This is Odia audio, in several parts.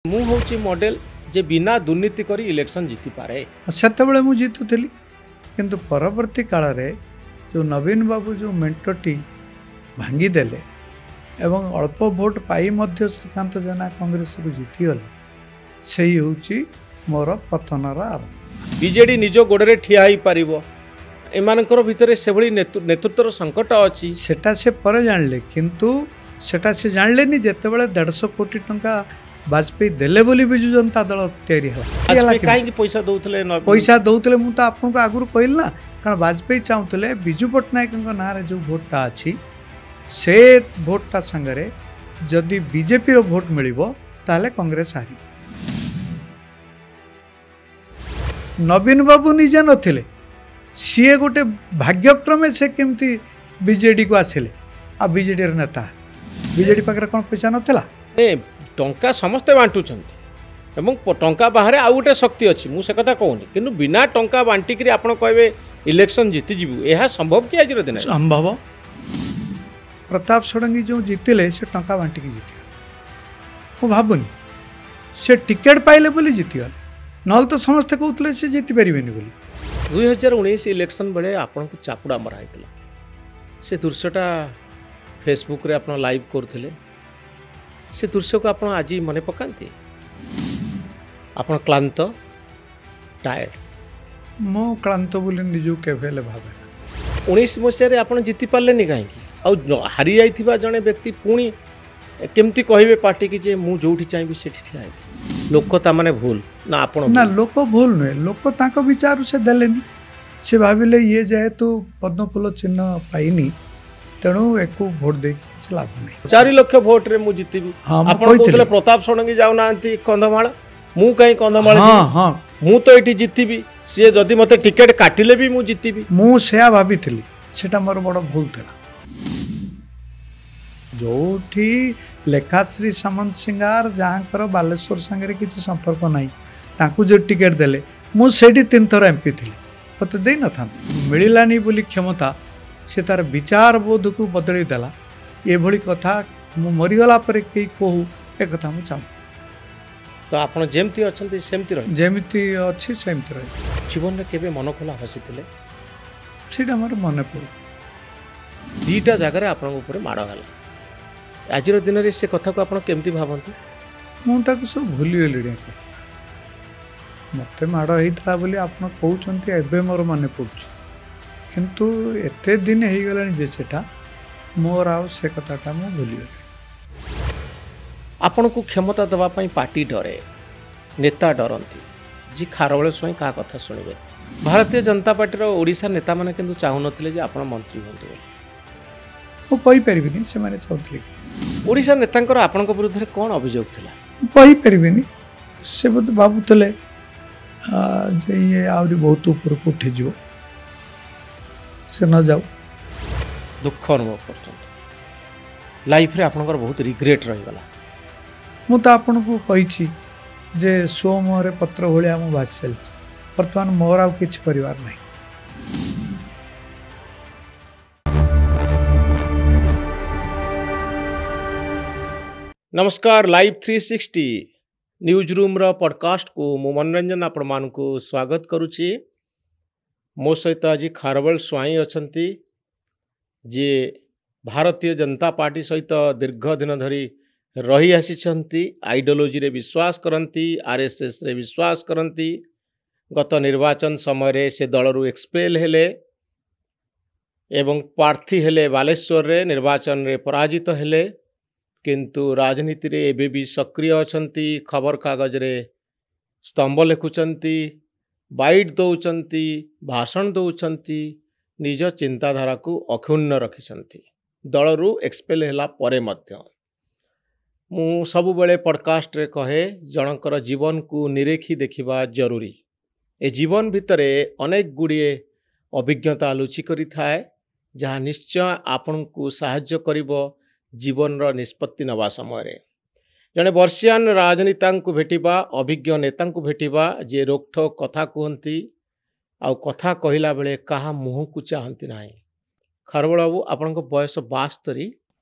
ମୁଁ ହେଉଛି ମଡେଲ ଯେ ବିନା ଦୁର୍ନୀତି କରି ଇଲେକ୍ସନ୍ ଜିତି ପାରେ। ସେତେବେଳେ ମୁଁ ଜିତୁଥିଲି, କିନ୍ତୁ ପରବର୍ତ୍ତୀ କାଳରେ ଯେଉଁ ନବୀନ ବାବୁ ଯେଉଁ ମେଣ୍ଟଟି ଭାଙ୍ଗିଦେଲେ ଏବଂ ଅଳ୍ପ ଭୋଟ ପାଇ ମଧ୍ୟ ଶ୍ରୀକାନ୍ତ ଜେନା କଂଗ୍ରେସକୁ ଜିତିଗଲେ, ସେଇ ହେଉଛି ମୋର ପତନର ଆରମ୍ଭ। ବିଜେଡି ନିଜ ଗୋଡ଼ରେ ଠିଆ ହେଇପାରିବ, ଏମାନଙ୍କର ଭିତରେ ସେଭଳି ନେତୃତ୍ୱର ସଙ୍କଟ ଅଛି। ସେଟା ସେ ପରେ ଜାଣିଲେ, କିନ୍ତୁ ସେଟା ସେ ଜାଣିଲେନି ଯେତେବେଳେ 150 କୋଟି ଟଙ୍କା ବାଜପେୟୀ ଦେଲେ ବୋଲି ବିଜୁ ଜନତା ଦଳ ତିଆରି ହେଲା। କାହିଁକି ପଇସା ଦଉଥିଲେ? ପଇସା ଦଉଥିଲେ ମୁଁ ତ ଆପଣଙ୍କୁ ଆଗରୁ କହିଲି ନା, କାରଣ ବାଜପେୟୀ ଚାହୁଁଥିଲେ ବିଜୁ ପଟ୍ଟନାୟକଙ୍କ ନାଁରେ ଯେଉଁ ଭୋଟଟା ଅଛି ସେ ଭୋଟଟା ସାଙ୍ଗରେ ଯଦି ବିଜେପିର ଭୋଟ ମିଳିବ ତାହେଲେ କଂଗ୍ରେସ ହାରିବ। ନବୀନ ବାବୁ ନିଜେ ନଥିଲେ, ସିଏ ଗୋଟେ ଭାଗ୍ୟକ୍ରମେ ସେ କେମିତି ବିଜେଡିକୁ ଆସିଲେ ଆଉ ବିଜେଡିର ନେତା। ବିଜେଡି ପାଖରେ କ'ଣ ପଇସା ନଥିଲା? ଟଙ୍କା ସମସ୍ତେ ବାଣ୍ଟୁଛନ୍ତି ଏବଂ ଟଙ୍କା ବାହାରେ ଆଉ ଗୋଟେ ଶକ୍ତି ଅଛି, ମୁଁ ସେ କଥା କହୁନି, କିନ୍ତୁ ବିନା ଟଙ୍କା ବାଣ୍ଟିକିରି ଆପଣ କହିବେ ଇଲେକ୍ସନ୍ ଜିତିଯିବୁ, ଏହା ସମ୍ଭବ କି ଆଜିର ଦିନ? ସମ୍ଭବ। ପ୍ରତାପ ଷଡ଼ଙ୍ଗୀ ଯେଉଁ ଜିତିଲେ ସେ ଟଙ୍କା ବାଣ୍ଟିକି ଜିତିଗଲେ, ମୁଁ ଭାବୁନି ସେ ଟିକେଟ୍ ପାଇଲେ ବୋଲି ଜିତିଗଲେ, ନହେଲେ ତ ସମସ୍ତେ କହୁଥିଲେ ସେ ଜିତିପାରିବେନି ବୋଲି। 2019 ଇଲେକ୍ସନ୍ ବେଳେ ଆପଣଙ୍କୁ ଚାପୁଡ଼ା ମରା ହେଇଥିଲା, ସେ ଦୃଶ୍ୟଟା ଫେସବୁକ୍ରେ ଆପଣ ଲାଇଭ୍ କରୁଥିଲେ, ସେ ଦୃଶ୍ୟକୁ ଆପଣ ଆଜି ମନେ ପକାନ୍ତି? ଆପଣ କ୍ଳାନ୍ତ, ଟାୟାର୍ଡ? ମୁଁ କ୍ଳାନ୍ତ ବୋଲି ନିଜକୁ କେବେ ହେଲେ ଭାବେ ନା। 19 ମସିହାରେ ଆପଣ ଜିତି ପାରିଲେନି କାହିଁକି? ଆଉ ହାରି ଯାଇଥିବା ଜଣେ ବ୍ୟକ୍ତି ପୁଣି କେମିତି କହିବେ ପାର୍ଟିକି ଯେ ମୁଁ ଯେଉଁଠି ଚାହିଁବି ସେଠି ଠିଆ ହେବି? ଲୋକ ତାମାନେ ଭୁଲ ନା ଆପଣ? ନା, ଲୋକ ଭୁଲ ନୁହେଁ, ଲୋକ ତାଙ୍କ ବିଚାରରୁ ସେ ଦେଲେନି। ସେ ଭାବିଲେ ଇଏ ଯେହେତୁ ପଦ୍ମଫୁଲ ଚିହ୍ନ ପାଇନି, ତେଣୁ ଏକୁ ଭୋଟ ଦେଇକି କିଛି ଲାଭ ନାହିଁ। 4 ଲକ୍ଷ ଭୋଟରେ ମୁଁ ଜିତିବି। ଆପଣ କହୁଥିଲେ ପ୍ରତାପ ଷଡ଼ଙ୍ଗୀ ଯାଉନାହାନ୍ତି କନ୍ଧମାଳ, ମୁଁ କାହିଁ କନ୍ଧମାଳ? ମୁଁ ତ ଏଠି ଜିତିବି, ସିଏ ଯଦି ମୋତେ ଟିକେଟ୍ କାଟିଲେ ବି ମୁଁ ଜିତିବି। ମୁଁ ସେୟା ଭାବିଥିଲି, ସେଟା ମୋର ବଡ଼ ଭୁଲ ଥିଲା। ଯେଉଁଠି ଲେଖାଶ୍ରୀ ସାମନ୍ତ ସିଂହାର ଯାହାଙ୍କର ବାଲେଶ୍ୱର ସାଙ୍ଗରେ କିଛି ସମ୍ପର୍କ ନାହିଁ, ତାଙ୍କୁ ଯେଉଁ ଟିକେଟ୍ ଦେଲେ ମୁଁ ସେଇଠି 3 ଥର MP ଥିଲି, ମୋତେ ଦେଇନଥାନ୍ତି। ମିଳିଲାନି ବୋଲି କ୍ଷମତା, ସେ ତାର ବିଚାର ବୋଧକୁ ବଦଳେଇ ଦେଲା। ଏଭଳି କଥା ମୁଁ ମରିଗଲା ପରେ କେହି କହୁ, ଏକଥା ମୁଁ ଚାହୁଁ। ତ ଆପଣ ଯେମିତି ଅଛନ୍ତି ସେମିତି ରହିବେ? ଯେମିତି ଅଛି ସେମିତି ରହିବେ। ଜୀବନରେ କେବେ ମନ ଖୋଲା ହସିଥିଲେ? ସେଇଟା ମୋର ମନେ ପଡ଼େ। 2ଟା ଜାଗାରେ ଆପଣଙ୍କ ଉପରେ ମାଡ଼ ହେଲା, ଆଜିର ଦିନରେ ସେ କଥାକୁ ଆପଣ କେମିତି ଭାବନ୍ତି? ମୁଁ ତାକୁ ସବୁ ଭୁଲିଗଲିଣି। ମୋତେ ମାଡ଼ ହେଇଥିଲା ବୋଲି ଆପଣ କହୁଛନ୍ତି, ଏବେ ମୋର ମନେ ପଡ଼ୁଛି, କିନ୍ତୁ ଏତେ ଦିନ ହେଇଗଲାଣି ଯେ ସେଟା ମୋର ଆଉ ସେ କଥାଟା ମୁଁ ଭୁଲିଗଲି। ଆପଣଙ୍କୁ କ୍ଷମତା ଦେବା ପାଇଁ ପାର୍ଟି ଡରେ, ନେତା ଡରନ୍ତି, ଯେ ଖାରବେଳ ସ୍ୱାଇଁ କାହା କଥା ଶୁଣିବେ? ଭାରତୀୟ ଜନତା ପାର୍ଟିର ଓଡ଼ିଶା ନେତାମାନେ କିନ୍ତୁ ଚାହୁଁନଥିଲେ ଯେ ଆପଣ ମନ୍ତ୍ରୀ ହୁଅନ୍ତୁ ବୋଲି। ମୁଁ କହିପାରିବିନି ସେମାନେ ଚାହୁଁଥିଲେ କି। ଓଡ଼ିଶା ନେତାଙ୍କର ଆପଣଙ୍କ ବିରୁଦ୍ଧରେ କ'ଣ ଅଭିଯୋଗ ଥିଲା? ମୁଁ କହିପାରିବିନି। ସେ ବୋଧେ ଭାବୁଥିଲେ ଯେ ଇଏ ଆହୁରି ବହୁତ ଉପରକୁ ଉଠିଯିବ, ସେ ନ ଯାଉ। ଦୁଃଖ ଅନୁଭବ କରୁଛନ୍ତି, ଲାଇଫ୍ରେ ଆପଣଙ୍କର ବହୁତ ରିଗ୍ରେଟ୍ ରହିଗଲା। ମୁଁ ତ ଆପଣଙ୍କୁ କହିଛି ଯେ ସୋମରେ ପତ୍ର ଭଳିଆ ମୁଁ ଭାସି ଚାଲିଛି, ବର୍ତ୍ତମାନ ମୋର ଆଉ କିଛି କରିବାର ନାହିଁ। ନମସ୍କାର, ଲାଇଭ୍ 360 ନ୍ୟୁଜ୍ ରୁମ୍ର ପଡ଼କାଷ୍ଟକୁ ମୁଁ ମନୋରଞ୍ଜନ ଆପଣମାନଙ୍କୁ ସ୍ୱାଗତ କରୁଛି। ମୋ ସହିତ ଆଜି ଖାରବେଳ ସ୍ୱାଇଁ ଅଛନ୍ତି, ଯିଏ ଭାରତୀୟ ଜନତା ପାର୍ଟି ସହିତ ଦୀର୍ଘ ଦିନ ଧରି ରହି ଆସିଛନ୍ତି, ଆଇଡ଼ିଓଲୋଜିରେ ବିଶ୍ୱାସ କରନ୍ତି, RSSରେ ବିଶ୍ୱାସ କରନ୍ତି। ଗତ ନିର୍ବାଚନ ସମୟରେ ସେ ଦଳରୁ ଏକ୍ସପେଲ୍ ହେଲେ ଏବଂ ପ୍ରାର୍ଥୀ ହେଲେ ବାଲେଶ୍ୱରରେ, ନିର୍ବାଚନରେ ପରାଜିତ ହେଲେ, କିନ୍ତୁ ରାଜନୀତିରେ ଏବେ ବି ସକ୍ରିୟ ଅଛନ୍ତି। ଖବରକାଗଜରେ ସ୍ତମ୍ଭ ଲେଖୁଛନ୍ତି, ବାଇଟ୍ ଦେଉଛନ୍ତି, ଭାଷଣ ଦେଉଛନ୍ତି, ନିଜ ଚିନ୍ତାଧାରାକୁ ଅକ୍ଷୁଣ୍ଣ ରଖିଛନ୍ତି ଦଳରୁ ଏକ୍ସପେଲ୍ ହେଲା ପରେ ମଧ୍ୟ। ମୁଁ ସବୁବେଳେ ପଡ଼କାଷ୍ଟରେ କହେ, ଜଣଙ୍କର ଜୀବନକୁ ନିରେଖି ଦେଖିବା ଜରୁରୀ। ଏ ଜୀବନ ଭିତରେ ଅନେକ ଗୁଡ଼ିଏ ଅଭିଜ୍ଞତା ଲୁଚି କରିଥାଏ, ଯାହା ନିଶ୍ଚୟ ଆପଣଙ୍କୁ ସାହାଯ୍ୟ କରିବ ଜୀବନର ନିଷ୍ପତ୍ତି ନେବା ସମୟରେ। ଜଣେ ବର୍ଷିୟାନ ରାଜନେତାଙ୍କୁ ଭେଟିବା, ଅଭିଜ୍ଞ ନେତାଙ୍କୁ ଭେଟିବା, ଯିଏ ରୋକଠୋକ କଥା କୁହନ୍ତି ଆଉ କଥା କହିଲା ବେଳେ କାହା ମୁହଁକୁ ଚାହାନ୍ତି ନାହିଁ। ଖାରବେଳ ବାବୁ, ଆପଣଙ୍କ ବୟସ 72?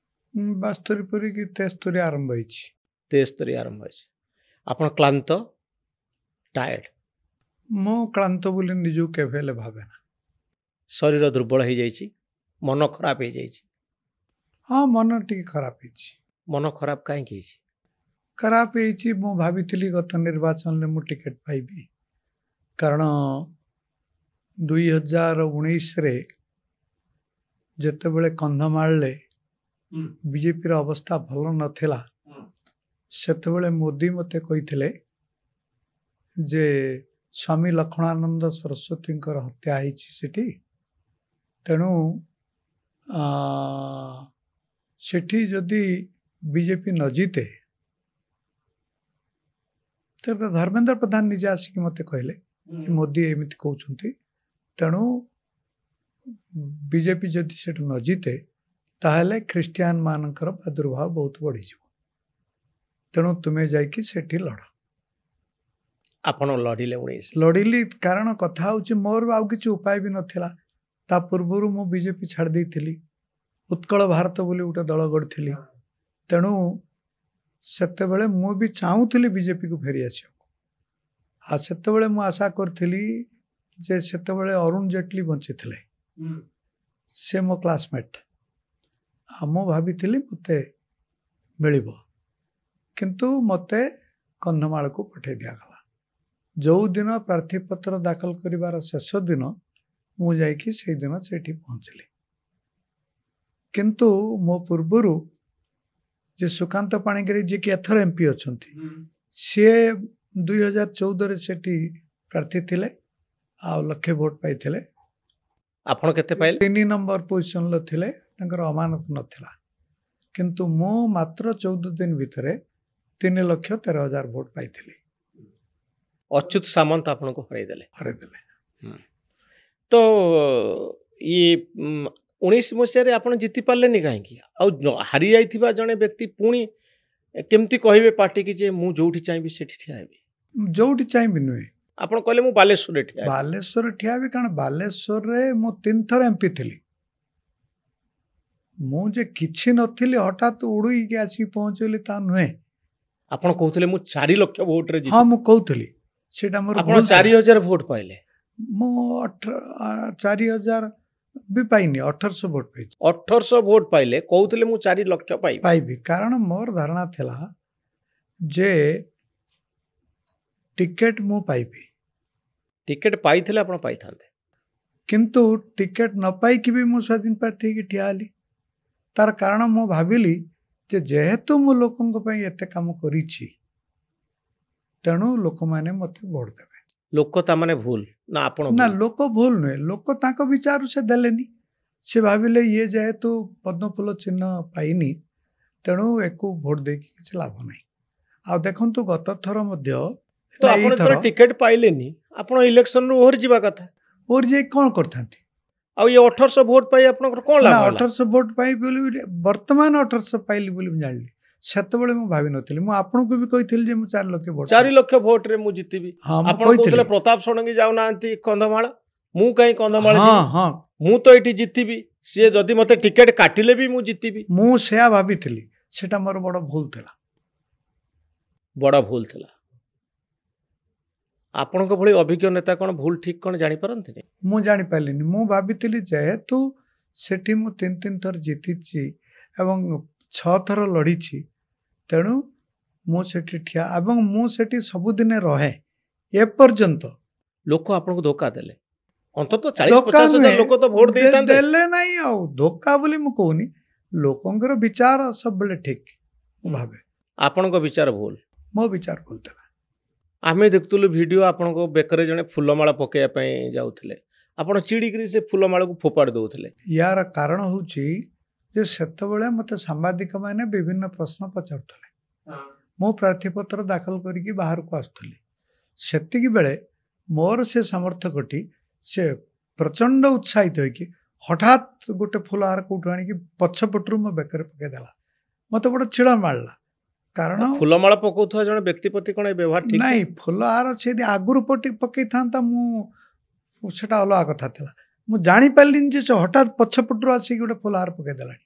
72 ପୁରିକି 73 ଆରମ୍ଭ ହେଇଛି। 73 ଆରମ୍ଭ ହେଇଛି। ଆପଣ କ୍ଳାନ୍ତ ଟାୟାର୍ଡ ମୁଁ କ୍ଳାନ୍ତ ବୋଲି ନିଜକୁ କେବେ ହେଲେ ଭାବେ ନା। ଶରୀର ଦୁର୍ବଳ ହେଇଯାଇଛି ମନ ଖରାପ ହେଇଯାଇଛି ହଁ, ମନ ଟିକେ ଖରାପ ହେଇଛି। ମନ ଖରାପ କାହିଁକି ହେଇଛି? ଖରାପ ହେଇଛି, ମୁଁ ଭାବିଥିଲି ଗତ ନିର୍ବାଚନରେ ମୁଁ ଟିକେଟ ପାଇବି। କାରଣ 2019ରେ ଯେତେବେଳେ କନ୍ଧମାଳରେ ବିଜେପିର ଅବସ୍ଥା ଭଲ ନଥିଲା, ସେତେବେଳେ ମୋଦି ମୋତେ କହିଥିଲେ ଯେ ସ୍ୱାମୀ ଲକ୍ଷ୍ମଣାନନ୍ଦ ସରସ୍ୱତୀଙ୍କର ହତ୍ୟା ହେଇଛି ସେଠି, ତେଣୁ ସେଠି ଯଦି ବିଜେପି ନ ଜିତେ, ତେବେ ଧର୍ମେନ୍ଦ୍ର ପ୍ରଧାନ ନିଜେ ଆସିକି ମୋତେ କହିଲେ କି ମୋଦି ଏମିତି କହୁଛନ୍ତି, ତେଣୁ ବିଜେପି ଯଦି ସେଠୁ ନ ଜିତେ ତାହେଲେ ଖ୍ରୀଷ୍ଟିଆନ ମାନଙ୍କର ପ୍ରାଦୁର୍ଭାବ ବହୁତ ବଢ଼ିଯିବ, ତେଣୁ ତୁମେ ଯାଇକି ସେଠି ଲଢ଼। ଆପଣ ଲଢ଼ିଲେ 19? ଲଢ଼ିଲି, କାରଣ କଥା ହେଉଛି ମୋର ଆଉ କିଛି ଉପାୟ ବି ନଥିଲା। ତା ପୂର୍ବରୁ ମୁଁ ବିଜେପି ଛାଡ଼ି ଦେଇଥିଲି, ଉତ୍କଳ ଭାରତ ବୋଲି ଗୋଟେ ଦଳ ଗଢ଼ିଥିଲି, ତେଣୁ ସେତେବେଳେ ମୁଁ ବି ଚାହୁଁଥିଲି ବିଜେପିକୁ ଫେରି ଆସିବାକୁ। ଆଉ ସେତେବେଳେ ମୁଁ ଆଶା କରିଥିଲି ଯେ ସେତେବେଳେ ଅରୁଣ ଜେଟଲୀ ବଞ୍ଚିଥିଲେ, ସେ ମୋ କ୍ଲାସମେଟ୍, ଆଉ ମୁଁ ଭାବିଥିଲି ମୋତେ ମିଳିବ, କିନ୍ତୁ ମୋତେ କନ୍ଧମାଳକୁ ପଠାଇ ଦିଆଗଲା। ଯେଉଁଦିନ ପ୍ରାର୍ଥୀପତ୍ର ଦାଖଲ କରିବାର ଶେଷ ଦିନ ମୁଁ ଯାଇକି ସେଇଦିନ ସେଇଠି ପହଞ୍ଚିଲି। କିନ୍ତୁ ମୋ ପୂର୍ବରୁ ଯେ ସୁକାନ୍ତ ପାଣିଗ୍ରାହୀ ଯିଏକି ଏଥର MP ଅଛନ୍ତି, ସିଏ 2014ରେ ସେଠି ପ୍ରାର୍ଥୀ ଥିଲେ ଆଉ ଲକ୍ଷେ ଭୋଟ ପାଇଥିଲେ। ଆପଣ କେତେ ପାଇଲେ? 3 ନମ୍ବର ପୋଜିସନରେ ଥିଲେ, ତାଙ୍କର ଅମାନତ ନଥିଲା, କିନ୍ତୁ ମୁଁ ମାତ୍ର 14 ଦିନ ଭିତରେ 3,13,000 ଭୋଟ ପାଇଥିଲି। ଅଚ୍ୟୁତ ସାମନ୍ତ ଆପଣଙ୍କୁ ହରାଇଦେଲେ। ତ ଇଏ 19 ମସିହାରେ ଆପଣ ଜିତି ପାରିଲେନି କାହିଁକି? ଆଉ ହାରି ଯାଇଥିବା ଜଣେ ବ୍ୟକ୍ତି ପୁଣି କେମିତି କହିବେ ପାର୍ଟିକି ଯେ ମୁଁ ଯୋଉଠି ଚାହିଁବି ସେଠି ଠିଆ ହେବି? ଯୋଉଠି ଚାହିଁବି ନୁହେଁ, ଆପଣ କହିଲେ ମୁଁ ବାଲେଶ୍ୱରରେ ଠିଆ ହେବି। ବାଲେଶ୍ୱରରେ ଠିଆ ହେବି, କାରଣ ବାଲେଶ୍ୱରରେ ମୁଁ 3 ଥର MP ଥିଲି। ମୁଁ ଯେ କିଛି ନଥିଲି ହଠାତ୍ ଉଡିକି ଆସିକି ପହଞ୍ଚିଲି ତା ନୁହେଁ। ଆପଣ କହୁଥିଲେ ମୁଁ 4 ଲକ୍ଷ ଭୋଟରେ ଜିତି। ହଁ, ମୁଁ କହୁଥିଲି, ସେଇଟା ମୋର ଆପଣ 4,000 ଭୋଟ ପାଇଲେ। ମୁଁ 4,000 ବି ପାଇନି, 1,800 ଭୋଟ ପାଇଛି। 1,800 ଭୋଟ ପାଇଲେ, କହୁଥିଲେ ମୁଁ 4 ଲକ୍ଷ ପାଇବି। କାରଣ ମୋର ଧାରଣା ଥିଲା ଯେ ଟିକେଟ ମୁଁ ପାଇବି। ଟିକେଟ ପାଇଥିଲେ ଆପଣ ପାଇଥାନ୍ତେ, କିନ୍ତୁ ଟିକେଟ ନ ପାଇକି ବି ମୁଁ ସ୍ୱାଧୀନ ପ୍ରାର୍ଥୀ ହେଇକି ଠିଆ ହେଲି। ତାର କାରଣ ମୁଁ ଭାବିଲି ଯେ ଯେହେତୁ ମୁଁ ଲୋକଙ୍କ ପାଇଁ ଏତେ କାମ କରିଛି, ତେଣୁ ଲୋକମାନେ ମୋତେ ଭୋଟ ଦେବେ। ଲୋକ ତା ମାନେ ଭୁଲ ନା ଆପଣ? ନା, ଲୋକ ଭୁଲ ନୁହେଁ, ଲୋକ ତାଙ୍କ ବିଚାରରୁ ସେ ଦେଲେନି। ସେ ଭାବିଲେ ଇଏ ଯେହେତୁ ପଦ୍ମଫୁଲ ଚିହ୍ନ ପାଇନି, ତେଣୁ ଏକୁ ଭୋଟ ଦେଇକି କିଛି ଲାଭ ନାହିଁ। ଆଉ ଦେଖନ୍ତୁ, ଗତ ଥର ମଧ୍ୟ ତ ଆପଣ ଟିକେଟ ପାଇଲେନି, ଆପଣ ଇଲେକ୍ସନରୁ ଓହରି ଯିବା କଥା। ଓହରି ଯାଇ କ'ଣ କରିଥାନ୍ତି? ଆଉ ଇଏ 1,800 ଭୋଟ ପାଇ ଆପଣଙ୍କର କ'ଣ ଲାଭ ହେଲା? 1,800 ଭୋଟ ପାଇ ବୋଲି ବର୍ତ୍ତମାନ 1,800 ପାଇଲି ବୋଲି ମୁଁ ଜାଣିଲି। ସେତେବେଳେ ମୁଁ ଭାବିନଥିଲି। ମୁଁ ଆପଣଙ୍କୁ ବି କହିଥିଲି ଯେ ମୁଁ 4 ଲକ୍ଷ ଭୋଟ 4 ଲକ୍ଷ ଭୋଟରେ ମୁଁ ଜିତିବି। ଆପଣ କହୁଥିଲେ ପ୍ରତାପ ଷଡ଼ଙ୍ଗୀ ଯାଉନାହାନ୍ତି କନ୍ଧମାଳ, ମୁଁ କାହିଁ କନ୍ଧମାଳ ଯିବି? ମୁଁ ତ ଏଇଠି ଜିତିବି, ସିଏ ଯଦି ମୋତେ ଟିକେଟ କାଟିଲେ ବି ମୁଁ ଜିତିବି। ମୁଁ ସେୟା ଭାବିଥିଲି, ସେଟା ମୋର ବଡ଼ ଭୁଲ ଥିଲା। ବଡ଼ ଭୁଲ ଥିଲା। ଆପଣଙ୍କ ଭଳି ଅଭିଜ୍ଞ ନେତା କ'ଣ ଭୁଲ ଠିକ କ'ଣ ଜାଣିପାରନ୍ତିନି? ମୁଁ ଜାଣିପାରିଲିନି। ମୁଁ ଭାବିଥିଲି ଯେହେତୁ ସେଠି ମୁଁ 3 ଥର ଜିତିଛି ଏବଂ 6 ଥର ଲଢ଼ିଛି, ତେଣୁ ମୁଁ ସେଠି ଠିଆ ଏବଂ ମୁଁ ସେଠି ସବୁଦିନେ ରହେ ଏପର୍ଯ୍ୟନ୍ତ। ଲୋକ ଆପଣଙ୍କୁ ଧୋକା ଦେଲେ, ଅନ୍ତତଃ 40-50 ହଜାର ଲୋକ ତ ଭୋଟ ଦେଇଥାନ୍ତେ। ଦେଲେ ନାହିଁ, ଆଉ ଧୋକା ବୋଲି ମୁଁ କହୁନି, ଲୋକଙ୍କର ବିଚାର ସବୁବେଳେ ଠିକ ମୁଁ ଭାବେ। ଆପଣଙ୍କ ବିଚାର ଭୁଲ? ମୋ ବିଚାର ଭୁଲ ଥିଲା। ଆମେ ଦେଖୁଥିଲୁ ଭିଡ଼ିଓ, ଆପଣଙ୍କ ବେକରେ ଜଣେ ଫୁଲମାଳ ପକାଇବା ପାଇଁ ଯାଉଥିଲେ, ଆପଣ ଚିଡ଼ିକିରି ସେ ଫୁଲମାଳକୁ ଫୋପାଡ଼ି ଦେଉଥିଲେ। ୟାର କାରଣ ହେଉଛି ଯେ ସେତେବେଳେ ମୋତେ ସାମ୍ବାଦିକମାନେ ବିଭିନ୍ନ ପ୍ରଶ୍ନ ପଚାରୁଥିଲେ। ମୁଁ ପ୍ରାର୍ଥୀପତ୍ର ଦାଖଲ କରିକି ବାହାରକୁ ଆସୁଥିଲି। ସେତିକି ବେଳେ ମୋର ସେ ସମର୍ଥକଟି ସେ ପ୍ରଚଣ୍ଡ ଉତ୍ସାହିତ ହୋଇକି ହଠାତ୍ ଗୋଟେ ଫୁଲ ହାର କୋଉଠୁ ଆଣିକି ପଛପଟରୁ ମୋ ବେକରେ ପକାଇଦେଲା। ମୋତେ ବଡ଼ ଚିଡ଼ ମାରିଲା। କାରଣ ଫୁଲମାଳ ପକାଉଥିବା ଜଣେ ବ୍ୟକ୍ତି ପ୍ରତି କ'ଣ ଏ ବ୍ୟବହାର ଠିକ ନାହିଁ? ଫୁଲ ହାର ସେ ଯଦି ଆଗରୁ ପକାଇଥାନ୍ତା, ମୁଁ ସେଟା ଅଲଗା କଥା ଥିଲା। ମୁଁ ଜାଣିପାରିଲିନି ଯେ ସେ ହଠାତ୍ ପଛପଟରୁ ଆସିକି ଗୋଟେ ଫୁଲ ହାର ପକାଇଦେଲାଣି।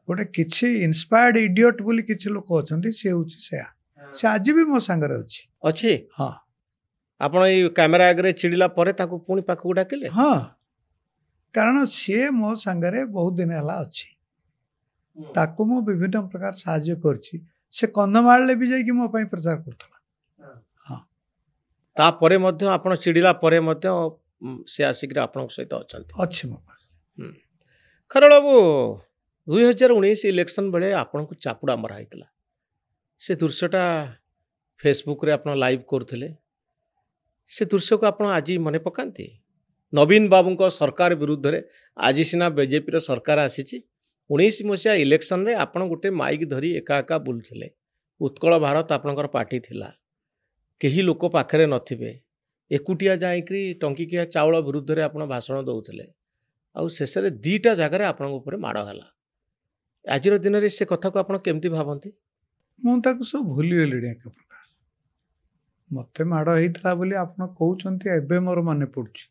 ଗୋଟେ କିଛି ଇନ୍ସପାୟାର୍ଡ ଇଡିଅଟ୍ ବୋଲି କିଛି ଲୋକ ଅଛନ୍ତି, ସେ ହେଉଛି ସେୟା। से आज भी मो सांगरे अछि ଅଛି हाँ ଆପଣ ଏଇ କ୍ୟାମେରା ଆଗରେ ଚିଡ଼ିଲା ପରେ ତାଙ୍କୁ ପୁଣି ପାଖକୁ ଡାକିଲେ हाँ कारण सी मो सांगरे बहुत दिन है अच्छी ताकू मु विभिन्न प्रकार साहाଯ୍य करछि से कंधमाल भी जाइए मो ପାଇଁ प्रचार करथला ତାପରେ ମଧ୍ୟ ଆପଣ ଚିଡ଼ିଲା ପରେ ମଧ୍ୟ ସେ ଆସିକିରି ଆପଣଙ୍କ ସହିତ ଅଛନ୍ତି अच्छी मो पास ଖରଳ ବାବୁ 2019 ଇଲେକ୍ସନ୍ ବେଳେ ଆପଣଙ୍କୁ ଚାପୁଡ଼ା ମରା ହେଇଥିଲା ସେ ଦୃଶ୍ୟଟା ଫେସବୁକ୍ରେ ଆପଣ ଲାଇଭ୍ କରୁଥିଲେ ସେ ଦୃଶ୍ୟକୁ ଆପଣ ଆଜି ମନେ ପକାନ୍ତି ନବୀନ ବାବୁଙ୍କ ସରକାର ବିରୁଦ୍ଧରେ ଆଜି ସିନା ବିଜେପିର ସରକାର ଆସିଛି 19 ମସିହା ଇଲେକ୍ସନ୍ରେ ଆପଣ ଗୋଟେ ମାଇକ୍ ଧରି ଏକା ଏକା ବୁଲୁଥିଲେ ଉତ୍କଳ ଭାରତ ଆପଣଙ୍କର ପାର୍ଟି ଥିଲା କେହି ଲୋକ ପାଖରେ ନଥିବେ ଏକୁଟିଆ ଯାଇକରି ଟଙ୍କିକିଆ ଚାଉଳ ବିରୁଦ୍ଧରେ ଆପଣ ଭାଷଣ ଦେଉଥିଲେ ଆଉ ଶେଷରେ ଦୁଇଟା ଜାଗାରେ ଆପଣଙ୍କ ଉପରେ ମାଡ଼ ହେଲା ଆଜିର ଦିନରେ ସେ କଥାକୁ ଆପଣ କେମିତି ଭାବନ୍ତି ମୁଁ ତାକୁ ସବୁ ଭୁଲିଗଲିଣି ଏକ ପ୍ରକାର ମତେ ମାଡ଼ ହେଇଥିଲା ବୋଲି ଆପଣ କହୁଛନ୍ତି ଏବେ ମୋର ମନେ ପଡୁଛି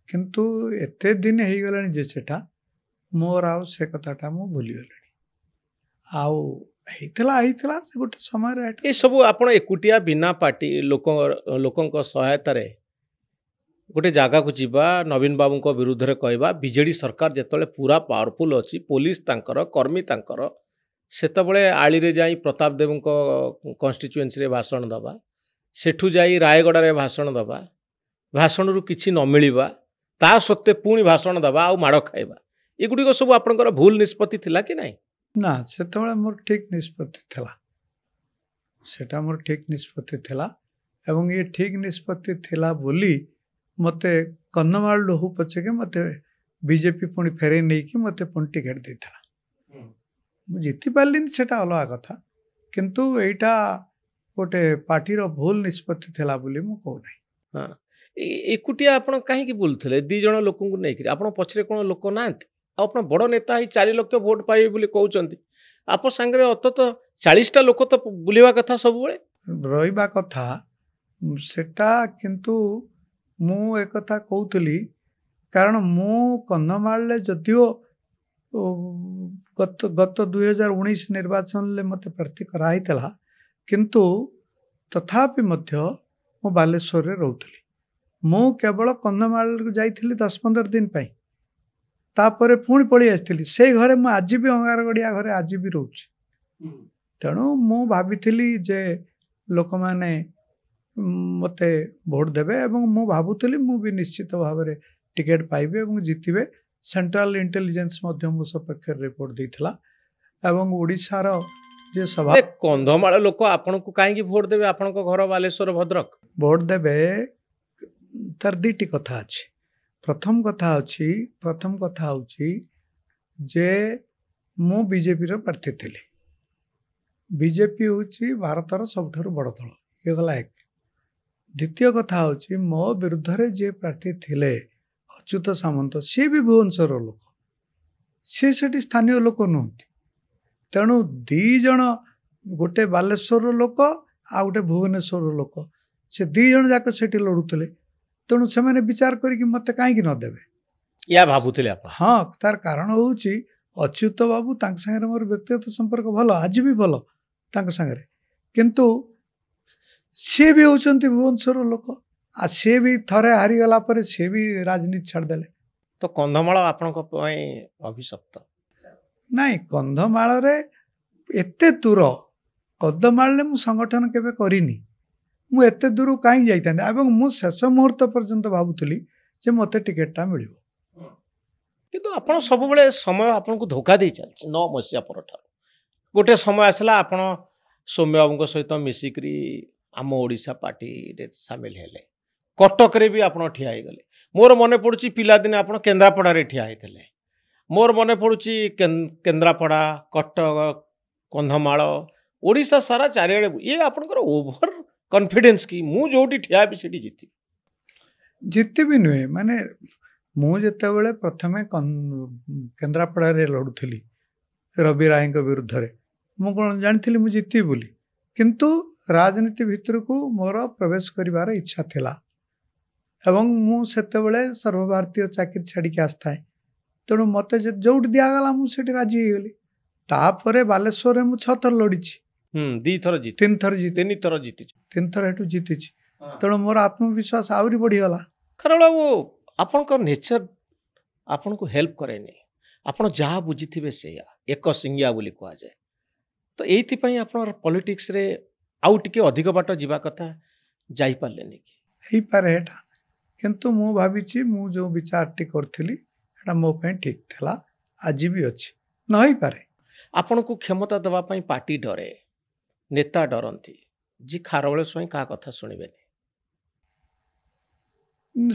କିନ୍ତୁ ଏତେ ଦିନ ହେଇଗଲାଣି ଯେ ସେଟା ମୋର ଆଉ ସେ କଥାଟା ମୁଁ ଭୁଲିଗଲିଣି ଆଉ ହେଇଥିଲା ସେ ଗୋଟେ ସମୟରେ ଏସବୁ ଆପଣ ଏକୁଟିଆ ବିନା ପାର୍ଟି ଲୋକଙ୍କ ସହାୟତାରେ ଗୋଟେ ଜାଗାକୁ ଯିବା ନବୀନ ବାବୁଙ୍କ ବିରୁଦ୍ଧରେ କହିବା ବିଜେଡି ସରକାର ଯେତେବେଳେ ପୁରା ପାୱାରଫୁଲ୍ ଅଛି ପୋଲିସ ତାଙ୍କର କର୍ମୀ ତାଙ୍କର ସେତେବେଳେ ଆଳିରେ ଯାଇ ପ୍ରତାପ ଦେବଙ୍କ କନଷ୍ଟିଚୁଏନ୍ସିରେ ଭାଷଣ ଦେବା ସେଠୁ ଯାଇ ରାୟଗଡ଼ାରେ ଭାଷଣ ଦେବା ଭାଷଣରୁ କିଛି ନ ମିଳିବା ତା ସତ୍ତ୍ୱେ ପୁଣି ଭାଷଣ ଦେବା ଆଉ ମାଡ଼ ଖାଇବା ଏଗୁଡ଼ିକ ସବୁ ଆପଣଙ୍କର ଭୁଲ ନିଷ୍ପତ୍ତି ଥିଲା କି ନାହିଁ ନା ସେତେବେଳେ ମୋର ଠିକ ନିଷ୍ପତ୍ତି ଥିଲା ସେଟା ମୋର ଠିକ ନିଷ୍ପତ୍ତି ଥିଲା ଏବଂ ଏ ଠିକ ନିଷ୍ପତ୍ତି ଥିଲା ବୋଲି ମତେ କନ୍ଧମାଳ ହଉ ପଛକେ ମତେ ବିଜେପି ପୁଣି ଫେରେଇ ନେଇକି ମତେ ପୁଣି ଟିକେଟ ଦେଇଥିଲା ମୁଁ ଜିତି ପାରିଲିନି ସେଟା ଅଲଗା କଥା କିନ୍ତୁ ଏଇଟା ଗୋଟେ ପାର୍ଟିର ଭୁଲ ନିଷ୍ପତ୍ତି ଥିଲା ବୋଲି ମୁଁ କହୁନାହିଁ ହଁ ଏକୁଟିଆ ଆପଣ କାହିଁକି ବୁଲୁଥିଲେ ଦୁଇ ଜଣ ଲୋକଙ୍କୁ ନେଇକରି ଆପଣ ପଛରେ କ'ଣ ଲୋକ ନାହାନ୍ତି ଆଉ ଆପଣ ବଡ଼ ନେତା ହେଇ 4 ଲକ୍ଷ ଭୋଟ ପାଇବେ ବୋଲି କହୁଛନ୍ତି ଆପଣ ସାଙ୍ଗରେ ଅନ୍ତତଃ 40ଟା ଲୋକ ତ ବୁଲିବା କଥା ସବୁବେଳେ ରହିବା କଥା ସେଟା କିନ୍ତୁ ମୁଁ ଏକଥା କହୁଥିଲି କାରଣ ମୁଁ କନ୍ଧମାଳରେ ଯଦିଓ ଗତ 2019 ନିର୍ବାଚନରେ ମୋତେ ପ୍ରାର୍ଥୀ କରାହେଇଥିଲା କିନ୍ତୁ ତଥାପି ମଧ୍ୟ ମୁଁ ବାଲେଶ୍ୱରରେ ରହୁଥିଲି ମୁଁ କେବଳ କନ୍ଧମାଳକୁ ଯାଇଥିଲି 10-15 ଦିନ ପାଇଁ ତାପରେ ପୁଣି ପଳେଇ ଆସିଥିଲି ସେଇ ଘରେ ମୁଁ ଆଜି ବି ଅଙ୍ଗାରଗଡ଼ିଆ ଘରେ ଆଜି ବି ରହୁଛି ତେଣୁ ମୁଁ ଭାବିଥିଲି ଯେ ଲୋକମାନେ ମୋତେ ଭୋଟ ଦେବେ ଏବଂ ମୁଁ ଭାବୁଥିଲି ମୁଁ ବି ନିଶ୍ଚିତ ଭାବରେ ଟିକେଟ ପାଇବି ଏବଂ ଜିତିବେ ସେଣ୍ଟ୍ରାଲ ଇଣ୍ଟେଲିଜେନ୍ସ ମଧ୍ୟ ମୋ ସପକ୍ଷରେ ରିପୋର୍ଟ ଦେଇଥିଲା ଏବଂ ଓଡ଼ିଶାର ଯେ ସଭା କନ୍ଧମାଳ ଲୋକ ଆପଣଙ୍କୁ କାହିଁକି ଭୋଟ ଦେବେ ଆପଣଙ୍କ ଘର ବାଲେଶ୍ୱର ଭଦ୍ରକ ଭୋଟ ଦେବେ ତାର ଦୁଇଟି କଥା ଅଛି ପ୍ରଥମ କଥା ହେଉଛି ଯେ ମୁଁ ବିଜେପିର ପ୍ରାର୍ଥୀ ଥିଲି ବିଜେପି ହେଉଛି ଭାରତର ସବୁଠାରୁ ବଡ଼ ଦଳ ଇଏ ଗଲା ଏକ ଦ୍ୱିତୀୟ କଥା ହେଉଛି ମୋ ବିରୁଦ୍ଧରେ ଯିଏ ପ୍ରାର୍ଥୀ ଥିଲେ ଅଚ୍ୟୁତ ସାମନ୍ତ ସିଏ ବି ଭୁବନେଶ୍ୱର ଲୋକ ସିଏ ସେଠି ସ୍ଥାନୀୟ ଲୋକ ନୁହନ୍ତି ତେଣୁ 2 ଜଣ ଗୋଟେ ବାଲେଶ୍ୱରର ଲୋକ ଆଉ ଗୋଟେ ଭୁବନେଶ୍ୱରର ଲୋକ ସେ 2 ଜଣ ଯାକ ସେଠି ଲଢ଼ୁଥିଲେ ତେଣୁ ସେମାନେ ବିଚାର କରିକି ମୋତେ କାହିଁକି ନ ଦେବେ ୟା ଭାବୁଥିଲେ ଆପଣ ହଁ ତାର କାରଣ ହେଉଛି ଅଚ୍ୟୁତ ବାବୁ ତାଙ୍କ ସାଙ୍ଗରେ ମୋର ବ୍ୟକ୍ତିଗତ ସମ୍ପର୍କ ଭଲ ଆଜି ବି ଭଲ ତାଙ୍କ ସାଙ୍ଗରେ କିନ୍ତୁ ସିଏ ବି ହେଉଛନ୍ତି ଭୁବନେଶ୍ୱର ଲୋକ ଆଉ ସିଏ ବି ଥରେ ହାରିଗଲା ପରେ ସିଏ ବି ରାଜନୀତି ଛାଡ଼ିଦେଲେ ତ କନ୍ଧମାଳ ଆପଣଙ୍କ ପାଇଁ ଅଭିଶପ୍ତ ନାଇଁ କନ୍ଧମାଳରେ ଏତେ ଦୂର କନ୍ଧମାଳରେ ମୁଁ ସଂଗଠନ କେବେ କରିନି ମୁଁ ଏତେ ଦୂର କାହିଁକି ଯାଇଥାନ୍ତି ଏବଂ ମୁଁ ଶେଷ ମୁହୂର୍ତ୍ତ ପର୍ଯ୍ୟନ୍ତ ଭାବୁଥିଲି ଯେ ମୋତେ ଟିକେଟଟା ମିଳିବ କିନ୍ତୁ ଆପଣ ସବୁବେଳେ ସମୟ ଆପଣଙ୍କୁ ଧୋକା ଦେଇ ଚାଲିଛି 9 ମସିହା ପରଠାରୁ ଗୋଟେ ସମୟ ଆସିଲା ଆପଣ ସୌମ୍ୟ ବାବୁଙ୍କ ସହିତ ମିଶିକରି ଆମ ଓଡ଼ିଶା ପାର୍ଟିରେ ସାମିଲ ହେଲେ କଟକରେ ବି ଆପଣ ଠିଆ ହେଇଗଲେ ମୋର ମନେ ପଡ଼ୁଛି ପିଲାଦିନେ ଆପଣ କେନ୍ଦ୍ରାପଡ଼ାରେ ଠିଆ ହେଇଥିଲେ ମୋର ମନେ ପଡ଼ୁଛି କେନ୍ଦ୍ରାପଡ଼ା କଟକ କନ୍ଧମାଳ ଓଡ଼ିଶା ସାରା ଚାରିଆଡ଼େ ଇଏ ଆପଣଙ୍କର ଓଭର କନଫିଡେନ୍ସ କି ମୁଁ ଯୋଉଠି ଠିଆ ହେବି ସେଠି ଜିତିବି ନୁହେଁ ମାନେ ମୁଁ ଯେତେବେଳେ ପ୍ରଥମେ କେନ୍ଦ୍ରାପଡ଼ାରେ ଲଢ଼ୁଥିଲି ରବି ରାୟଙ୍କ ବିରୁଦ୍ଧରେ ମୁଁ କ'ଣ ଜାଣିଥିଲି ମୁଁ ଜିତିବି ବୋଲି କିନ୍ତୁ ରାଜନୀତି ଭିତରକୁ ମୋର ପ୍ରବେଶ କରିବାର ଇଚ୍ଛା ଥିଲା ଏବଂ ମୁଁ ସେତେବେଳେ ସର୍ବଭାରତୀୟ ଚାକିରି ଛାଡ଼ିକି ଆସିଥାଏ ତେଣୁ ମୋତେ ଯୋଉଠି ଦିଆଗଲା ମୁଁ ସେଠି ରାଜି ହେଇଗଲି ତାପରେ ବାଲେଶ୍ୱରରେ ମୁଁ 6 ଥର ଲଢ଼ିଛି ଦି ଥର ଜିତି 3 ଥର ଜିତି 3 ଥର ଜିତିଛି 3 ଥର ଏଠୁ ଜିତିଛି। ତେଣୁ ମୋର ଆତ୍ମବିଶ୍ୱାସ ଆହୁରି ବଢ଼ିଗଲା। କାରଣ ଆପଣଙ୍କ ନେଚର ଆପଣଙ୍କୁ ହେଲ୍ପ କରେନି। ଆପଣ ଯାହା ବୁଝିଥିବେ ସେଇଆ ଏକ ସିଙ୍ଗିଆ ବୋଲି କୁହାଯାଏ। ତ ଏଇଥିପାଇଁ ଆପଣ ପଲିଟିକ୍ସରେ ଆଉ ଟିକେ ଅଧିକ ବାଟ ଯିବା କଥା ଯାଇପାରିଲେନି କି? ହେଇପାରେ ଏଇଟା, କିନ୍ତୁ ମୁଁ ଭାବିଛି ମୁଁ ଯେଉଁ ବିଚାରଟି କରିଥିଲି ସେଇଟା ମୋ ପାଇଁ ଠିକ୍ ଥିଲା, ଆଜି ବି ଅଛି। ନ ହେଇପାରେ। ଆପଣଙ୍କୁ କ୍ଷମତା ଦେବା ପାଇଁ ପାର୍ଟି ଡରେ, ନେତା ଡରନ୍ତି, ଯିଏ ଖାରବେଳ ସ୍ୱାଇଁ କାହା କଥା ଶୁଣିବେନି।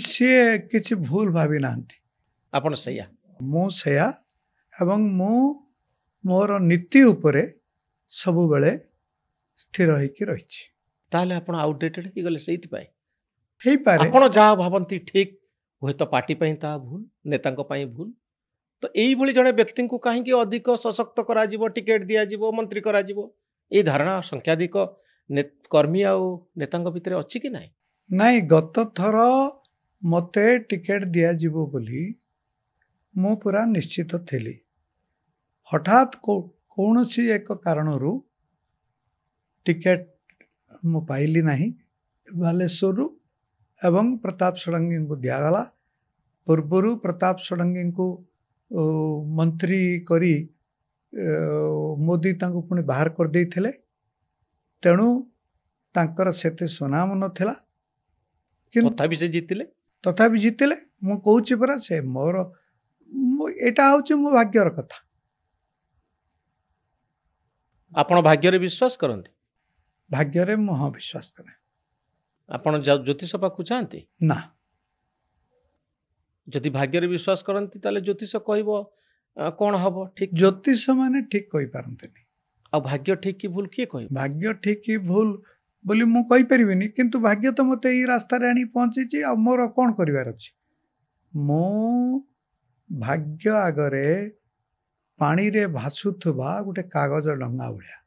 ସିଏ କିଛି ଭୁଲ ଭାବି ନାହାନ୍ତି। ଆପଣ ସେଇଆ ମୁଁ ସେୟା, ଏବଂ ମୁଁ ମୋର ନୀତି ଉପରେ ସବୁବେଳେ ସ୍ଥିର ହେଇକି ରହିଛି। ତାହେଲେ ଆପଣ ଆଉଟଡେଟେଡ୍ ହେଇଗଲେ ସେଇଥିପାଇଁ। ହେଇପାରେ। ଆପଣ ଯାହା ଭାବନ୍ତି ଠିକ୍, ହୁଏତ ପାର୍ଟି ପାଇଁ ତାହା ଭୁଲ, ନେତାଙ୍କ ପାଇଁ ଭୁଲ। ତ ଏଇଭଳି ଜଣେ ବ୍ୟକ୍ତିଙ୍କୁ କାହିଁକି ଅଧିକ ସଶକ୍ତ କରାଯିବ, ଟିକେଟ୍ ଦିଆଯିବ, ମନ୍ତ୍ରୀ କରାଯିବ, ଏଇ ଧାରଣା ସଂଖ୍ୟାଧିକ କର୍ମୀ ଆଉ ନେତାଙ୍କ ଭିତରେ ଅଛି କି ନାହିଁ? ନାଇଁ, ଗତ ଥର ମୋତେ ଟିକେଟ୍ ଦିଆଯିବ ବୋଲି ମୁଁ ପୁରା ନିଶ୍ଚିତ ଥିଲି। ହଠାତ୍ କୌଣସି ଏକ କାରଣରୁ ଟିକେଟ୍ ମୁଁ ପାଇଲି ନାହିଁ ବାଲେଶ୍ୱରରୁ, ଏବଂ ପ୍ରତାପ ଷଡ଼ଙ୍ଗୀଙ୍କୁ ଦିଆଗଲା। ପୂର୍ବରୁ ପ୍ରତାପ ଷଡ଼ଙ୍ଗୀଙ୍କୁ ମନ୍ତ୍ରୀ କରି ମୋଦି ତାଙ୍କୁ ପୁଣି ବାହାର କରିଦେଇଥିଲେ। ତେଣୁ ତାଙ୍କର ସେତେ ସୁନାମ ନଥିଲା, କିନ୍ତୁ ତଥାପି ସେ ଜିତିଲେ। ତଥାପି ଜିତିଲେ। ମୁଁ କହୁଛି ପରା, ସେ ଏଇଟା ହେଉଛି ମୋ ଭାଗ୍ୟର କଥା। ଆପଣ ଭାଗ୍ୟରେ ବିଶ୍ୱାସ କରନ୍ତି? ଭାଗ୍ୟରେ ମୁଁ ହଁ ବିଶ୍ୱାସ କରେ। ଆପଣ ଜ୍ୟୋତିଷ ପାଖକୁ ଯାଆନ୍ତି? ନା, ଯଦି ଭାଗ୍ୟରେ ବିଶ୍ୱାସ କରନ୍ତି ତାହେଲେ ଜ୍ୟୋତିଷ କହିବ କ'ଣ ହବ ଠିକ୍। ଜ୍ୟୋତିଷ ମାନେ ଠିକ୍ କହିପାରନ୍ତିନି। ଆଉ ଭାଗ୍ୟ ଠିକ୍ କି ଭୁଲ କିଏ କହିବ? ଭାଗ୍ୟ ଠିକ୍ କି ଭୁଲ ବୋଲି ମୁଁ କହିପାରିବିନି, କିନ୍ତୁ ଭାଗ୍ୟ ତ ମୋତେ ଏଇ ରାସ୍ତାରେ ଆଣି ପହଞ୍ଚିଛି। ଆଉ ମୋର କ'ଣ କରିବାର ଅଛି? ମୁଁ ଭାଗ୍ୟ ଆଗରେ ପାଣିରେ ଭାସୁଥିବା ଗୋଟେ କାଗଜ ଡଙ୍ଗା ଭଳିଆ।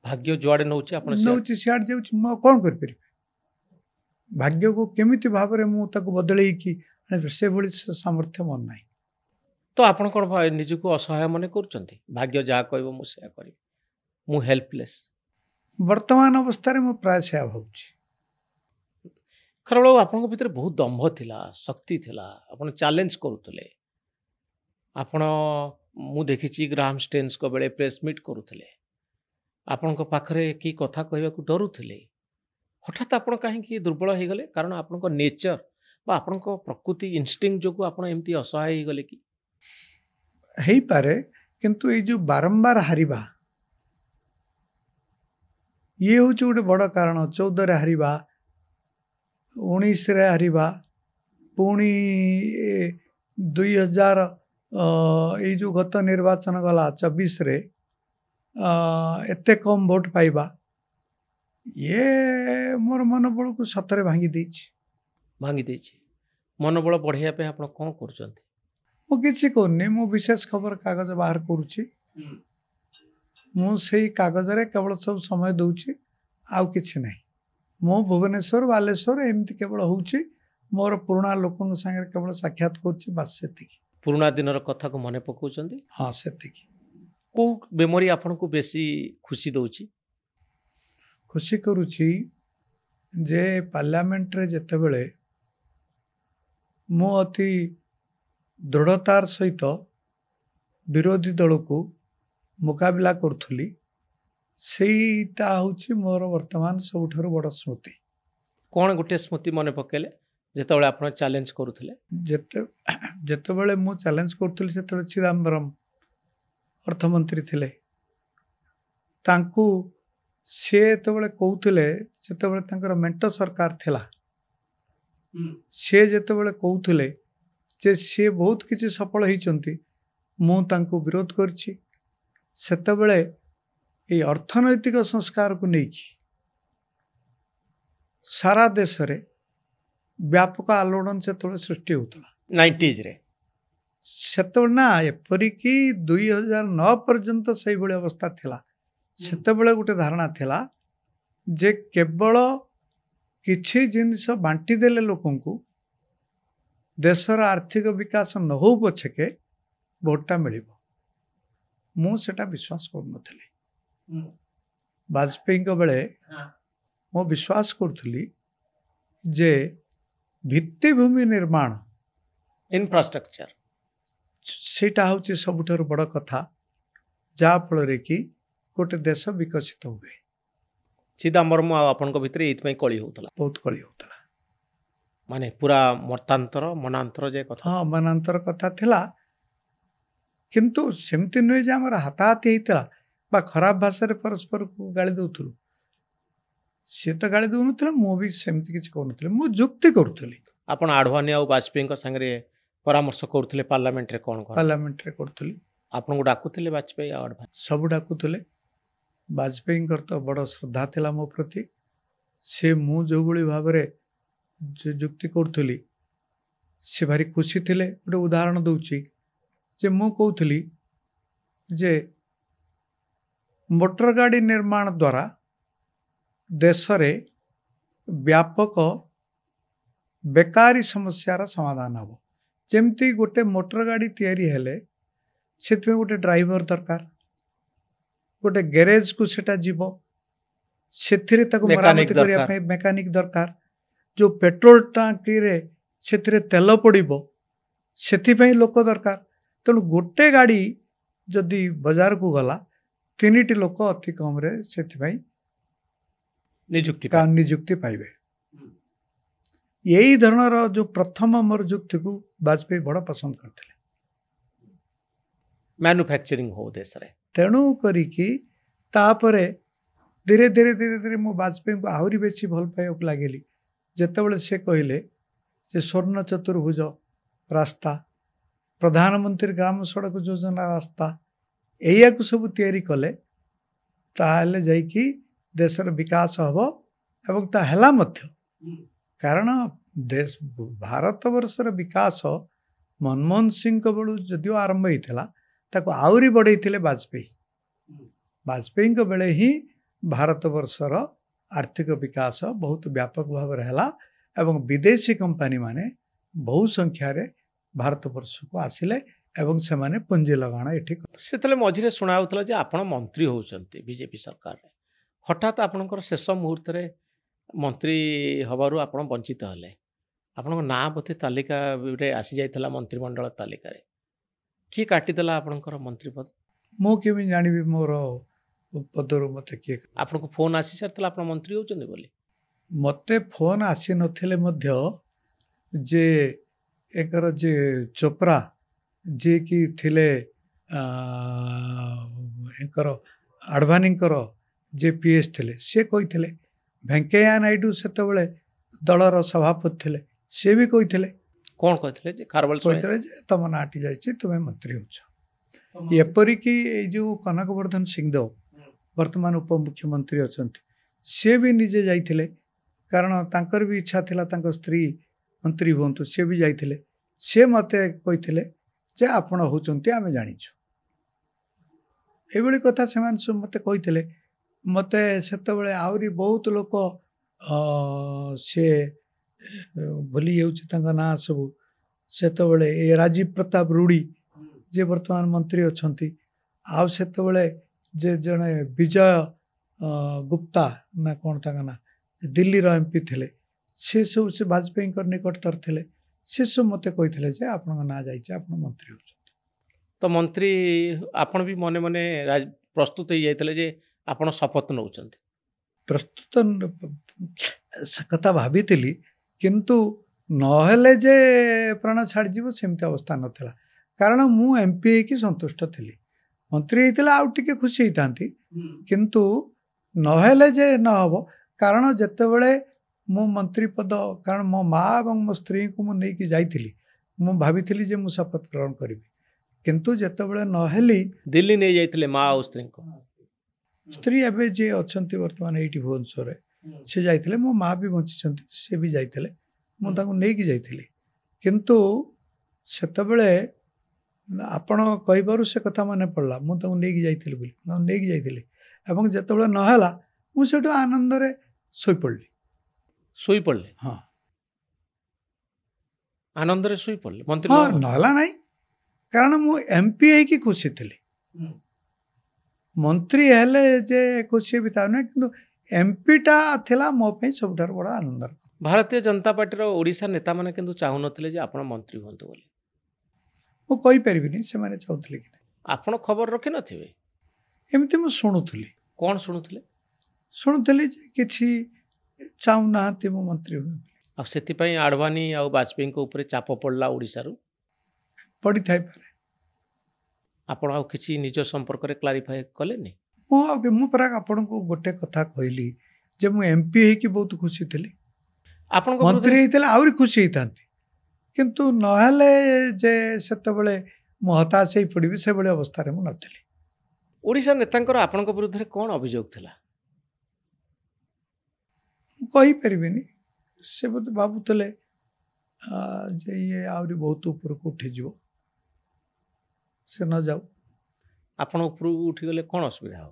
ଭାଗ୍ୟ ଯୁଆଡ଼େ ନେଉଛି ଆପଣ ନେଉଛି ସିଆଡ଼େ ଯାଉଛି। ମୁଁ ଆଉ କ'ଣ କରିପାରିବି? ଭାଗ୍ୟକୁ କେମିତି ଭାବରେ ମୁଁ ତାକୁ ବଦଳେଇକି ଆଣିବି, ସେଭଳି ସାମର୍ଥ୍ୟ ମୋର ନାହିଁ। ତ ଆପଣ କ'ଣ ନିଜକୁ ଅସହାୟ ମନେ କରୁଛନ୍ତି? ଭାଗ୍ୟ ଯାହା କହିବ ମୁଁ ସେୟା କରିବି, ମୁଁ ହେଲ୍ପଲେସ୍। ବର୍ତ୍ତମାନ ଅବସ୍ଥାରେ ମୁଁ ପ୍ରାୟ ସେୟା ଭାବୁଛି। ଖାରବେଳ ବାବୁ, ଆପଣଙ୍କ ଭିତରେ ବହୁତ ଦମ୍ଭ ଥିଲା, ଶକ୍ତି ଥିଲା, ଆପଣ ଚ୍ୟାଲେଞ୍ଜ କରୁଥିଲେ। ଆପଣ, ମୁଁ ଦେଖିଛି ଗ୍ରାହାମ ଷ୍ଟେନ୍ସଙ୍କ ବେଳେ ପ୍ରେସ୍ ମିଟ୍ କରୁଥିଲେ। ଆପଣଙ୍କ ପାଖରେ କି କଥା କହିବାକୁ ଡରୁଥିଲେ। ହଠାତ୍ ଆପଣ କାହିଁକି ଦୁର୍ବଳ ହେଇଗଲେ? କାରଣ ଆପଣଙ୍କ ନେଚର ବା ଆପଣଙ୍କ ପ୍ରକୃତି ଇନଷ୍ଟିଙ୍ଗ ଯୋଗୁଁ ଆପଣ ଏମିତି ଅସହାୟ ହେଇଗଲେ କି? ହେଇପାରେ, କିନ୍ତୁ ଏଇ ଯେଉଁ ବାରମ୍ବାର ହାରିବା, ଇଏ ହେଉଛି ଗୋଟେ ବଡ଼ କାରଣ। 14ରେ ହାରିବା, 19ରେ ହାରିବା, ପୁଣି 2000 ଏଇ ଯେଉଁ ଗତ ନିର୍ବାଚନ ଗଲା 24ରେ ଏତେ କମ୍ ଭୋଟ ପାଇବା, ଇଏ ମୋର ମନୋବଳକୁ ସତରେ ଭାଙ୍ଗି ଦେଇଛି। ମନୋବଳ ବଢ଼ାଇବା ପାଇଁ ଆପଣ କ'ଣ କରୁଛନ୍ତି? ମୁଁ କିଛି କରୁନି। ମୁଁ ବିଶେଷ ଖବର କାଗଜ ବାହାର କରୁଛି। ମୁଁ ସେଇ କାଗଜରେ କେବଳ ସବୁ ସମୟ ଦେଉଛି, ଆଉ କିଛି ନାହିଁ। ମୁଁ ଭୁବନେଶ୍ୱର, ବାଲେଶ୍ୱର ଏମିତି କେବଳ ହେଉଛି। ମୋର ପୁରୁଣା ଲୋକଙ୍କ ସାଙ୍ଗରେ କେବଳ ସାକ୍ଷାତ କରୁଛି, ବାସ୍ ସେତିକି। ପୁରୁଣା ଦିନର କଥାକୁ ମନେ ପକାଉଛନ୍ତି? ହଁ, ସେତିକି। କେଉଁ ମେମୋରି ଆପଣଙ୍କୁ ବେଶୀ ଖୁସି ଦେଉଛି? ଖୁସି କରୁଛି ଯେ ପାର୍ଲାମେଣ୍ଟରେ ଯେତେବେଳେ ମୁଁ ଅତି ଦୃଢ଼ତାର ସହିତ ବିରୋଧୀ ଦଳକୁ ମୁକାବିଲା କରୁଥିଲି, ସେଇଟା ହେଉଛି ମୋର ବର୍ତ୍ତମାନ ସବୁଠାରୁ ବଡ଼ ସ୍ମୃତି। କ'ଣ ଗୋଟେ ସ୍ମୃତି ମନେ ପକାଇଲେ ଯେତେବେଳେ ଆପଣ ଚ୍ୟାଲେଞ୍ଜ କରୁଥିଲେ? ଯେତେବେଳେ ମୁଁ ଚ୍ୟାଲେଞ୍ଜ କରୁଥିଲି, ସେତେବେଳେ ଚିଦାମ୍ବରମ ଅର୍ଥମନ୍ତ୍ରୀ ଥିଲେ। ତାଙ୍କୁ ସେ ଯେତେବେଳେ କହୁଥିଲେ, ସେତେବେଳେ ତାଙ୍କର ମେଣ୍ଟ ସରକାର ଥିଲା, ସେ ଯେତେବେଳେ କହୁଥିଲେ ଯେ ସିଏ ବହୁତ କିଛି ସଫଳ ହେଇଛନ୍ତି, ମୁଁ ତାଙ୍କୁ ବିରୋଧ କରିଛି। ସେତେବେଳେ ଏଇ ଅର୍ଥନୈତିକ ସଂସ୍କାରକୁ ନେଇକି ସାରା ଦେଶରେ ବ୍ୟାପକ ଆଲୋଡ଼ନ ସେତେବେଳେ ସୃଷ୍ଟି ହେଉଥିଲା 90sରେ। ସେତେବେଳେ ନା, ଏପରିକି 2009 ପର୍ଯ୍ୟନ୍ତ ସେଇଭଳି ଅବସ୍ଥା ଥିଲା। ସେତେବେଳେ ଗୋଟେ ଧାରଣା ଥିଲା ଯେ କେବଳ କିଛି ଜିନିଷ ବାଣ୍ଟି ଦେଲେ ଲୋକଙ୍କୁ, ଦେଶର ଆର୍ଥିକ ବିକାଶ ନ ହେଉ ପଛକେ ଭୋଟଟା ମିଳିବ। ମୁଁ ସେଟା ବିଶ୍ୱାସ କରୁନଥିଲି। ବାଜପେୟୀଙ୍କ ବେଳେ ମୁଁ ବିଶ୍ୱାସ କରୁଥିଲି ଯେ ଭିତ୍ତିଭୂମି ନିର୍ମାଣ ଇନଫ୍ରାଷ୍ଟ୍ରକ୍ଚର ସେଇଟା ହେଉଛି ସବୁଠାରୁ ବଡ଼ କଥା, ଯାହାଫଳରେ କି ଗୋଟେ ଦେଶ ବିକଶିତ ହୁଏ। ଚିଦାମ୍ବରମ ଆଉ ଆପଣଙ୍କ ଭିତରେ ଏଇଥିପାଇଁ କଳି ହେଉଥିଲା, ବହୁତ କଳି ହେଉଥିଲା। ମାନେ ପୁରା ମନାନ୍ତର ଯେ କଥା। ହଁ, ମନାନ୍ତର କଥା ଥିଲା, କିନ୍ତୁ ସେମିତି ନୁହେଁ ଯେ ଆମର ହାତାହାତି ହେଇଥିଲା ବା ଖରାପ ଭାଷାରେ ପରସ୍ପରକୁ ଗାଳି ଦେଉଥିଲୁ। ସିଏ ତ ଗାଳି ଦେଉନଥିଲେ, ମୁଁ ବି ସେମିତି କିଛି କରୁନଥିଲି, ମୁଁ ଯୁକ୍ତି କରୁଥିଲି। ଆପଣ ଆଡଭାନୀ ଆଉ ବାଜପେୟୀଙ୍କ ସାଙ୍ଗରେ ପରାମର୍ଶ କରୁଥିଲେ ପାର୍ଲାମେଣ୍ଟରେ କ'ଣ କ'ଣ? ପାର୍ଲାମେଣ୍ଟରେ କରୁଥିଲି। ଆପଣଙ୍କୁ ଡାକୁଥିଲେ ବାଜପେୟୀ ଆଉ ଆଡଭାନୀ? ସବୁ ଡାକୁଥିଲେ। ବାଜପେୟୀଙ୍କର ତ ବଡ଼ ଶ୍ରଦ୍ଧା ଥିଲା ମୋ ପ୍ରତି। ସେ ମୁଁ ଯେଉଁଭଳି ଭାବରେ ଯୁକ୍ତି କରୁଥିଲି ସେ ଭାରି ଖୁସି ଥିଲେ। ଗୋଟେ ଉଦାହରଣ ଦେଉଛି ଯେ ମୁଁ କହୁଥିଲି ଯେ ମୋଟର ଗାଡ଼ି ନିର୍ମାଣ ଦ୍ୱାରା ଦେଶରେ ବ୍ୟାପକ ବେକାରୀ ସମସ୍ୟାର ସମାଧାନ ହେବ। ଯେମିତି ଗୋଟେ ମୋଟର ଗାଡ଼ି ତିଆରି ହେଲେ ସେଥିପାଇଁ ଗୋଟେ ଡ୍ରାଇଭର ଦରକାର, ଗୋଟେ ଗ୍ୟାରେଜକୁ ସେଟା ଯିବ, ସେଥିରେ ତାକୁ ମରାମତି କରିବା ପାଇଁ ମେକାନିକ ଦରକାର, ଯେଉଁ ପେଟ୍ରୋଲ ଟାଙ୍କିରେ ସେଥିରେ ତେଲ ପଡ଼ିବ ସେଥିପାଇଁ ଲୋକ ଦରକାର। ତେଣୁ ଗୋଟେ ଗାଡ଼ି ଯଦି ବଜାରକୁ ଗଲା 3ଟି ଲୋକ ଅତି କମରେ ସେଥିପାଇଁ ନିଯୁକ୍ତି ପାଇବେ। ଏଇ ଧରଣର ଯେଉଁ ପ୍ରଥମ ମୋର ଯୁକ୍ତିକୁ ବାଜପେୟୀ ବଡ଼ ପସନ୍ଦ କରିଥିଲେ। ମ୍ୟାନୁଫ୍ୟାକ୍ଚରିଂ ହଉ ଦେଶରେ। ତେଣୁ କରିକି ତାପରେ ଧୀରେ ଧୀରେ ମୁଁ ବାଜପେୟୀଙ୍କୁ ଆହୁରି ବେଶୀ ଭଲ ପାଇବାକୁ ଲାଗିଲି ଯେତେବେଳେ ସେ କହିଲେ ଯେ ସ୍ୱର୍ଣ୍ଣ ଚତୁର୍ଭୁଜ ରାସ୍ତା, ପ୍ରଧାନମନ୍ତ୍ରୀ ଗ୍ରାମ ସଡ଼କ ଯୋଜନା ରାସ୍ତା, ଏଇଆକୁ ସବୁ ତିଆରି କଲେ ତାହେଲେ ଯାଇକି ଦେଶର ବିକାଶ ହେବ, ଏବଂ ତା ହେଲା ମଧ୍ୟ। କାରଣ ଭାରତବର୍ଷର ବିକାଶ ମନମୋହନ ସିଂଙ୍କ ବେଳୁ ଯଦିଓ ଆରମ୍ଭ ହେଇଥିଲା, ତାକୁ ଆହୁରି ବଢ଼େଇଥିଲେ ବାଜପେୟୀ। ବାଜପେୟୀଙ୍କ ବେଳେ ହିଁ ଭାରତବର୍ଷର ଆର୍ଥିକ ବିକାଶ ବହୁତ ବ୍ୟାପକ ଭାବରେ ହେଲା ଏବଂ ବିଦେଶୀ କମ୍ପାନୀମାନେ ବହୁ ସଂଖ୍ୟାରେ ଭାରତବର୍ଷକୁ ଆସିଲେ ଏବଂ ସେମାନେ ପୁଞ୍ଜି ଲଗାଣ ଏଠି। ସେତେବେଳେ ମଝିରେ ଶୁଣା ହେଉଥିଲା ଯେ ଆପଣ ମନ୍ତ୍ରୀ ହେଉଛନ୍ତି ବିଜେପି ସରକାରରେ, ହଠାତ୍ ଆପଣଙ୍କର ଶେଷ ମୁହୂର୍ତ୍ତରେ ମନ୍ତ୍ରୀ ହେବାରୁ ଆପଣ ବଞ୍ଚିତ ହେଲେ। ଆପଣଙ୍କ ନାଁ ବୋଧେ ତାଲିକାରେ ଆସିଯାଇଥିଲା ମନ୍ତ୍ରିମଣ୍ଡଳ ତାଲିକାରେ, କିଏ କାଟିଦେଲା ଆପଣଙ୍କର ମନ୍ତ୍ରୀ ପଦ? ମୁଁ କେମିତି ଜାଣିବି ମୋର ପଦରୁ ମୋତେ କିଏ? ଆପଣଙ୍କୁ ଫୋନ୍ ଆସି ସାରିଥିଲା ଆପଣ ମନ୍ତ୍ରୀ ହେଉଛନ୍ତି ବୋଲି? ମୋତେ ଫୋନ୍ ଆସିନଥିଲେ ମଧ୍ୟ ଯେ ଏକର ଯେ ଚୋପ୍ରା ଯିଏକି ଥିଲେ ଏଙ୍କର ଆଡଭାନୀଙ୍କର ଯେ PS ଥିଲେ, ସେ କହିଥିଲେ। ଭେଙ୍କୟା ନାଇଡୁ ସେତେବେଳେ ଦଳର ସଭାପତି ଥିଲେ, ସେ ବି କହିଥିଲେ। କ'ଣ କହିଥିଲେ? ଯେ ଖାରବେଳ କହିଥିଲେ ଯେ ତମ ନାଁଟି ଯାଇଛି, ତୁମେ ମନ୍ତ୍ରୀ ହେଉଛ। ଏପରିକି ଏଇ ଯେଉଁ କନକବର୍ଦ୍ଧନ ସିଂହଦେଓ ବର୍ତ୍ତମାନ ଉପମୁଖ୍ୟମନ୍ତ୍ରୀ ଅଛନ୍ତି, ସିଏ ବି ନିଜେ ଯାଇଥିଲେ, କାରଣ ତାଙ୍କର ବି ଇଚ୍ଛା ଥିଲା ତାଙ୍କ ସ୍ତ୍ରୀ ମନ୍ତ୍ରୀ ହୁଅନ୍ତୁ, ସିଏ ବି ଯାଇଥିଲେ। ସିଏ ମୋତେ କହିଥିଲେ ଯେ ଆପଣ ହେଉଛନ୍ତି ଆମେ ଜାଣିଛୁ। ଏଇଭଳି କଥା ସେମାନେ ସବୁ ମୋତେ କହିଥିଲେ। ମୋତେ ସେତେବେଳେ ଆହୁରି ବହୁତ ଲୋକ ସିଏ ଭୁଲି ଯାଉଛି ତାଙ୍କ ନାଁ ସବୁ। ସେତେବେଳେ ଏ ରାଜୀବ ପ୍ରତାପ ରୁଡ଼ି ଯିଏ ବର୍ତ୍ତମାନ ମନ୍ତ୍ରୀ ଅଛନ୍ତି, ଆଉ ସେତେବେଳେ ଯେ ଜଣେ ବିଜୟ ଗୁପ୍ତା ନା କ'ଣ ତାଙ୍କ ନାଁ, ଦିଲ୍ଲୀର MP ଥିଲେ, ସେ ସବୁ ସେ ବାଜପେୟୀଙ୍କ ନିକଟତର ଥିଲେ। ସେ ସବୁ ମୋତେ କହିଥିଲେ ଯେ ଆପଣଙ୍କ ନାଁ ଯାଇଛି, ଆପଣ ମନ୍ତ୍ରୀ ହେଉଛନ୍ତି। ତ ମନ୍ତ୍ରୀ ଆପଣ ବି ମନେ ମନେ ପ୍ରସ୍ତୁତ ହେଇଯାଇଥିଲେ ଯେ ଆପଣ ଶପଥ ନେଉଛନ୍ତି? ପ୍ରସ୍ତୁତ କଥା ଭାବିଥିଲି, କିନ୍ତୁ ନହେଲେ ଯେ ପ୍ରାଣ ଛାଡ଼ିଯିବ ସେମିତି ଅବସ୍ଥା ନଥିଲା। କାରଣ ମୁଁ MP ହେଇକି ସନ୍ତୁଷ୍ଟ ଥିଲି। ମନ୍ତ୍ରୀ ହେଇଥିଲେ ଆଉ ଟିକେ ଖୁସି ହେଇଥାନ୍ତି, କିନ୍ତୁ ନହେଲେ ଯେ ନହେବ। କାରଣ ଯେତେବେଳେ ମୁଁ ମନ୍ତ୍ରୀ ପଦ, କାରଣ ମୋ ମା ଏବଂ ମୋ ସ୍ତ୍ରୀଙ୍କୁ ମୁଁ ନେଇକି ଯାଇଥିଲି, ମୁଁ ଭାବିଥିଲି ଯେ ମୁଁ ଶପଥ ଗ୍ରହଣ କରିବି, କିନ୍ତୁ ଯେତେବେଳେ ନହେଲି। ଦିଲ୍ଲୀ ନେଇ ଯାଇଥିଲେ ମା ଆଉ ସ୍ତ୍ରୀଙ୍କୁ? ସ୍ତ୍ରୀ ଏବେ ଯିଏ ଅଛନ୍ତି ବର୍ତ୍ତମାନ ଏଇଠି ଭୁବନେଶ୍ୱରରେ, ସେ ଯାଇଥିଲେ। ମୋ ମା ବି ବଞ୍ଚିଛନ୍ତି, ସେ ବି ଯାଇଥିଲେ, ମୁଁ ତାଙ୍କୁ ନେଇକି ଯାଇଥିଲି। କିନ୍ତୁ ସେତେବେଳେ ଆପଣ କହିବାରୁ ସେ କଥା ମନେ ପଡ଼ିଲା, ମୁଁ ତାଙ୍କୁ ନେଇକି ଯାଇଥିଲି ବୋଲି। ତାଙ୍କୁ ନେଇକି ଯାଇଥିଲି ଏବଂ ଯେତେବେଳେ ନହେଲା ମୁଁ ସେଠୁ ଆନନ୍ଦରେ ଶୋଇପଡ଼ିଲି। ଶୋଇପଡ଼ିଲେ? ହଁ, ଆନନ୍ଦରେ ଶୋଇପଡ଼ିଲେ ମନ୍ତ୍ରୀ? ହଁ, ନହେଲା ନାହିଁ, କାରଣ ମୁଁ MP ହେଇକି ଖୁସି ଥିଲି। मंत्री हेले जे खुशी भी था कि एमपीटा थिला मो पे सबठार बड़ा आनंदर भारतीय जनता पार्टी ओडिशा नेता माने किंतु चाहू नथिले जे आपण मंत्री होंतु बोली मु कहि परिबिनी से माने चाहुतले कि आपण खबर रखि नथिबे एमती मु शुणुथली कोन सुनुथिले शुणुथली जे किछि चाहू नाहंती मु मंत्री हुए आ सेति पई आडवाणी आ वाजपेयी को ऊपर चाप पड़ला ओडिसा रु पड़ी थाई पारे आपण आ किछि निज संपर्क रे क्लारिफाई कलेनी मु परा आपण को गोटे कथा कहली जे मु एमपी हे कि बहुत खुशी थली आपण को मंत्री हेतले आउरी खुशी हेतांती किंतु नहले जे सेतबेले मु हताश हे पड़िबी से बळे अवस्था रे मु नथली ओडिशा नेतांकर आपण को विरुद्ध रे कोन अभियोग थिला कही परिबिनी से बोध भाबुतले जे ये आउरी बहुत ऊपर को उठी जीवो से न जाऊ आपण ऊपर उठी गले कोन असुविधा हो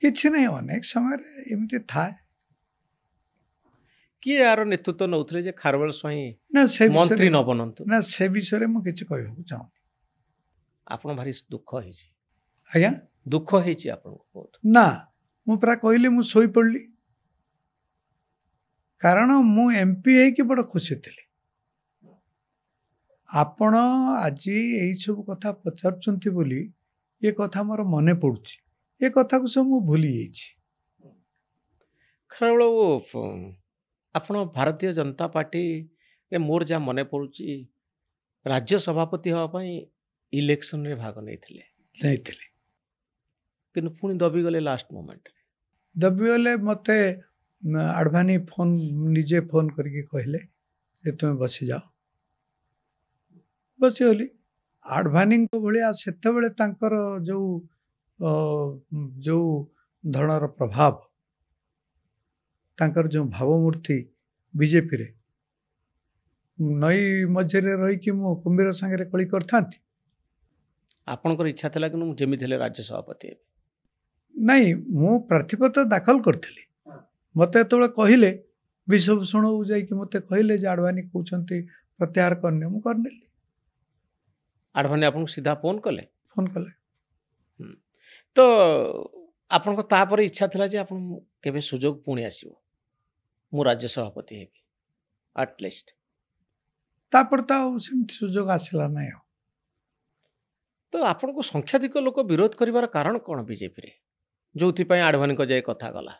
किछि नहीं अनेक समय रे एमती थाए किए यार नेतृत्व नौथले जे खारवेल स्वाई ना से मंत्री न बनंतु ना से विषय मु किछि कहबो चाहू आपण भारी दुख हेछि आज्ञा दुख हेछि आपण बहुत ना मु परा कहली मु सोई पड़ली कारण मु एमपी है कि बड़ खुशी थी आपण आज यही सब कथा पचारुचंती बोली ये कथा मोर मने पड़ुची ये कथा को सब मु भूली जाइछि खारवेल वो आपण भारतीय जनता पार्टी रे मोर जा मने पड़ुची राज्य सभापति हवा पई इलेक्शन रे भाग नैथिले नहीं थिले किंतु पुणी दबी गले लास्ट मोमेंट दबिगले मते आडवाणी फोन निजे फोन करके कहले जे तुम बसी जाओ बसी होली आडवाणी को भलिया सेते बेले तांकर जो जो धरणर प्रभाव तांकर जो भावमूर्ति बीजेपी रे नई मझे रही कि मु कुंभीर संगे कली करथांती आपनकर इच्छा थिला कि मु जेमि थिले राज्य सभापति नहीं मु प्रार्थीपत्र दाखल करथली मते तो कहले विश्वभूषण जाकि मते कहले जे आडवाणी कहउछंती प्रत्याहार करने मु करनेली आडवाणी आपन सीधा फोन कले तो आपन को तापर इच्छा थिला जे आपन केबे सुजोग पुणी आसीबो मु राज्य सभापति हेबी एटलिस्ट तापर ता सेमती सुजोग आसला नै तो आपन को संख्याधिक लोक विरोध करिवार कारण कोन बीजेपी रे जोथि पय आडवाणी को जाय कथा गला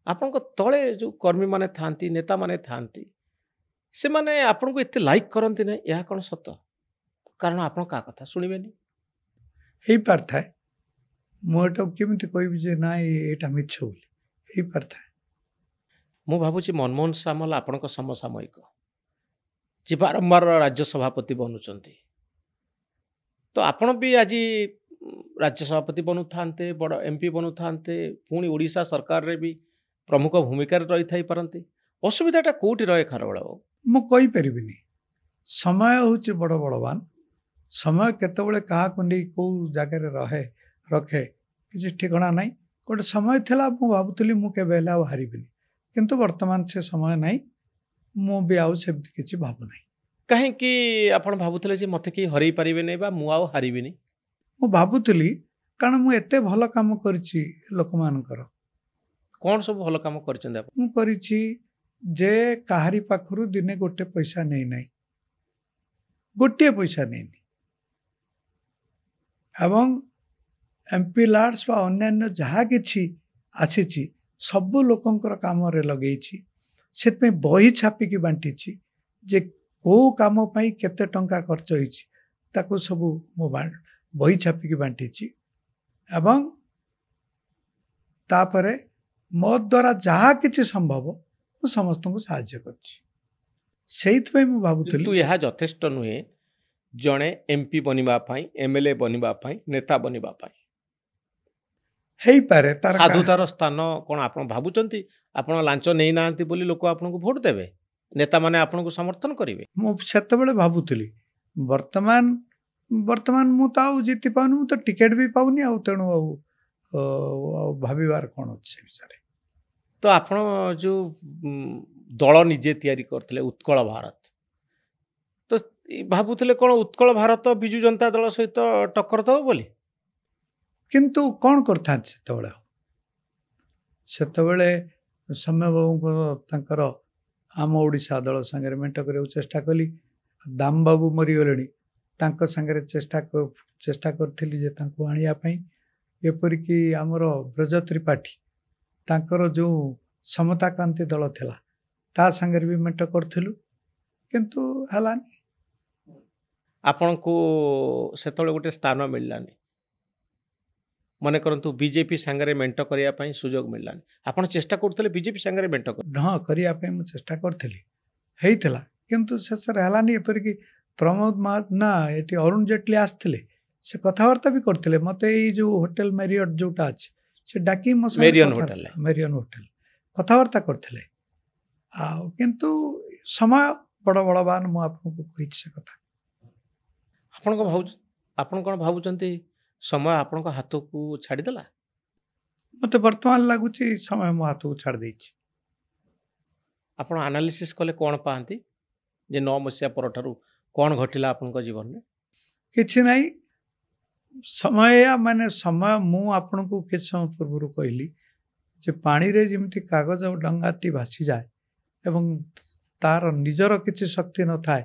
आपन को तळे जो कर्मी माने थांती नेता माने थांती से माने आपन को इते लाइक करंती नै या कोन सत कारण आपन का कथा सुनिबेनी हेई पारथाय मोटो केमिति कहबी जे ना एटा मिछ बोली हेई पारथाय मु भाबुची मनमोहन सामल आपन को समसामयिक जे बारंबार राज्य सभापति बनुचंती तो आपण भी आज राज्य सभापति बनु थांते बड़ एमपी बनु थांते पुणी ओडिशा सरकार रे भी प्रमुख भूमिका रही थाई पारंती असुविधाटा कोठी रहे खारवेल मु कहि परिबिनी समय होची बड़ बड़वान समय केतबेले कहा कुंडी को जगह रे रहे रखे किसी ठिकाना नहीं गोटे समय थिला मु भाबुतली मु के बेला हारिबिनी किंतु वर्तमान से समय नहीं मु भी आउ से किछि भाबु नहीं कहीं कि आपण भाबुतले जे मते कि हरई परिबे नै बा मु आउ हारिबिनी मु भाबुतली कारण मु एते भलो काम करछि लोक मानकर कौन सब भल काम करछन मु करिछि जे काहारी पाखरु दिने गोटे पैसा नै नै गोटे पैसा नै एवं एमपी लार्ड्स बा अन्यान्य जहा किछि आसीछि सब लोकंकर काम रे लगेछि सेत में बही छापी की बांटीछि जे को काम पाई केते टंका खर्च होइछि ताको सब मो बही छापी की बांटीछि एवं तापरे मो द्वारा जहा किछि संभव मु समस्त को सहायता करछि सेइत पे मु भाबुतली तू यहा यथेष्ट नुहे जणे एमपी बनिबा पाई एमएलए बनिबा पाई नेता बनिबा पाई हेई पारे तार साधुतार स्थान कोन आपण भाबुचंती आपण लांच नै नांती बोली लोक आपण को वोट देबे नेता माने आपण को समर्थन करिवे मु सेते बेले भाबुतली वर्तमान वर्तमान मु ताऊ जीति पानु तो टिकट भी पाउनी आ तेणु भाविवार कोन अछि विचारे तो आपण जो दल निजे तैयारी करथिले उत्कल भारत तो भाबुथिले कोन उत्कल भारत बिजु जनता दल सहित टक्कर दो बोली କିନ୍ତୁ କ'ଣ କରିଥାନ୍ତି ସେତେବେଳେ ସେତେବେଳେ ସୌମ୍ୟ ବାବୁଙ୍କ ତାଙ୍କର ଆମ ଓଡ଼ିଶା ଦଳ ସାଙ୍ଗରେ ମେଣ୍ଟ କରିବାକୁ ଚେଷ୍ଟା କଲି। ଦାମ ବାବୁ ମରିଗଲେଣି, ତାଙ୍କ ସାଙ୍ଗରେ ଚେଷ୍ଟା କରିଥିଲି ଯେ ତାଙ୍କୁ ଆଣିବା ପାଇଁ। ଏପରିକି ଆମର ବ୍ରଜ ତ୍ରିପାଠୀ ତାଙ୍କର ଯେଉଁ ସମତା କ୍ରାନ୍ତି ଦଳ ଥିଲା ତା ସାଙ୍ଗରେ ବି ମେଣ୍ଟ କରିଥିଲୁ, କିନ୍ତୁ ହେଲାନି। ଆପଣଙ୍କୁ ସେତେବେଳେ ଗୋଟେ ସ୍ଥାନ ମିଳିଲାନି, ମନେ କରନ୍ତୁ ବିଜେପି ସାଙ୍ଗରେ ମେଣ୍ଟ କରିବା ପାଇଁ ସୁଯୋଗ ମିଳିଲାନି, ଆପଣ ଚେଷ୍ଟା କରୁଥିଲେ ବିଜେପି ସାଙ୍ଗରେ ମେଣ୍ଟ ହଁ କରିବା ପାଇଁ ମୁଁ ଚେଷ୍ଟା କରିଥିଲି, ହେଇଥିଲା, କିନ୍ତୁ ଶେଷରେ ହେଲାନି। ଏପରିକି ପ୍ରମୋଦ ନା ଏଠି ଅରୁଣ ଜେଟଲୀ ଆସିଥିଲେ, ସେ କଥାବାର୍ତ୍ତା ବି କରିଥିଲେ ମୋତେ। ଏଇ ଯେଉଁ ହୋଟେଲ ମ୍ୟାରିଅଟ୍ ଯେଉଁଟା ଅଛି ସେ ଡାକି ମୋ ମେରିଅନ୍ ହୋଟେଲ କଥାବାର୍ତ୍ତା କରିଥିଲେ। ଆଉ କିନ୍ତୁ ସମୟ ବଡ଼ ବଳବାନ, ମୁଁ ଆପଣଙ୍କୁ କହିଛି ସେ କଥା। ଆପଣ କ'ଣ ଭାବୁଛନ୍ତି ସମୟ ଆପଣଙ୍କ ହାତକୁ ଛାଡ଼ିଦେଲା? ମୋତେ ବର୍ତ୍ତମାନ ଲାଗୁଛି ସମୟ ମୋ ହାତକୁ ଛାଡ଼ି ଦେଇଛି। ଆପଣ ଆନାଲିସିସ୍ କଲେ କ'ଣ ପାଆନ୍ତି ଯେ 9 ମସିହା ପରଠାରୁ କ'ଣ ଘଟିଲା ଆପଣଙ୍କ ଜୀବନରେ? କିଛି ନାହିଁ, ସମୟ ମୁଁ ଆପଣଙ୍କୁ କିଛି ସମୟ ପୂର୍ବରୁ କହିଲି ଯେ ପାଣିରେ ଯେମିତି କାଗଜ ଡଙ୍ଗାଟି ଭାସିଯାଏ ଏବଂ ତାର ନିଜର କିଛି ଶକ୍ତି ନଥାଏ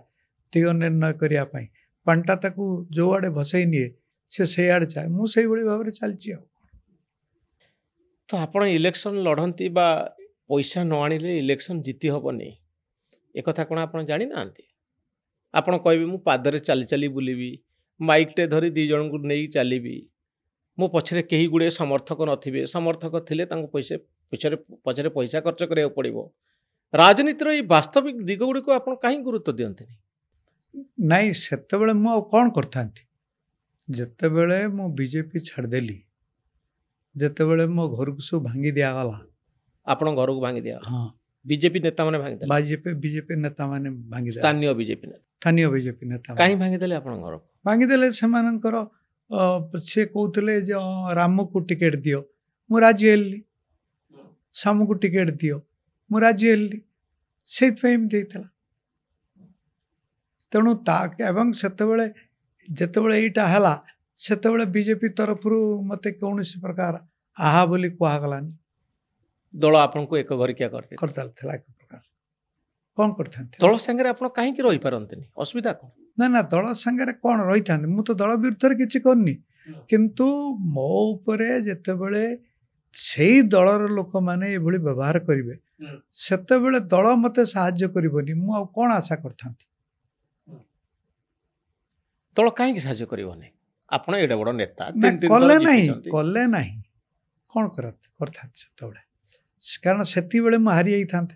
ଦିଗ ନିର୍ଣ୍ଣୟ କରିବା ପାଇଁ, ପାଣିଟା ତାକୁ ଯେଉଁଆଡ଼େ ଭସେଇ ନିଏ ସେ ସେଇଆଡ଼େ ଯାଏ। ମୁଁ ସେଇଭଳି ଭାବରେ ଚାଲିଛି। ଆଉ ତ ଆପଣ ଇଲେକ୍ସନ୍ ଲଢ଼ନ୍ତି ବା ପଇସା ନ ଆଣିଲେ ଇଲେକ୍ସନ୍ ଜିତି ହେବନି, ଏକଥା କ'ଣ ଆପଣ ଜାଣିନାହାନ୍ତି? ଆପଣ କହିବେ ମୁଁ ପାଦରେ ଚାଲି ଚାଲି ବୁଲିବି, ମାଇକ୍ଟେ ଧରି 2 ଜଣଙ୍କୁ ନେଇ ଚାଲିବି, ମୋ ପଛରେ କେହି ଗୁଡ଼ିଏ ସମର୍ଥକ ନଥିବେ, ସମର୍ଥକ ଥିଲେ ତାଙ୍କୁ ପଛରେ ପଇସା ଖର୍ଚ୍ଚ କରିବାକୁ ପଡ଼ିବ। ରାଜନୀତିର ଏଇ ବାସ୍ତବିକ ଦିଗ ଗୁଡ଼ିକୁ ଆପଣ କାହିଁକି ଗୁରୁତ୍ୱ ଦିଅନ୍ତିନି? ନାଇଁ, ସେତେବେଳେ ମୁଁ ଆଉ କ'ଣ କରିଥାନ୍ତି? ଯେତେବେଳେ ମୁଁ ବିଜେପି ଛାଡ଼ିଦେଲି, ଯେତେବେଳେ ମୋ ଘରକୁ ସବୁ ଭାଙ୍ଗି ଦିଆଗଲା। ଆପଣ ଘରକୁ ଭାଙ୍ଗି ଦିଆ? ହଁ, ବିଜେପି ନେତାମାନେ ଭାଙ୍ଗିଦେଲେ? ବିଜେପି ନେତାମାନେ ଭାଙ୍ଗିଦେଲେ। ସ୍ଥାନୀୟ ବିଜେପି ନେତା କାହିଁ ଭାଙ୍ଗିଦେଲେ ଆପଣଙ୍କ ଘର? ଭାଙ୍ଗିଦେଲେ ସେମାନଙ୍କର ସେ କହୁଥିଲେ ଯେ ରାମକୁ ଟିକେଟ୍ ଦିଅ, ମୁଁ ରାଜି ହେଲି। ସାମୁକୁ ଟିକେଟ୍ ଦିଅ, ମୁଁ ରାଜି ହେଲି। ସେଇଥିପାଇଁ ଏମିତି ହେଇଥିଲା। ତେଣୁ ଏବଂ ଯେତେବେଳେ ଏଇଟା ହେଲା, ସେତେବେଳେ ବିଜେପି ତରଫରୁ ମୋତେ କୌଣସି ପ୍ରକାର ଆହା ବୋଲି କୁହାଗଲାନି। ଦଳ ଆପଣଙ୍କୁ ଏକ ଘରିକିଆ କରିଦେଇଥିଲା ଏକ ପ୍ରକାର। କ'ଣ କରିଥାନ୍ତି? ଦଳ ସାଙ୍ଗରେ ଆପଣ କାହିଁକି ରହିପାରନ୍ତିନି? ଅସୁବିଧା କ'ଣ? ନା, ଦଳ ସାଙ୍ଗରେ କ'ଣ ରହିଥାନ୍ତି? ମୁଁ ତ ଦଳ ବିରୁଦ୍ଧରେ କିଛି କରିନି, କିନ୍ତୁ ମୋ ଉପରେ ଯେତେବେଳେ ସେଇ ଦଳର ଲୋକମାନେ ଏଭଳି ବ୍ୟବହାର କରିବେ, ସେତେବେଳେ ଦଳ ମୋତେ ସାହାଯ୍ୟ କରିବନି, ମୁଁ ଆଉ କ'ଣ ଆଶା କରିଥାନ୍ତି? ଦଳ କାହିଁକି ସାହାଯ୍ୟ କରିବନି? ଆପଣ ଏଡ଼େ ବଡ଼ ନେତା, କଲେ ନାହିଁ, କ'ଣ କରିଥାନ୍ତି ସେତେବେଳେ? କାରଣ ସେତିକିବେଳେ ମୁଁ ହାରି ଯାଇଥାନ୍ତେ।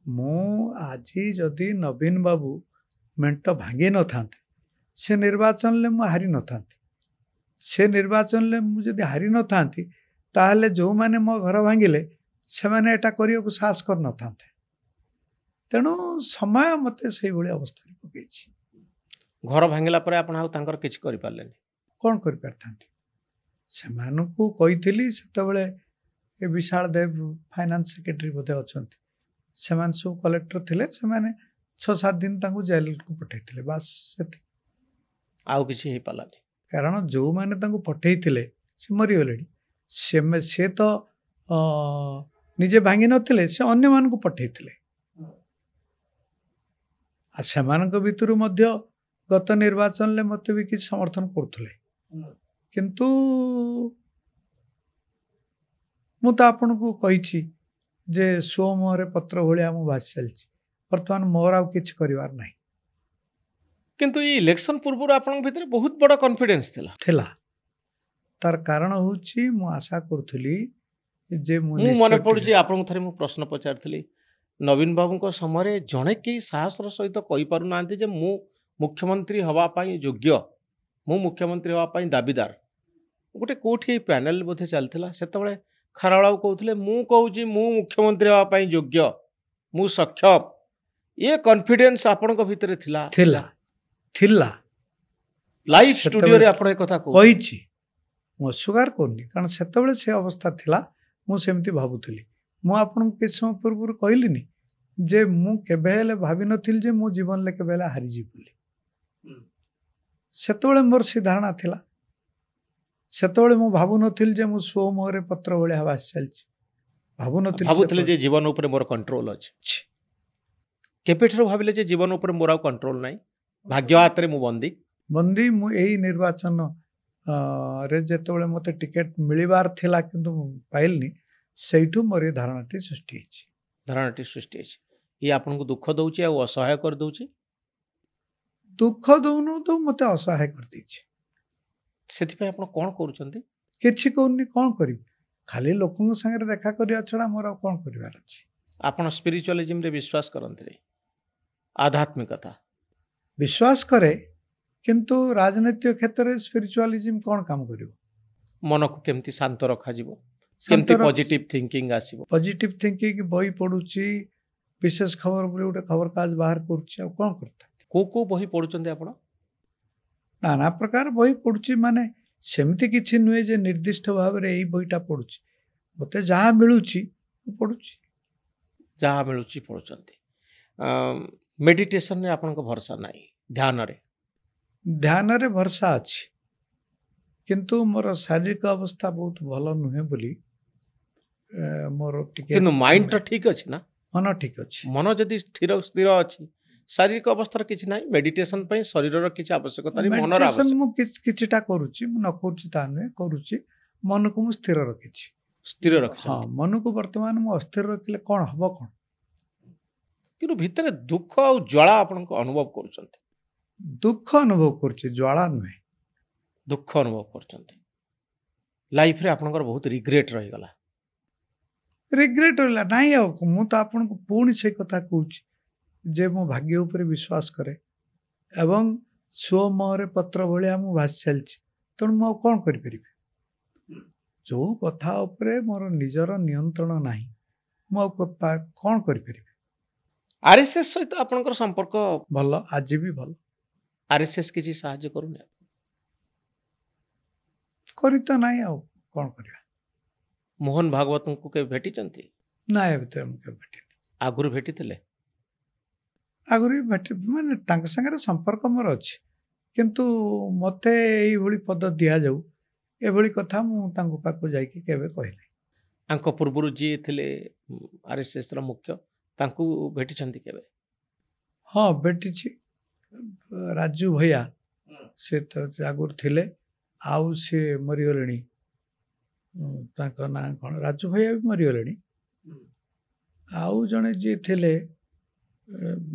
ମୁଁ ଆଜି ଯଦି ନବୀନ ବାବୁ ମେଣ୍ଟ ଭାଙ୍ଗି ନଥାନ୍ତେ, ସେ ନିର୍ବାଚନରେ ମୁଁ ହାରି ନଥାନ୍ତି। ସେ ନିର୍ବାଚନରେ ମୁଁ ଯଦି ହାରି ନଥାନ୍ତି, ତାହେଲେ ଯେଉଁମାନେ ମୋ ଘର ଭାଙ୍ଗିଲେ ସେମାନେ ଏଟା କରିବାକୁ ସାହସ କରିନଥାନ୍ତେ। ତେଣୁ ସମୟ ମୋତେ ସେଇଭଳି ଅବସ୍ଥାରେ ପକେଇଛି। ଘର ଭାଙ୍ଗିଲା ପରେ ଆପଣ ଆଉ ତାଙ୍କର କିଛି କରିପାରିଲେନି? କ'ଣ କରିପାରିଥାନ୍ତି? ସେମାନଙ୍କୁ କହିଥିଲି, ସେତେବେଳେ ଏ ବିଶାଳ ଦେବ ଫାଇନାନ୍ସ ସେକ୍ରେଟାରୀ ବୋଧେ ଅଛନ୍ତି, ସେମାନେ ସବୁ କଲେକ୍ଟର ଥିଲେ, ସେମାନେ 6-7 ଦିନ ତାଙ୍କୁ ଜେଲକୁ ପଠାଇଥିଲେ, ବାସ୍ ସେତିକି। ଆଉ କିଛି ହେଇପାରିଲାନି? କାରଣ ଯେଉଁମାନେ ତାଙ୍କୁ ପଠାଇଥିଲେ ସେ ମରିଗଲେଣି। ସେ ତ ନିଜେ ଭାଙ୍ଗି ନଥିଲେ, ସେ ଅନ୍ୟମାନଙ୍କୁ ପଠାଇଥିଲେ। ଆଉ ସେମାନଙ୍କ ଭିତରୁ ମଧ୍ୟ ଗତ ନିର୍ବାଚନରେ ମୋତେ ବି କିଛି ସମର୍ଥନ କରୁଥିଲେ, କିନ୍ତୁ ମୁଁ ତ ଆପଣଙ୍କୁ କହିଛି ଯେ ସୁଅ ମୁହଁରେ ପତ୍ର ଭଳିଆ ମୁଁ ଭାସି ଚାଲିଛି। ବର୍ତ୍ତମାନ ମୋର ଆଉ କିଛି କରିବାର ନାହିଁ। କିନ୍ତୁ ଏଇ ଇଲେକ୍ସନ୍ ପୂର୍ବରୁ ଆପଣଙ୍କ ଭିତରେ ବହୁତ ବଡ଼ କନଫିଡେନ୍ସ ଥିଲା। ତାର କାରଣ ହେଉଛି ମୁଁ ଆଶା କରୁଥିଲି ଯେ ମୁଁ ମନେ ପଡ଼ୁଛି ଆପଣଙ୍କୁ ଥରେ ମୁଁ ପ୍ରଶ୍ନ ପଚାରିଥିଲି, ନବୀନ ବାବୁଙ୍କ ସମୟରେ ଜଣେ କେହି ସାହସର ସହିତ କହିପାରୁନାହାନ୍ତି ଯେ ମୁଁ ମୁଖ୍ୟମନ୍ତ୍ରୀ ହେବା ପାଇଁ ଯୋଗ୍ୟ, ମୁଁ ମୁଖ୍ୟମନ୍ତ୍ରୀ ହେବା ପାଇଁ ଦାବିଦାର। ଗୋଟେ କେଉଁଠି ଏଇ ପ୍ୟାନେଲ ବୋଧେ ଚାଲିଥିଲା, ସେତେବେଳେ ଖାରବେଳକୁ କହୁଥିଲେ ମୁଁ କହୁଛି ମୁଁ ମୁଖ୍ୟମନ୍ତ୍ରୀ ହେବା ପାଇଁ ଯୋଗ୍ୟ, ମୁଁ ସକ୍ଷମ। ଏ କନଫିଡେନ୍ସ ଆପଣଙ୍କ ଭିତରେ ଥିଲା? ଲାଇଭ୍ ଷ୍ଟୁଡିଓରେ ଆପଣ ଏ କଥା କହିଛି, ମୁଁ ଅସ୍ୱୀକାର କରୁନି, କାରଣ ସେତେବେଳେ ସେ ଅବସ୍ଥା ଥିଲା, ମୁଁ ସେମିତି ଭାବୁଥିଲି। ମୁଁ ଆପଣଙ୍କୁ କିଛି ସମୟ ପୂର୍ବରୁ କହିଲିନି ଯେ ମୁଁ କେବେ ହେଲେ ଭାବିନଥିଲି ଯେ ମୁଁ ଜୀବନରେ କେବେ ହେଲେ ହାରିଯିବି ବୋଲି। ସେତେବେଳେ ମୋର ସେ ଧାରଣା ଥିଲା। ସେତେବେଳେ ମୁଁ ଭାବୁନଥିଲି ଯେ ମୁଁ ସୋ ମୁହଁରେ ପତ୍ର ଭଳିଆ ଭାସି ଚାଲିଛି। ଭାବୁନଥିଲି ଭାବୁଥିଲେ ସେତେବେଳେ। ଯେ ଜୀବନ ଉପରେ ମୋର କଣ୍ଟ୍ରୋଲ ଅଛି। ଛି, କେବେଠାରୁ ଭାବିଲେ ଯେ ଜୀବନ ଉପରେ ମୋର ଆଉ କଣ୍ଟ୍ରୋଲ ନାହିଁ, ଭାଗ୍ୟ ହାତରେ ମୁଁ ବନ୍ଦୀ? ବନ୍ଦୀ ମୁଁ ଏଇ ନିର୍ବାଚନ ରେ ଯେତେବେଳେ ମୋତେ ଟିକେଟ ମିଳିବାର ଥିଲା କିନ୍ତୁ ମୁଁ ପାଇଲିନି, ସେଇଠୁ ମୋର ଏ ଧାରଣାଟି ସୃଷ୍ଟି ହେଇଛି। ଧାରଣାଟି ସୃଷ୍ଟି ହେଇଛି। ଇଏ ଆପଣଙ୍କୁ ଦୁଃଖ ଦଉଛି ଆଉ ଅସହାୟ କରିଦଉଛି? ଦୁଃଖ ଦଉନୁ ତ ମୋତେ ଅସହାୟ କରିଦେଇଛି। ସେଥିପାଇଁ ଆପଣ କ'ଣ କରୁଛନ୍ତି? କିଛି କରୁନି, କ'ଣ କରିବି? ଖାଲି ଲୋକଙ୍କ ସାଙ୍ଗରେ ଦେଖା କରିବା ଛଡ଼ା ମୋର ଆଉ କ'ଣ କରିବାର ଅଛି? ଆପଣ ସ୍ପିରିଚୁଆଲିଜିମରେ ବିଶ୍ୱାସ କରନ୍ତି? ଆଧ୍ୟାତ୍ମିକତା ବିଶ୍ୱାସ କରେ, କିନ୍ତୁ ରାଜନୈତିକ କ୍ଷେତ୍ରରେ ସ୍ପିରିଚୁଆଲିଜିମ୍ କ'ଣ କାମ କରିବ? ମନକୁ କେମିତି ଶାନ୍ତ ରଖାଯିବ, ଶାନ୍ତ କେମିତି ରଖ- ପଜିଟିଭ ଥିଙ୍କିଂ ଆସିବ? ପଜିଟିଭ ଥିଙ୍କିଂ ବହି ପଢୁଛି, ବିଶେଷ ଖବର ବୋଲି ଗୋଟେ ଖବରକାଗଜ ବାହାର କରୁଛି, ଆଉ କ'ଣ କରିଥାନ୍ତି? କୋଉ ବହି ପଢୁଛନ୍ତି ଆପଣ? ନାନା ପ୍ରକାର ବହି ପଢୁଛି, ମାନେ ସେମିତି କିଛି ନୁହେଁ ଯେ ନିର୍ଦ୍ଦିଷ୍ଟ ଭାବରେ ଏଇ ବହିଟା ପଢୁଛି। ମୋତେ ଯାହା ମିଳୁଛି ମୁଁ ପଢୁଛି। ଯାହା ମିଳୁଛି ପଢୁଛନ୍ତି। ମେଡିଟେସନରେ ଆପଣଙ୍କ ଭରସା ନାହିଁ? ଧ୍ୟାନରେ? ଧ୍ୟାନରେ ଭରସା ଅଛି, କିନ୍ତୁ ମୋର ଶାରୀରିକ ଅବସ୍ଥା ବହୁତ ଭଲ ନୁହେଁ ବୋଲି ମୋର ଟିକେ କିନ୍ତୁ ମାଇଣ୍ଡଟା ଠିକ ଅଛି ନା? ମନ ଠିକ ଅଛି। ମନ ଯଦି ସ୍ଥିର ଅଛି, ଶାରୀରିକ ଅବସ୍ଥାର କିଛି ନାହିଁ। ମେଡିଟେସନ ପାଇଁ ଶରୀରର କିଛି ଆବଶ୍ୟକତା ନାହିଁ, ମନର ମେଡିଟେସନ ଆବଶ୍ୟକ। ମୁଁ କିଛିଟା କରୁଛି, ମୁଁ ନ କରୁଛି ତା ନୁହେଁ, କରୁଛି। ମନକୁ ମୁଁ ସ୍ଥିର ରଖିଛି। ସ୍ଥିର ହଁ, ରଖିଛନ୍ତି, ମନକୁ ବର୍ତ୍ତମାନ ମୁଁ ଅସ୍ଥିର ରଖିଲେ କ'ଣ ହବ? କ'ଣ କିନ୍ତୁ ଭିତରେ ଦୁଃଖ ଆଉ ଜ୍ୱାଳା ଆପଣଙ୍କୁ ଅନୁଭବ କରୁଛନ୍ତି? ଦୁଃଖ ଅନୁଭବ କରୁଛି, ଜ୍ୱାଳା ନୁହେଁ। ଦୁଃଖ ଅନୁଭବ କରୁଛନ୍ତି। ଲାଇଫରେ ଆପଣଙ୍କର ବହୁତ ରିଗ୍ରେଟ ରହିଗଲା। ରିଗ୍ରେଟ୍ ରହିଲା ନାହିଁ। ଆଉ ମୁଁ ତ ଆପଣଙ୍କୁ ପୁଣି ସେଇ କଥା କହୁଛି ଯେ ମୁଁ ଭାଗ୍ୟ ଉପରେ ବିଶ୍ୱାସ କରେ ଏବଂ ସ୍ୱମରେ ପତ୍ର ଭଳିଆ ମୁଁ ଭାସି ଚାଲିଛି। ତେଣୁ ମୁଁ ଆଉ କ'ଣ କରିପାରିବି? ଯେଉଁ କଥା ଉପରେ ମୋର ନିଜର ନିୟନ୍ତ୍ରଣ ନାହିଁ, ମୁଁ ଆଉ କ'ଣ କରିପାରିବି? ଆରଏସଏସ୍ ସହିତ ଆପଣଙ୍କର ସମ୍ପର୍କ? ଭଲ, ଆଜି ବି ଭଲ। ଆରଏସଏସ୍ କିଛି ସାହାଯ୍ୟ କରୁନି? କରି ତ ନାହିଁ, ଆଉ କ'ଣ କରିବା? ମୋହନ ଭାଗବତଙ୍କୁ କେବେ ଭେଟିଛନ୍ତି? ନା, ଏ ଭିତରେ ମୁଁ କେବେ ଭେଟିନି। ଆଗରୁ ଭେଟିଥିଲେ? ଆଗରୁ ବି ମାନେ ତାଙ୍କ ସାଙ୍ଗରେ ସମ୍ପର୍କ ମୋର ଅଛି, କିନ୍ତୁ ମୋତେ ଏଇଭଳି ପଦ ଦିଆଯାଉ, ଏଭଳି କଥା ମୁଁ ତାଙ୍କ ପାଖକୁ ଯାଇକି କେବେ କହିନି। ଆଙ୍କ ପୂର୍ବରୁ ଯିଏ ଥିଲେ ଆରଏସଏସ୍ର ମୁଖ୍ୟ, ତାଙ୍କୁ ଭେଟିଛନ୍ତି କେବେ? ହଁ, ଭେଟିଛି। ରାଜୁ ଭୈୟା ସେ ତ ଆଗରୁ ଥିଲେ, ଆଉ ସେ ମରିଗଲେଣି। ତାଙ୍କ ନାଁ କ'ଣ? ରାଜୁ ଭୈୟା ବି ମରିଗଲେଣି। ଆଉ ଜଣେ ଯିଏ ଥିଲେ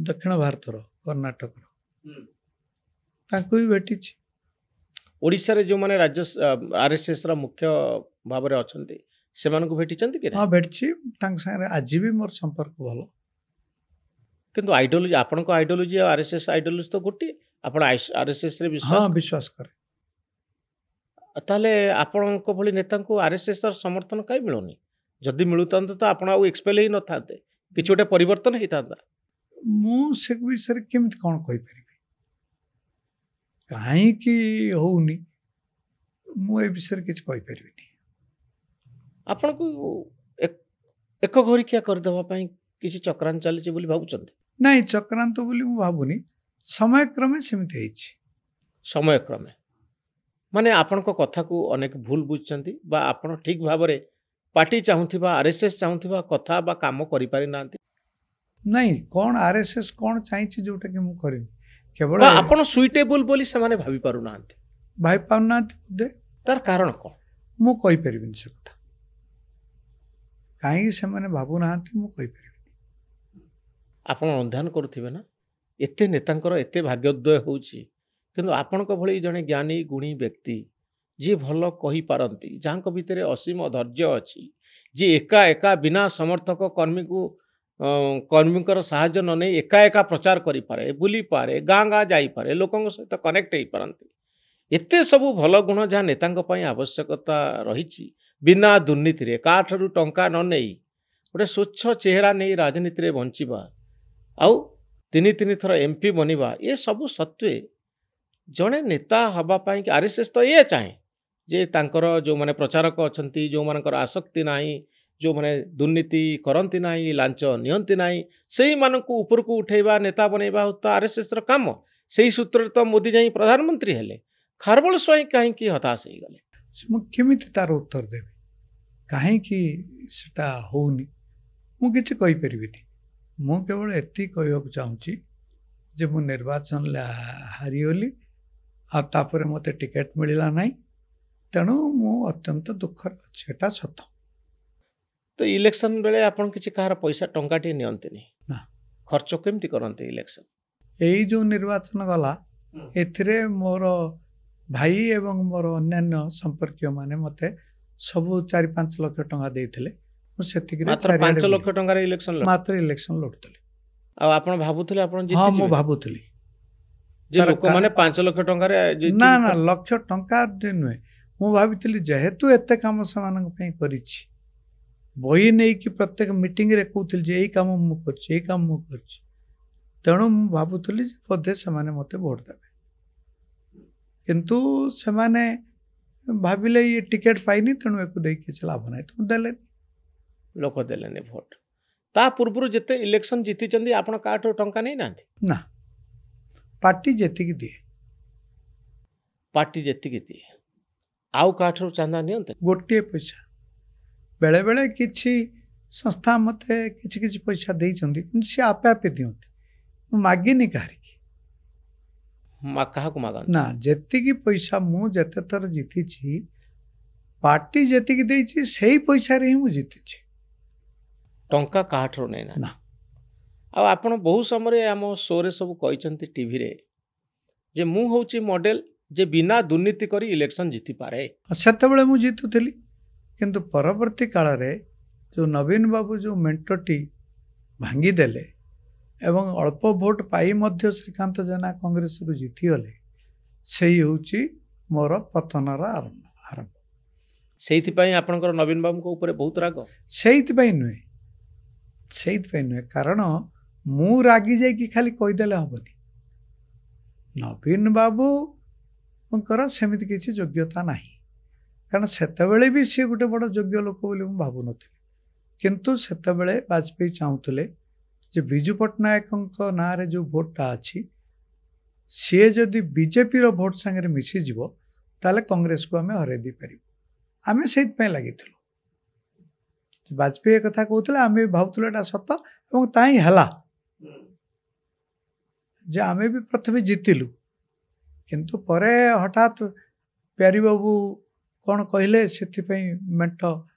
ଦକ୍ଷିଣ ଭାରତର, କର୍ଣ୍ଣାଟକର, ତାଙ୍କୁ ବି ଭେଟିଛି। ଓଡ଼ିଶାରେ ଯେଉଁମାନେ ରାଜ୍ୟ ଆରଏସଏସ୍ର ମୁଖ୍ୟ ଭାବରେ ଅଛନ୍ତି, ସେମାନଙ୍କୁ ଭେଟିଛନ୍ତି କି? ହଁ, ଭେଟିଛି। ତାଙ୍କ ସାଙ୍ଗରେ ଆଜି ବି ମୋର ସମ୍ପର୍କ ଭଲ। କିନ୍ତୁ ଆଇଡିଓଲୋଜି, ଆପଣଙ୍କ ଆଇଡିଓଲୋଜି ଆଉ ଆରଏସଏସ୍ ଆଇଡିଓଲୋଜି ତ ଗୋଟିଏ। ଆପଣ ଆରଏସଏସ୍ରେ ହଁ, ବିଶ୍ୱାସ? ବିଶ୍ୱାସ କରେ। ତାହେଲେ ଆପଣଙ୍କ ଭଳି ନେତାଙ୍କୁ ଆରଏସଏସ୍ର ସମର୍ଥନ କାହିଁ ମିଳୁନି? ଯଦି ମିଳୁଥାନ୍ତା ତ ଆପଣ ଆଉ ଏକ୍ସପେଲ୍ ହେଇ ନଥାନ୍ତେ, କିଛି ଗୋଟେ ପରିବର୍ତ୍ତନ ହେଇଥାନ୍ତା। ମୁଁ ସେ ବିଷୟରେ କେମିତି କ'ଣ କହିପାରିବି? କାହିଁକି ହଉନି, ମୁଁ ଏ ବିଷୟରେ କିଛି କହିପାରିବିନି। ଆପଣଙ୍କୁ ଏକ ଘରିକିଆ କରିଦେବା ପାଇଁ କିଛି ଚକ୍ରାନ୍ତ ଚାଲିଛି ବୋଲି ଭାବୁଛନ୍ତି? ନାଇଁ, ଚକ୍ରାନ୍ତ ବୋଲି ମୁଁ ଭାବୁନି। ସମୟକ୍ରମେ ସେମିତି ହେଇଛି। ସମୟକ୍ରମେ ମାନେ ଆପଣଙ୍କ କଥାକୁ ଅନେକ ଭୁଲ ବୁଝୁଛନ୍ତି, ବା ଆପଣ ଠିକ ଭାବରେ ପାର୍ଟି ଚାହୁଁଥିବା, ଆରଏସଏସ୍ ଚାହୁଁଥିବା କଥା ବା କାମ କରିପାରିନାହାନ୍ତି? ନାଇଁ, କ'ଣ ଆରଏସଏସ୍ କ'ଣ ଚାହିଁଛି ଯୋଉଟାକି ମୁଁ କରିନି? କେବଳ ବା ଆପଣ ସୁଇଟେବୁଲ ବୋଲି ସେମାନେ ଭାବି ପାରୁନାହାନ୍ତି? ଭାଇ ପାରୁନାହାନ୍ତି ବୋଧେ। ତାର କାରଣ କ'ଣ? ମୁଁ କହିପାରିବିନି ସେ କଥା। କାହିଁକି ସେମାନେ ଭାବୁନାହାନ୍ତି ମୁଁ କହିପାରିବିନି। ଆପଣ ଅନୁଧ୍ୟାନ କରୁଥିବେ ନା, ଏତେ ନେତାଙ୍କର ଏତେ ଭାଗ୍ୟୋଦୟ ହେଉଛି, କିନ୍ତୁ ଆପଣଙ୍କ ଭଳି ଜଣେ ଜ୍ଞାନୀ ଗୁଣୀ ବ୍ୟକ୍ତି, ଯିଏ ଭଲ କହିପାରନ୍ତି, ଯାହାଙ୍କ ଭିତରେ ଅସୀମ ଧୈର୍ଯ୍ୟ ଅଛି, ଯିଏ ଏକା ଏକା ବିନା ସମର୍ଥକ କର୍ମୀଙ୍କର ସାହାଯ୍ୟ ନ ନେଇ ଏକା ଏକା ପ୍ରଚାର କରିପାରେ, ବୁଲିପାରେ, ଗାଁ ଗାଁ ଯାଇପାରେ, ଲୋକଙ୍କ ସହିତ କନେକ୍ଟ ହେଇପାରନ୍ତି, ଏତେ ସବୁ ଭଲ ଗୁଣ ଯାହା ନେତାଙ୍କ ପାଇଁ ଆବଶ୍ୟକତା ରହିଛି, ବିନା ଦୁର୍ନୀତିରେ କାହାଠାରୁ ଟଙ୍କା ନ ନେଇ ଗୋଟେ ସ୍ୱଚ୍ଛ ଚେହେରା ନେଇ ରାଜନୀତିରେ ବଞ୍ଚିବା, ଆଉ ତିନି ଥର MP ବନିବା, ଏସବୁ ସତ୍ତ୍ୱେ ଜଣେ ନେତା ହେବା ପାଇଁ ଆରଏସଏସ୍ ତ ଇଏ ଚାହେଁ ଯେ ତାଙ୍କର ଯେଉଁମାନେ ପ୍ରଚାରକ ଅଛନ୍ତି, ଯେଉଁମାନଙ୍କର ଆସକ୍ତି ନାହିଁ, ଯେଉଁମାନେ ଦୁର୍ନୀତି କରନ୍ତି ନାହିଁ, ଲାଞ୍ଚ ନିଅନ୍ତି ନାହିଁ, ସେଇମାନଙ୍କୁ ଉପରକୁ ଉଠେଇବା, ନେତା ବନେଇବା ତ ଆରଏସଏସ୍ର କାମ। ସେଇ ସୂତ୍ରରେ ତ ମୋଦି ଯାଇ ପ୍ରଧାନମନ୍ତ୍ରୀ ହେଲେ। ଖାରବେଳ ସ୍ୱାଇଁ କାହିଁକି ହତାଶ ହେଇଗଲେ? ମୁଁ କେମିତି ତାର ଉତ୍ତର ଦେବି କାହିଁକି ସେଟା ହଉନି ମୁଁ କିଛି କହିପାରିବିନି। ମୁଁ କେବଳ ଏତିକି କହିବାକୁ ଚାହୁଁଛି ଯେ ମୁଁ ନିର୍ବାଚନରେ ହାରିଗଲି ଆଉ ତାପରେ ମୋତେ ଟିକେଟ୍ ମିଳିଲା ନାହିଁ, ତେଣୁ ମୁଁ ଅତ୍ୟନ୍ତ ଦୁଃଖରେ ଅଛି, ଏଟା ସତ। ତ ଇଲେକ୍ସନ ବେଳେ ଆପଣ କିଛି କାହାର ପଇସା ଟଙ୍କାଟିଏ ନିଅନ୍ତିନି? ନା। ଖର୍ଚ୍ଚ କେମିତି କରନ୍ତି ଇଲେକ୍ସନ? ଏଇ ଯେଉଁ ନିର୍ବାଚନ ଗଲା ଏଥିରେ ମୋର ଭାଇ ଏବଂ ମୋର ଅନ୍ୟାନ୍ୟ ସମ୍ପର୍କୀୟ ମାନେ ମୋତେ ସବୁ 4-5 ଲକ୍ଷ ଟଙ୍କା ଦେଇଥିଲେ। ମୁଁ ସେତିକିରେ ମାତ୍ର ଚାରିଆଡ଼େ 5 ଲକ୍ଷ ଟଙ୍କାରେ ଇଲେକ୍ସନ ମାତ୍ର ଇଲେକ୍ସନ ଲଢ଼ୁଥିଲି। ଆଉ ଆପଣ ଭାବୁଥିଲେ ଆପଣ ହଁ ମୁଁ ଜିତିଯିବେ? ଭାବୁଥିଲି ଯେ ତାର ଲୋକମାନେ 5 ଲକ୍ଷ ଟଙ୍କାରେ ନା ନା ଲକ୍ଷ ଟଙ୍କା ନୁହେଁ, ମୁଁ ଭାବିଥିଲି ଯେହେତୁ ଏତେ କାମ ସେମାନଙ୍କ ପାଇଁ କରିଛି, ବହି ନେଇକି ପ୍ରତ୍ୟେକ ମିଟିଂରେ କହୁଥିଲି ଯେ ଏଇ କାମ ମୁଁ କରିଛି, ଏଇ କାମ ମୁଁ କରିଛି, ତେଣୁ ମୁଁ ଭାବୁଥିଲି ଯେ ବୋଧେ ସେମାନେ ମୋତେ ଭୋଟ ଦେବେ। କିନ୍ତୁ ସେମାନେ ଭାବିଲେ ଇଏ ଟିକେଟ୍ ପାଇନି ତେଣୁ ଏକୁ ଦେଇକି କିଛି ଲାଭ ନାହିଁ, ତେଣୁ ଦେଲେନି। ଲୋକ ଦେଲେନି ଭୋଟ। ତା ପୂର୍ବରୁ ଯେତେ ଇଲେକ୍ସନ ଜିତିଛନ୍ତି ଆପଣ କାହାଠୁ ଟଙ୍କା ନେଇନାହାନ୍ତି? ନା, ପାର୍ଟି ଯେତିକି ଦିଏ। ପାର୍ଟି ଯେତିକି ଦିଏ, ଆଉ କାହାଠାରୁ ଚାନ୍ଦା ନିଅନ୍ତି? ଗୋଟିଏ ପଇସା। ବେଳେବେଳେ କିଛି ସଂସ୍ଥା ମୋତେ କିଛି କିଛି ପଇସା ଦେଇଛନ୍ତି, କିନ୍ତୁ ସେ ଆପେ ଆପେ ଦିଅନ୍ତି, ମୁଁ ମାଗିନି କାହାରିକି। କାହାକୁ ମାଗନ୍ତି? ନା, ଯେତିକି ପଇସା ମୁଁ ଯେତେ ଥର ଜିତିଛି ପାର୍ଟି ଯେତିକି ଦେଇଛି ସେଇ ପଇସାରେ ହିଁ ମୁଁ ଜିତିଛି, ଟଙ୍କା କାହାଠାରୁ ନେଇନାହାନ୍ତି? ନା। ଆଉ ଆପଣ ବହୁ ସମୟରେ ଆମ ଶୋରେ ସବୁ କହିଛନ୍ତି ଟିଭିରେ ଯେ ମୁଁ ହେଉଛି ମଡେଲ ଯେ ବିନା ଦୁର୍ନୀତି କରି ଇଲେକ୍ସନ ଜିତିପାରେ। ସେତେବେଳେ ମୁଁ ଜିତୁଥିଲି, କିନ୍ତୁ ପରବର୍ତ୍ତୀ କାଳରେ ଯେଉଁ ନବୀନ ବାବୁ ଯେଉଁ ମେଣ୍ଟଟି ଭାଙ୍ଗିଦେଲେ ଏବଂ ଅଳ୍ପ ଭୋଟ ପାଇ ମଧ୍ୟ ଶ୍ରୀକାନ୍ତ ଜେନା କଂଗ୍ରେସରୁ ଜିତିଗଲେ, ସେଇ ହେଉଛି ମୋର ପତନର ଆରମ୍ଭ। ସେଇଥିପାଇଁ ଆପଣଙ୍କର ନବୀନ ବାବୁଙ୍କ ଉପରେ ବହୁତ ରାଗ? ସେଇଥିପାଇଁ ନୁହେଁ, କାରଣ ମୁଁ ରାଗି ଯାଇକି ଖାଲି କହିଦେଲେ ହବନି। ନବୀନ ବାବୁଙ୍କର ସେମିତି କିଛି ଯୋଗ୍ୟତା ନାହିଁ, କାରଣ ସେତେବେଳେ ବି ସିଏ ଗୋଟେ ବଡ଼ ଯୋଗ୍ୟ ଲୋକ ବୋଲି ମୁଁ ଭାବୁନଥିଲି। କିନ୍ତୁ ସେତେବେଳେ ବାଜପେୟୀ ଚାହୁଁଥିଲେ ଯେ ବିଜୁ ପଟ୍ଟନାୟକଙ୍କ ନାଁରେ ଯେଉଁ ଭୋଟଟା ଅଛି ସିଏ ଯଦି ବିଜେପିର ଭୋଟ ସାଙ୍ଗରେ ମିଶିଯିବ ତାହେଲେ କଂଗ୍ରେସକୁ ଆମେ ହରାଇ ଦେଇପାରିବୁ। ଆମେ ସେଇଥିପାଇଁ ଲାଗିଥିଲୁ। ବାଜପେୟୀ କଥା କହୁଥିଲେ, ଆମେ ବି ଭାବୁଥିଲୁ ଏଇଟା ସତ ଏବଂ ତା ହିଁ ହେଲା ଯେ ଆମେ ବି ପ୍ରଥମେ ଜିତିଲୁ, କିନ୍ତୁ ପରେ ହଠାତ୍ ପ୍ୟାରୀବାବୁ କ'ଣ କହିଲେ ସେଥିପାଇଁ ମେଣ୍ଟ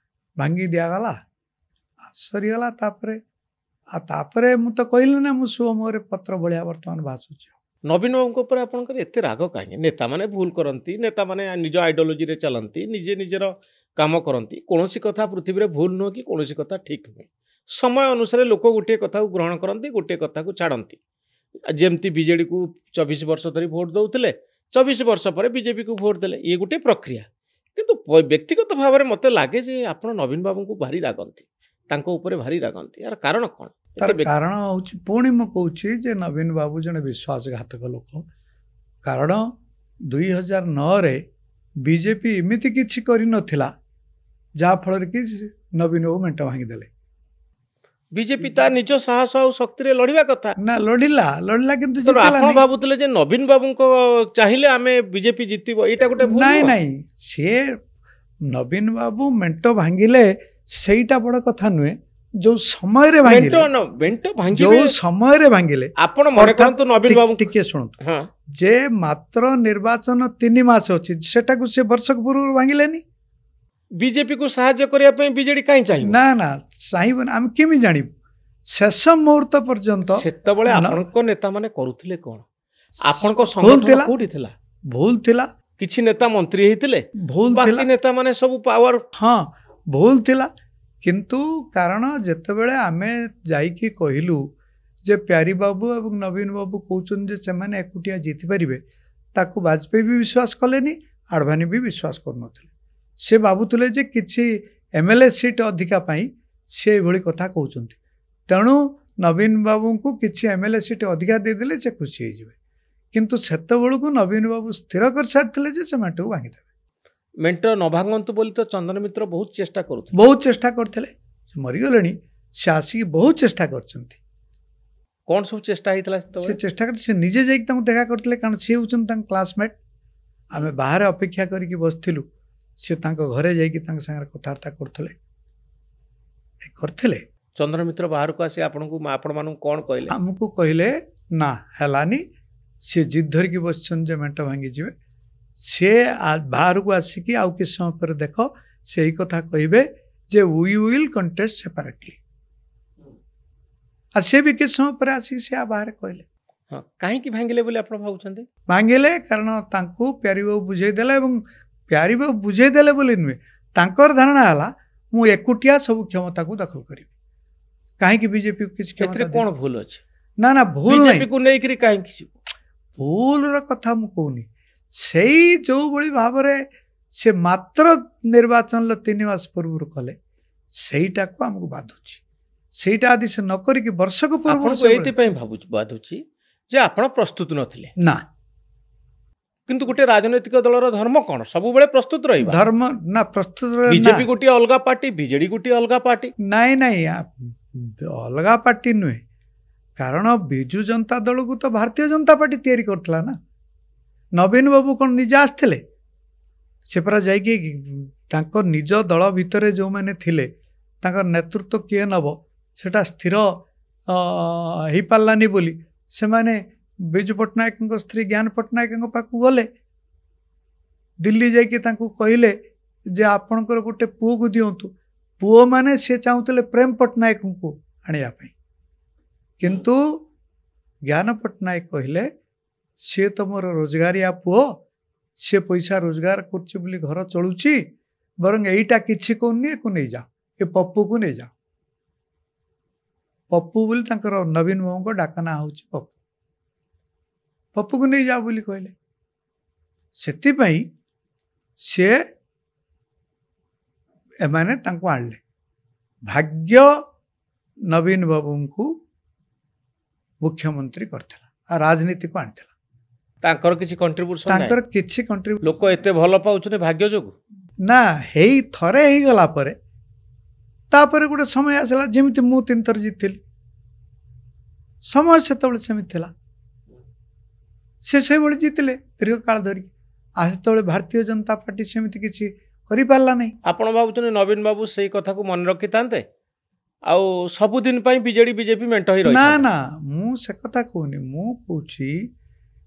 ଭାଙ୍ଗି ଦିଆଗଲା, ସରିଗଲା। ତାପରେ ମୁଁ ତ କହିଲି ନା, ମୁଁ ସୁଅ ମୁହଁରେ ପତ୍ର ଭଳିଆ ବର୍ତ୍ତମାନ ଭାସୁଛି। ନବୀନ ବାବୁଙ୍କ ଉପରେ ଆପଣଙ୍କର ଏତେ ରାଗ କାହିଁକି? ନେତାମାନେ ଭୁଲ କରନ୍ତି, ନେତାମାନେ ନିଜ ଆଇଡିଓଲୋଜିରେ ଚାଲନ୍ତି, ନିଜର କାମ କରନ୍ତି। କୌଣସି କଥା ପୃଥିବୀରେ ଭୁଲ ନୁହେଁ କି କୌଣସି କଥା ଠିକ ନୁହେଁ। ସମୟ ଅନୁସାରେ ଲୋକ ଗୋଟିଏ କଥାକୁ ଗ୍ରହଣ କରନ୍ତି, ଗୋଟିଏ କଥାକୁ ଛାଡ଼ନ୍ତି। ଯେମିତି ବିଜେଡ଼ିକୁ 24 ବର୍ଷ ଧରି ଭୋଟ ଦେଉଥିଲେ, 24 ବର୍ଷ ପରେ ବିଜେପିକୁ ଭୋଟ ଦେଲେ, ଇଏ ଗୋଟିଏ ପ୍ରକ୍ରିୟା। କିନ୍ତୁ ବ୍ୟକ୍ତିଗତ ଭାବରେ ମୋତେ ଲାଗେ ଯେ ଆପଣ ନବୀନ ବାବୁଙ୍କୁ ଭାରି ରାଗନ୍ତି, ତାଙ୍କ ଉପରେ ଭାରି ରାଗନ୍ତି। ଏହାର କାରଣ କ'ଣ? ତାର କାରଣ ହେଉଛି, ପୁଣି ମୁଁ କହୁଛି ଯେ ନବୀନ ବାବୁ ଜଣେ ବିଶ୍ୱାସଘାତକ ଲୋକ। କାରଣ 2009ରେ ବିଜେପି ଏମିତି କିଛି କରିନଥିଲା ଯାହାଫଳରେ କି ନବୀନ ବାବୁ ମେଣ୍ଟ ଭାଙ୍ଗିଦେଲେ। ବିଜେପି ତା ନିଜ ସାହସ ଆଉ ଶକ୍ତିରେ ଲଢ଼ିବା କଥା ନା, ଲଢ଼ିଲା କିନ୍ତୁ ଆପଣ ଭାବୁଥିଲେ ଯେ ନବୀନ ବାବୁଙ୍କ ଚାହିଁଲେ ଆମେ ବିଜେପି ଜିତିବ, ଏଇଟା ଗୋଟେ ଭୁଲ? ନାଇଁ, ସିଏ ନବୀନ ବାବୁ ମେଣ୍ଟ ଭାଙ୍ଗିଲେ ସେଇଟା ବଡ଼ କଥା ନୁହେଁ। ଯୋଉ ସମୟରେ ଭାଙ୍ଗିଲେ ଆପଣ ମନେ କରନ୍ତୁ ନବୀନ ବାବୁ ଟିକେ ଶୁଣନ୍ତୁ, ଯେ ମାତ୍ର ନିର୍ବାଚନ 3 ମାସ ଅଛି, ସେଟାକୁ ସେ ବର୍ଷକ ପୂର୍ବରୁ ଭାଙ୍ଗିଲେନି। ବିଜେପି କୁ ସାହାଯ୍ୟ କରିବା ପାଇଁ ବିଜେଡି କାହିଁ ଚାହିଁବ? ନା ଚାହିଁବନି, ଆମେ କେମିତି ଜାଣିବୁ? ଶେଷ ମୁହୂର୍ତ୍ତ ପର୍ଯ୍ୟନ୍ତ ସେତେବେଳେ ଆପଣଙ୍କ ନେତା ମାନେ କରୁଥିଲେ କ'ଣ? ଆପଣଙ୍କ ସଂଗଠନ କୋଉଠି ଥିଲା? ଭୁଲ ଥିଲା। କିଛି ନେତା ମନ୍ତ୍ରୀ ହେଇଥିଲେ, ଭୁଲ ଥିଲା। ବାକି ନେତା ମାନେ ସବୁ ପାୱାର। ହଁ, ଭୁଲ ଥିଲା। କିନ୍ତୁ କାରଣ ଯେତେବେଳେ ଆମେ ଯାଇକି କହିଲୁ ଯେ ପ୍ୟାରୀବାବୁ ଏବଂ ନବୀନ ବାବୁ କହୁଛନ୍ତି ଯେ ସେମାନେ ଏକୁଟିଆ ଜିତିପାରିବେ, ତାକୁ ବାଜପେୟୀ ବି ବିଶ୍ୱାସ କଲେନି, ଆଡ଼ଭାନୀ ବି ବିଶ୍ୱାସ କରୁନଥିଲେ। ସେ ଭାବୁଥିଲେ ଯେ କିଛି MLA ସିଟ୍ ଅଧିକା ପାଇଁ ସେ ଏଭଳି କଥା କହୁଛନ୍ତି, ତେଣୁ ନବୀନ ବାବୁଙ୍କୁ କିଛି MLA ସିଟ୍ ଅଧିକା ଦେଇଦେଲେ ସେ ଖୁସି ହେଇଯିବେ। କିନ୍ତୁ ସେତେବେଳକୁ ନବୀନ ବାବୁ ସ୍ଥିର କରିସାରିଥିଲେ ଯେ ସେ ମେଣ୍ଟକୁ ଭାଙ୍ଗିଦେବେ। ମେଣ୍ଟ ନ ଭାଙ୍ଗନ୍ତୁ ବୋଲି ତ ଚନ୍ଦନ ମିତ୍ର ବହୁତ ଚେଷ୍ଟା କରୁଥିଲେ। ସେ ମରିଗଲେଣି, ସେ ଆସିକି ବହୁତ ଚେଷ୍ଟା କରିଛନ୍ତି। କ'ଣ ସବୁ ଚେଷ୍ଟା ହେଇଥିଲା? ସେ ନିଜେ ଯାଇକି ତାଙ୍କୁ ଦେଖା କରିଥିଲେ, କାରଣ ସିଏ ହେଉଛନ୍ତି ତାଙ୍କ କ୍ଲାସମେଟ୍। ଆମେ ବାହାରେ ଅପେକ୍ଷା କରିକି ବସିଥିଲୁ ସେ ତାଙ୍କ ଘରେ ଯାଇକି ତାଙ୍କ ସାଙ୍ଗରେ କଥାବାର୍ତ୍ତା କରିଥିଲେ। ଚନ୍ଦ୍ରମିତ୍ର ବାହାରକୁ ଆସି ଆପଣମାନଙ୍କୁ କ'ଣ କହିଲେ? ଆମକୁ କହିଲେ ନା ହେଲାନି, ସେ ଜିଦ୍ ଧରିକି ବସିଛନ୍ତି ଯେ ମେଣ୍ଟ ଭାଙ୍ଗିଯିବେ। ସେ ବାହାରକୁ ଆସିକି ଆଉ କିଛି ସମୟ ପରେ ଦେଖ ସେଇ କଥା କହିବେ ଯେ ୱି ୱିଲ୍ କଣ୍ଟେଷ୍ଟ ସେପାରେଟଲି। ଆଉ ସେ ବି କିଛି ସମୟ ପରେ ଆସିକି ସେ ବାହାରେ କହିଲେ। ହଁ, କାହିଁକି ଭାଙ୍ଗିଲେ ବୋଲି ଆପଣ ଭାବୁଛନ୍ତି? ଭାଙ୍ଗିଲେ କାରଣ ତାଙ୍କୁ ପ୍ୟାରୀବାବୁ ବୁଝେଇଦେଲେ, ଏବଂ ପ୍ୟାରୀବାବୁ ବୁଝେଇଦେଲେ ବୋଲି ନୁହେଁ, ତାଙ୍କର ଧାରଣା ହେଲା ମୁଁ ଏକୁଟିଆ ସବୁ କ୍ଷମତାକୁ ଦଖଲ କରିବି। କାହିଁକି ବିଜେପିକୁ କିଛି ଏଥିରେ କ'ଣ ଭୁଲ ଅଛି? ନା ଭୁଲ ନାହିଁ। ବିଜେପିକୁ ନେଇକରି କାହିଁକି ଭୁଲର କଥା ମୁଁ କହୁନି। ସେଇ ଯୋଉଭଳି ଭାବରେ ସେ ମାତ୍ର ନିର୍ବାଚନର 3 ମାସ ପୂର୍ବରୁ କଲେ ସେଇଟାକୁ ଆମକୁ ବାଧୁଛି। ସେଇଟା ଆଦି ସେ ନ କରିକି ବର୍ଷକ ପୂର୍ବରୁ ଏଇଥିପାଇଁ ବାଧୁଛି ଯେ ଆପଣ ପ୍ରସ୍ତୁତ ନଥିଲେ। ନା, କିନ୍ତୁ ଗୋଟେ ରାଜନୈତିକ ଦଳର ଧର୍ମ କ'ଣ? ସବୁବେଳେ ପ୍ରସ୍ତୁତ ରହିବା। ଧର୍ମ ନା ପ୍ରସ୍ତୁତ। ବିଜେପି ଗୋଟିଏ ଅଲଗା ପାର୍ଟି, ବିଜେଡି ଗୋଟିଏ ଅଲଗା ପାର୍ଟି। ନାଇଁ ଅଲଗା ପାର୍ଟି ନୁହେଁ। କାରଣ ବିଜୁ ଜନତା ଦଳକୁ ତ ଭାରତୀୟ ଜନତା ପାର୍ଟି ତିଆରି କରିଥିଲା ନା। ନବୀନ ବାବୁ କ'ଣ ନିଜେ ଆସିଥିଲେ? ସେ ପରା ଯାଇକି ତାଙ୍କ ନିଜ ଦଳ ଭିତରେ ଯେଉଁମାନେ ଥିଲେ ତାଙ୍କର ନେତୃତ୍ୱ କିଏ ନେବ ସେଟା ସ୍ଥିର ହେଇପାରିଲାନି ବୋଲି ସେମାନେ ବିଜୁ ପଟ୍ଟନାୟକଙ୍କ ସ୍ତ୍ରୀ ଜ୍ଞାନ ପଟ୍ଟନାୟକଙ୍କ ପାଖକୁ ଗଲେ। ଦିଲ୍ଲୀ ଯାଇକି ତାଙ୍କୁ କହିଲେ ଯେ ଆପଣଙ୍କର ଗୋଟେ ପୁଅକୁ ଦିଅନ୍ତୁ। ପୁଅମାନେ ସେ ଚାହୁଁଥିଲେ ପ୍ରେମ ପଟ୍ଟନାୟକଙ୍କୁ ଆଣିବା ପାଇଁ, କିନ୍ତୁ ଜ୍ଞାନ ପଟ୍ଟନାୟକ କହିଲେ ସିଏ ତ ମୋର ରୋଜଗାରିଆ ପୁଅ, ସେ ପଇସା ରୋଜଗାର କରୁଛି ବୋଲି ଘର ଚଳୁଛି, ବରଂ ଏଇଟା କିଛି କହୁନି, ଏକୁ ନେଇଯାଅ, ଏ ପପୁକୁ ନେଇଯାଅ। ପପୁ ବୋଲି ତାଙ୍କର ନବୀନ ବାବୁଙ୍କ ଡାକ ନାଁ ହେଉଛି ପପୁ। ପପୁକୁ ନେଇଯାଅ ବୋଲି କହିଲେ। ସେଥିପାଇଁ ସେ ଏମାନେ ତାଙ୍କୁ ଆଣିଲେ। ଭାଗ୍ୟ ନବୀନ ବାବୁଙ୍କୁ ମୁଖ୍ୟମନ୍ତ୍ରୀ କରିଥିଲା ଆଉ ରାଜନୀତିକୁ ଆଣିଥିଲା। ତାଙ୍କର କିଛି କଣ୍ଟ୍ରିବ୍ୟୁସନ? ତାଙ୍କର କିଛି କଣ୍ଟ୍ରିବ୍ୟୁସନ। ଲୋକ ଏତେ ଭଲ ପାଉଛନ୍ତି ଭାଗ୍ୟ ଯୋଗୁଁ ନା। ଥରେ ହେଇଗଲା ପରେ ତାପରେ ଗୋଟେ ସମୟ ଆସିଲା, ଯେମିତି ମୁଁ 3 ଥର ଜିତିଥିଲି, ସମୟ ସେତେବେଳେ ସେମିତି ଥିଲା। ସେ ସେଇଭଳି ଜିତିଲେ ଦୀର୍ଘକାଳ ଧରିକି। ଆଉ ସେତେବେଳେ ଭାରତୀୟ ଜନତା ପାର୍ଟି ସେମିତି କିଛି କରିପାରିଲା ନାହିଁ। ଆପଣ ଭାବୁଛନ୍ତି ନବୀନ ବାବୁ ସେଇ କଥାକୁ ମନେ ରଖିଥାନ୍ତେ ଆଉ ସବୁଦିନ ପାଇଁ ବିଜେପି ମେଣ୍ଟ ହୋଇ ରହିଥାନ୍ତା? ନା, ମୁଁ ସେ କଥା କହୁନି। ମୁଁ କହୁଛି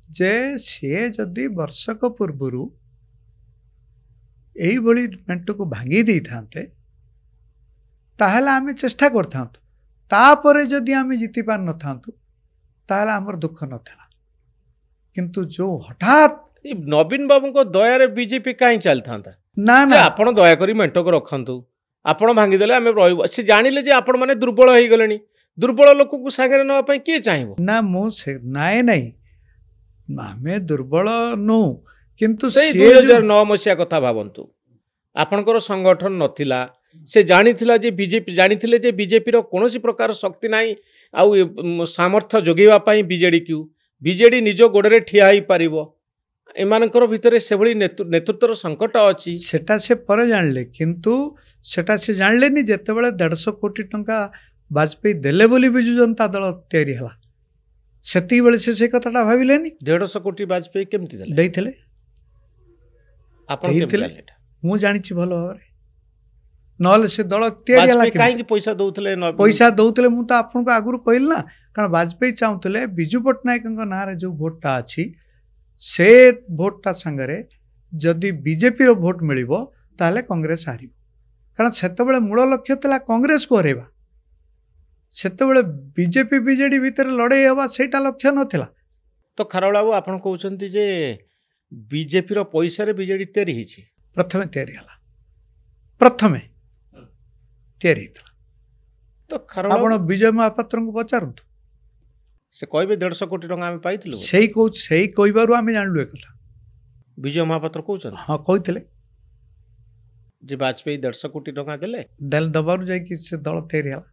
ଯେ ସିଏ ଯଦି ବର୍ଷକ ପୂର୍ବରୁ ଏଇଭଳି ମେଣ୍ଟକୁ ଭାଙ୍ଗି ଦେଇଥାନ୍ତେ ତାହେଲେ ଆମେ ଚେଷ୍ଟା କରିଥାନ୍ତୁ। ତାପରେ ଯଦି ଆମେ ଜିତି ପାରିନଥାନ୍ତୁ ତାହେଲେ ଆମର ଦୁଃଖ ନଥିଲା। କିନ୍ତୁ ଯୋଉ ହଠାତ୍ ନବୀନ ବାବୁଙ୍କ ଦୟାରେ ବିଜେପି କାହିଁ ଚାଲିଥାନ୍ତା? ନା, ଆପଣ ଦୟାକରି ମେଣ୍ଟକୁ ରଖନ୍ତୁ, ଆପଣ ଭାଙ୍ଗିଦେଲେ ଆମେ ରହିବୁ। ସେ ଜାଣିଲେ ଯେ ଆପଣ ମାନେ ଦୁର୍ବଳ ହେଇଗଲେଣି। ଦୁର୍ବଳ ଲୋକକୁ ସାଙ୍ଗରେ ନେବା ପାଇଁ କିଏ ଚାହିଁବ? ନା, ମୁଁ ନାଇଁ ଆମେ ଦୁର୍ବଳ ନୁହଁ। କିନ୍ତୁ ସେଇ 2009 ମସିହା କଥା ଭାବନ୍ତୁ। ଆପଣଙ୍କର ସଂଗଠନ ନଥିଲା। ସେ ଜାଣିଥିଲେ ଯେ ବିଜେପିର କୌଣସି ପ୍ରକାର ଶକ୍ତି ନାହିଁ ଆଉ ସାମର୍ଥ୍ୟ ଯୋଗାଇବା ପାଇଁ ବିଜେଡି ନିଜ ଗୋଡ଼ରେ ଠିଆ ହେଇପାରିବ। ଏମାନଙ୍କର ଭିତରେ ସେଭଳି ନେତୃତ୍ୱର ସଙ୍କଟ ଅଛି। ସେଟା ସେ ପରେ ଜାଣିଲେ, କିନ୍ତୁ ସେଟା ସେ ଜାଣିଲେନି ଯେତେବେଳେ 150 କୋଟି ଟଙ୍କା ବାଜପେୟୀ ଦେଲେ ବୋଲି ବିଜୁ ଜନତା ଦଳ ତିଆରି ହେଲା। ସେତିକିବେଳେ ସେ କଥାଟା ଭାବିଲେନି। 150 କୋଟି ବାଜପେୟୀ କେମିତି ଦେଇଥିଲେ? ଆପଣ ଦେଇଥିଲେ? ମୁଁ ଜାଣିଛି ଭଲ ଭାବରେ। ନହେଲେ ସେ ଦଳ ତିଆରି ହେଲା କାହିଁକି? ପଇସା ଦଉଥିଲେ ମୁଁ ତ ଆପଣଙ୍କୁ ଆଗରୁ କହିଲି ନା। କାରଣ ବାଜପେୟୀ ଚାହୁଁଥିଲେ ବିଜୁ ପଟ୍ଟନାୟକଙ୍କ ନାଁରେ ଯେଉଁ ଭୋଟଟା ଅଛି ସେ ଭୋଟଟା ସାଙ୍ଗରେ ଯଦି ବିଜେପିର ଭୋଟ ମିଳିବ ତାହେଲେ କଂଗ୍ରେସ ହାରିବ। କାରଣ ସେତେବେଳେ ମୂଳ ଲକ୍ଷ୍ୟ ଥିଲା କଂଗ୍ରେସକୁ ହରାଇବା। ସେତେବେଳେ ବିଜେଡି ଭିତରେ ଲଢ଼େଇ ହେବା ସେଇଟା ଲକ୍ଷ୍ୟ ନଥିଲା। ତ ଖାରବେଳ ବାବୁ, ଆପଣ କହୁଛନ୍ତି ଯେ ବିଜେପିର ପଇସାରେ ବିଜେଡି ତିଆରି ହେଇଛି? ପ୍ରଥମେ ତିଆରି ହେଇଥିଲା। ତ ଆପଣ ବିଜୟ ମହାପାତ୍ରଙ୍କୁ ପଚାରନ୍ତୁ, ସେ କହିବେ 150 କୋଟି ଟଙ୍କା ଆମେ ପାଇଥିଲୁ। ସେଇ କହିବାରୁ ଆମେ ଜାଣିଲୁ ଏକଥା। ବିଜୟ ମହାପାତ୍ର କହୁଛନ୍ତି? ହଁ, କହିଥିଲେ ଯେ ବାଜପେୟୀ 150 କୋଟି ଟଙ୍କା ଦେବାରୁ ଯାଇକି ସେ ଦଳ ତିଆରି ହେଲା।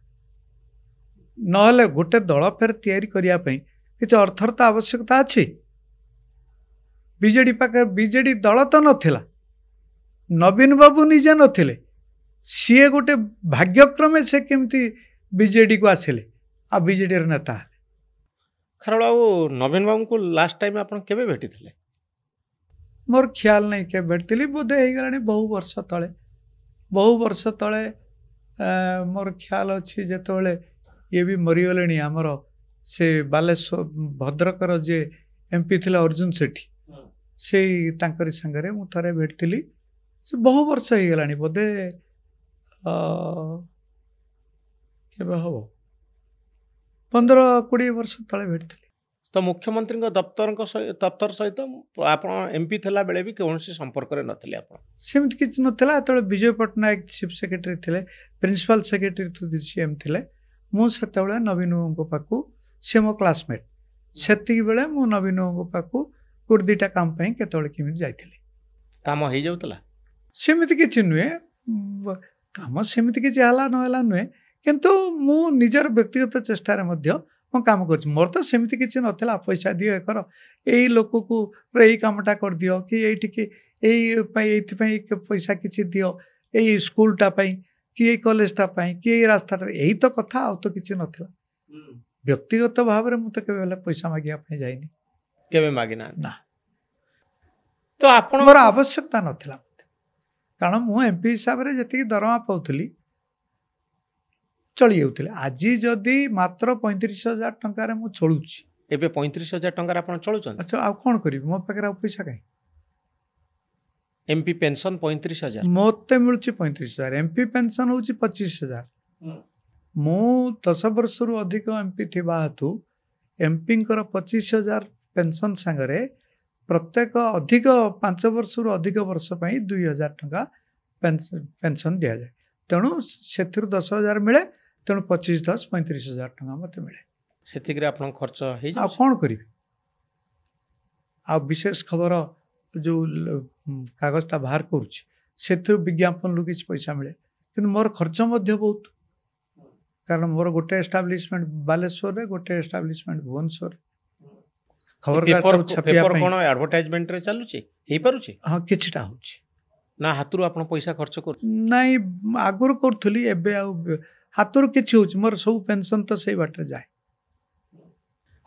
ନହେଲେ ଗୋଟେ ଦଳ ଫେର ତିଆରି କରିବା ପାଇଁ କିଛି ଅର୍ଥର ତ ଆବଶ୍ୟକତା ଅଛି। ବିଜେଡି ପାଖରେ ବିଜେଡି ଦଳ ତ ନଥିଲା, ନବୀନ ବାବୁ ନିଜେ ନଥିଲେ। ସିଏ ଗୋଟେ ଭାଗ୍ୟକ୍ରମେ ସେ କେମିତି ବିଜେଡିକୁ ଆସିଲେ ଆଉ ବିଜେଡିର ନେତା ହେଲେ। ଖାରବେଳ ବାବୁ, ନବୀନ ବାବୁଙ୍କୁ ଲାଷ୍ଟ ଟାଇମ୍ ଆପଣ କେବେ ଭେଟିଥିଲେ? मोर ख्याल नहीं के भेटली बोधे हो गलानी बहु वर्ष तले मोर ख्याल अच्छी जिते ये भी मरीगले आमर से बालेश्वर भद्रकर जे एमपी थिला अर्जुन सेठी से तांकरी संगरे मु थरे भेटली से बहु वर्ष हो गलानी बोधे केबे हबो 15-20 वर्ष तले भेटली। तो मुख्यमंत्री दफ्तर सहित आप एमपी थिला बेले भी कौन संपर्क में नथिले आप सेमती किसी नाला जो विजय पट्टनायक चीफ सेक्रेटरी थे प्रिंसिपल सेक्रेटरी तो सीएम थे मुझे नवीन बाबू पाखु सी मो क्लासमेट से बेले मु नवीन बाबू पाखु गोटे दुईटा काम केमी जाइए काम हो जाऊला सेमती किसी नुहे कम सेमती किसी है ना नुहे किंतु मु निजर व्यक्तिगत चेष्टार मो काम कर मोर तो सेमती किसी नाला पैसा दियो कर यही लोक को यही कामटा कर दियो कि ये पैसा किसी दियो यही स्कूलटा कि यही कॉलेजटा कि यही रास्ता यही तो कथा आ तो किसी नाला व्यक्तिगत भाव में मुझे केवे पैसा मागिया जाइनी केवे मागिना ना तो आप मोर आवश्यकता नाला कारण मु एमपी हिसाब से जी दरमा पाऊली चली जाऊे आज जदि मात्र 35,000 टंकार मु चलुची एबे 35,000 टंकार आप चलुचन अच्छा आ कौन करी मो पाखे पैसा कहीं एमपी पेंशन 35,000 मत मिलूँ 35,000 एमपी पेंशन हूँ 25,000 मु 10 वर्ष रु अधिक एमपी थी हेतु एमपी 25,000 पेंशन सांगरे प्रत्येक अधिक 5 वर्ष रु अधिक वर्ष 2,000 टंका पेंशन दि जाए तेणु से 10,000 मिले तेणु 25-10 35,000 टंका मत मिले से आप खर्च आ कौन करी आ विशेष खबर जो कागजटा बाहर करुँच विज्ञापन किसी पैसा मिले कि मोर खर्च बहुत कारण मोर गोटे एस्टाब्लिशमेंट बालेश्वर गोटे एस्टाब्लिशमेंट भुवनेश्वर खबर एडवर्टाइजमेंट रे चलुची हे पारुची हां किछटा होची ना हाथुरु आपण पैसा खर्च कर नहीं आगुर करूली एबे हाथुरु किछि होची मोर सब पेंशन तो सही बाटे जाए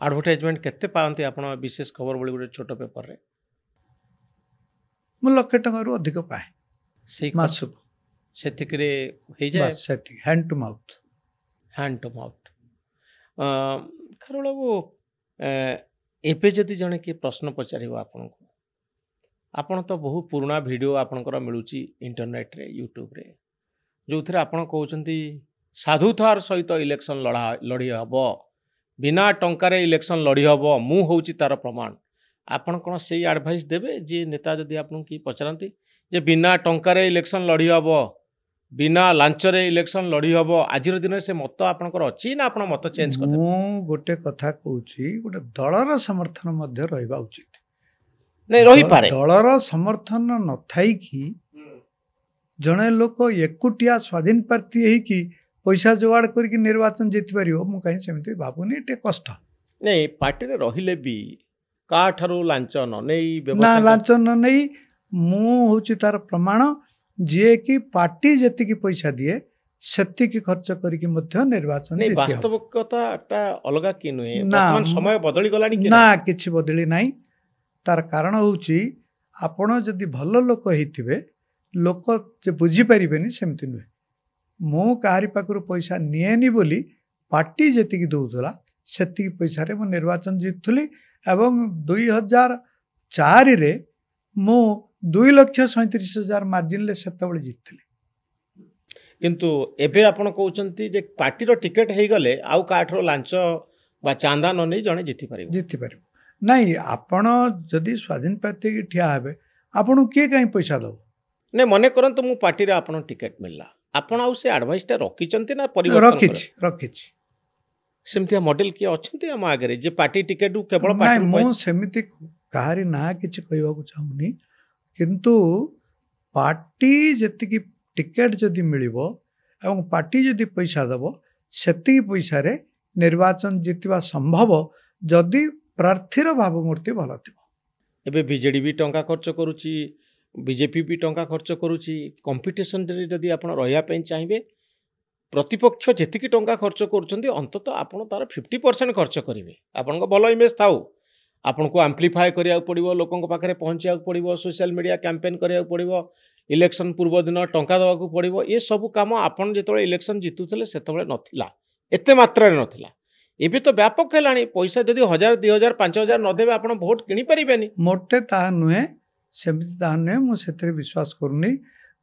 एडवर्टाइजमेंट केते पावंती आपण विशेष खबर बोली गोटे छोट पेपर रे मु लक्ष टंका रु अधिक पाए से मासु सेतिकरे हे जाए बस सेति हैंड टू माउथ खरळ वो एबे जदि जने कि प्रश्न पचारिबो आपनको आपण तो बहु पुराना वीडियो आपणकर मिलूची इंटरनेट रे यूट्यूब रे जो थे आपण कहउचंती साधुथार सहित इलेक्शन लड़ी हम बिना टंकार इलेक्शन लड़ी हम मु होउची तार प्रमाण आपण कौन से एडवाइस देबे जे नेता जदि आपन की पचरंती जे बिना टंकार इलेक्शन लड़ी हम बिना लांचरे इलेक्शन लड़ी हम आज दिन से मत आपणकर अछि ना आपण मत चेंज कर मु गोटे कथा कहउची गोटे दलर समर्थन मध्य रहबा उचित नहीं रही पारे दलर समर्थन न थाई कि जड़े लोक एकुटिया स्वाधीन प्रार्थी है कि पैसा जोगाड़ करके निर्वाचन जीति पार मु कहीं सेमती भावुनी टे कष्ट नहीं पार्टी रे रहिले भी का ठारू लांच न नहीं ना लांच न नहीं मु होची तार प्रमाण जे कि पार्टी जति पैसा दिए सेति की खर्च करके मध्य निर्वाचन नहीं वास्तविकता अलगा कि नुहे वर्तमान समय बदली गलानी कि ना किछि बदली नाही तार कारण होची आपण जदि भल लोक होइथिबे लोक जे बुझी परिबेनी सेमति नुहे मु काहारी पाखरु पैसा निएनी बोली पार्टी जेतिकी दउतला सेतिकी पैसा रे मु निर्वाचन जीतुली एवं 2004 रे मु 2,37,000 मार्जिन ले सेतबळे जीतली किंतु एबे आपण कहउचंती जे पार्टी रो टिकट हे गले आउ काठरो लांच बा चांदा न नै जणे जीति पारिबो नहीं आपण जदि स्वाधीन प्रार्थी की ठिया हेबे आपण के कहीं पैसा दो ने मने करंतु मु पार्टी रे आपण टिकट मिलला आपण आउ से एडवाइस टा रखिचंती ना परिवर्तन रखिच सेमतिया मॉडल के अछंती हम आगे जे पार्टी टिकट केवल पार्टी नहीं मु सेमिति काहारी ना किछ कहबा को चाहुनी किंतु पार्टी जति की टिकट जदि मिलिबो एवं पार्टी जदि पैसा दबो सेति पैसा रे निर्वाचन जीतवा संभव जदि प्रार्थीर भावमूर्ति भल थी एबे बीजेडी भी टंका खर्च करुची बीजेपी भी टंका खर्च करुची कंपटीशन रे जदि आपण रहिया पई चाहिबे प्रतिपक्ष जेतिकी टंका खर्च करुचंती अंततः आपण तार 50% खर्च करिवे आपनको भल इमेज थाउ ଆପଣଙ୍କୁ ଆମ୍ପ୍ଲିଫାଏ କରିବାକୁ ପଡ଼ିବ, ଲୋକଙ୍କ ପାଖରେ ପହଞ୍ଚିବାକୁ ପଡ଼ିବ, ସୋସିଆଲ ମିଡ଼ିଆ କ୍ୟାମ୍ପେନ୍ କରିବାକୁ ପଡ଼ିବ, ଇଲେକ୍ସନ୍ ପୂର୍ବ ଦିନ ଟଙ୍କା ଦେବାକୁ ପଡ଼ିବ। ଏସବୁ କାମ ଆପଣ ଯେତେବେଳେ ଇଲେକ୍ସନ୍ ଜିତୁଥିଲେ ସେତେବେଳେ ନଥିଲା, ଏତେ ମାତ୍ରାରେ ନଥିଲା। ଏବେ ତ ବ୍ୟାପକ ହେଲାଣି। ପଇସା ଯଦି 1000, 2000, 5000 ନ ଦେବେ ଆପଣ ଭୋଟ କିଣିପାରିବେନି। ମୋଟେ ତାହା ନୁହେଁ, ସେମିତି ତାହା ନୁହେଁ। ମୁଁ ସେଥିରେ ବିଶ୍ୱାସ କରୁନି,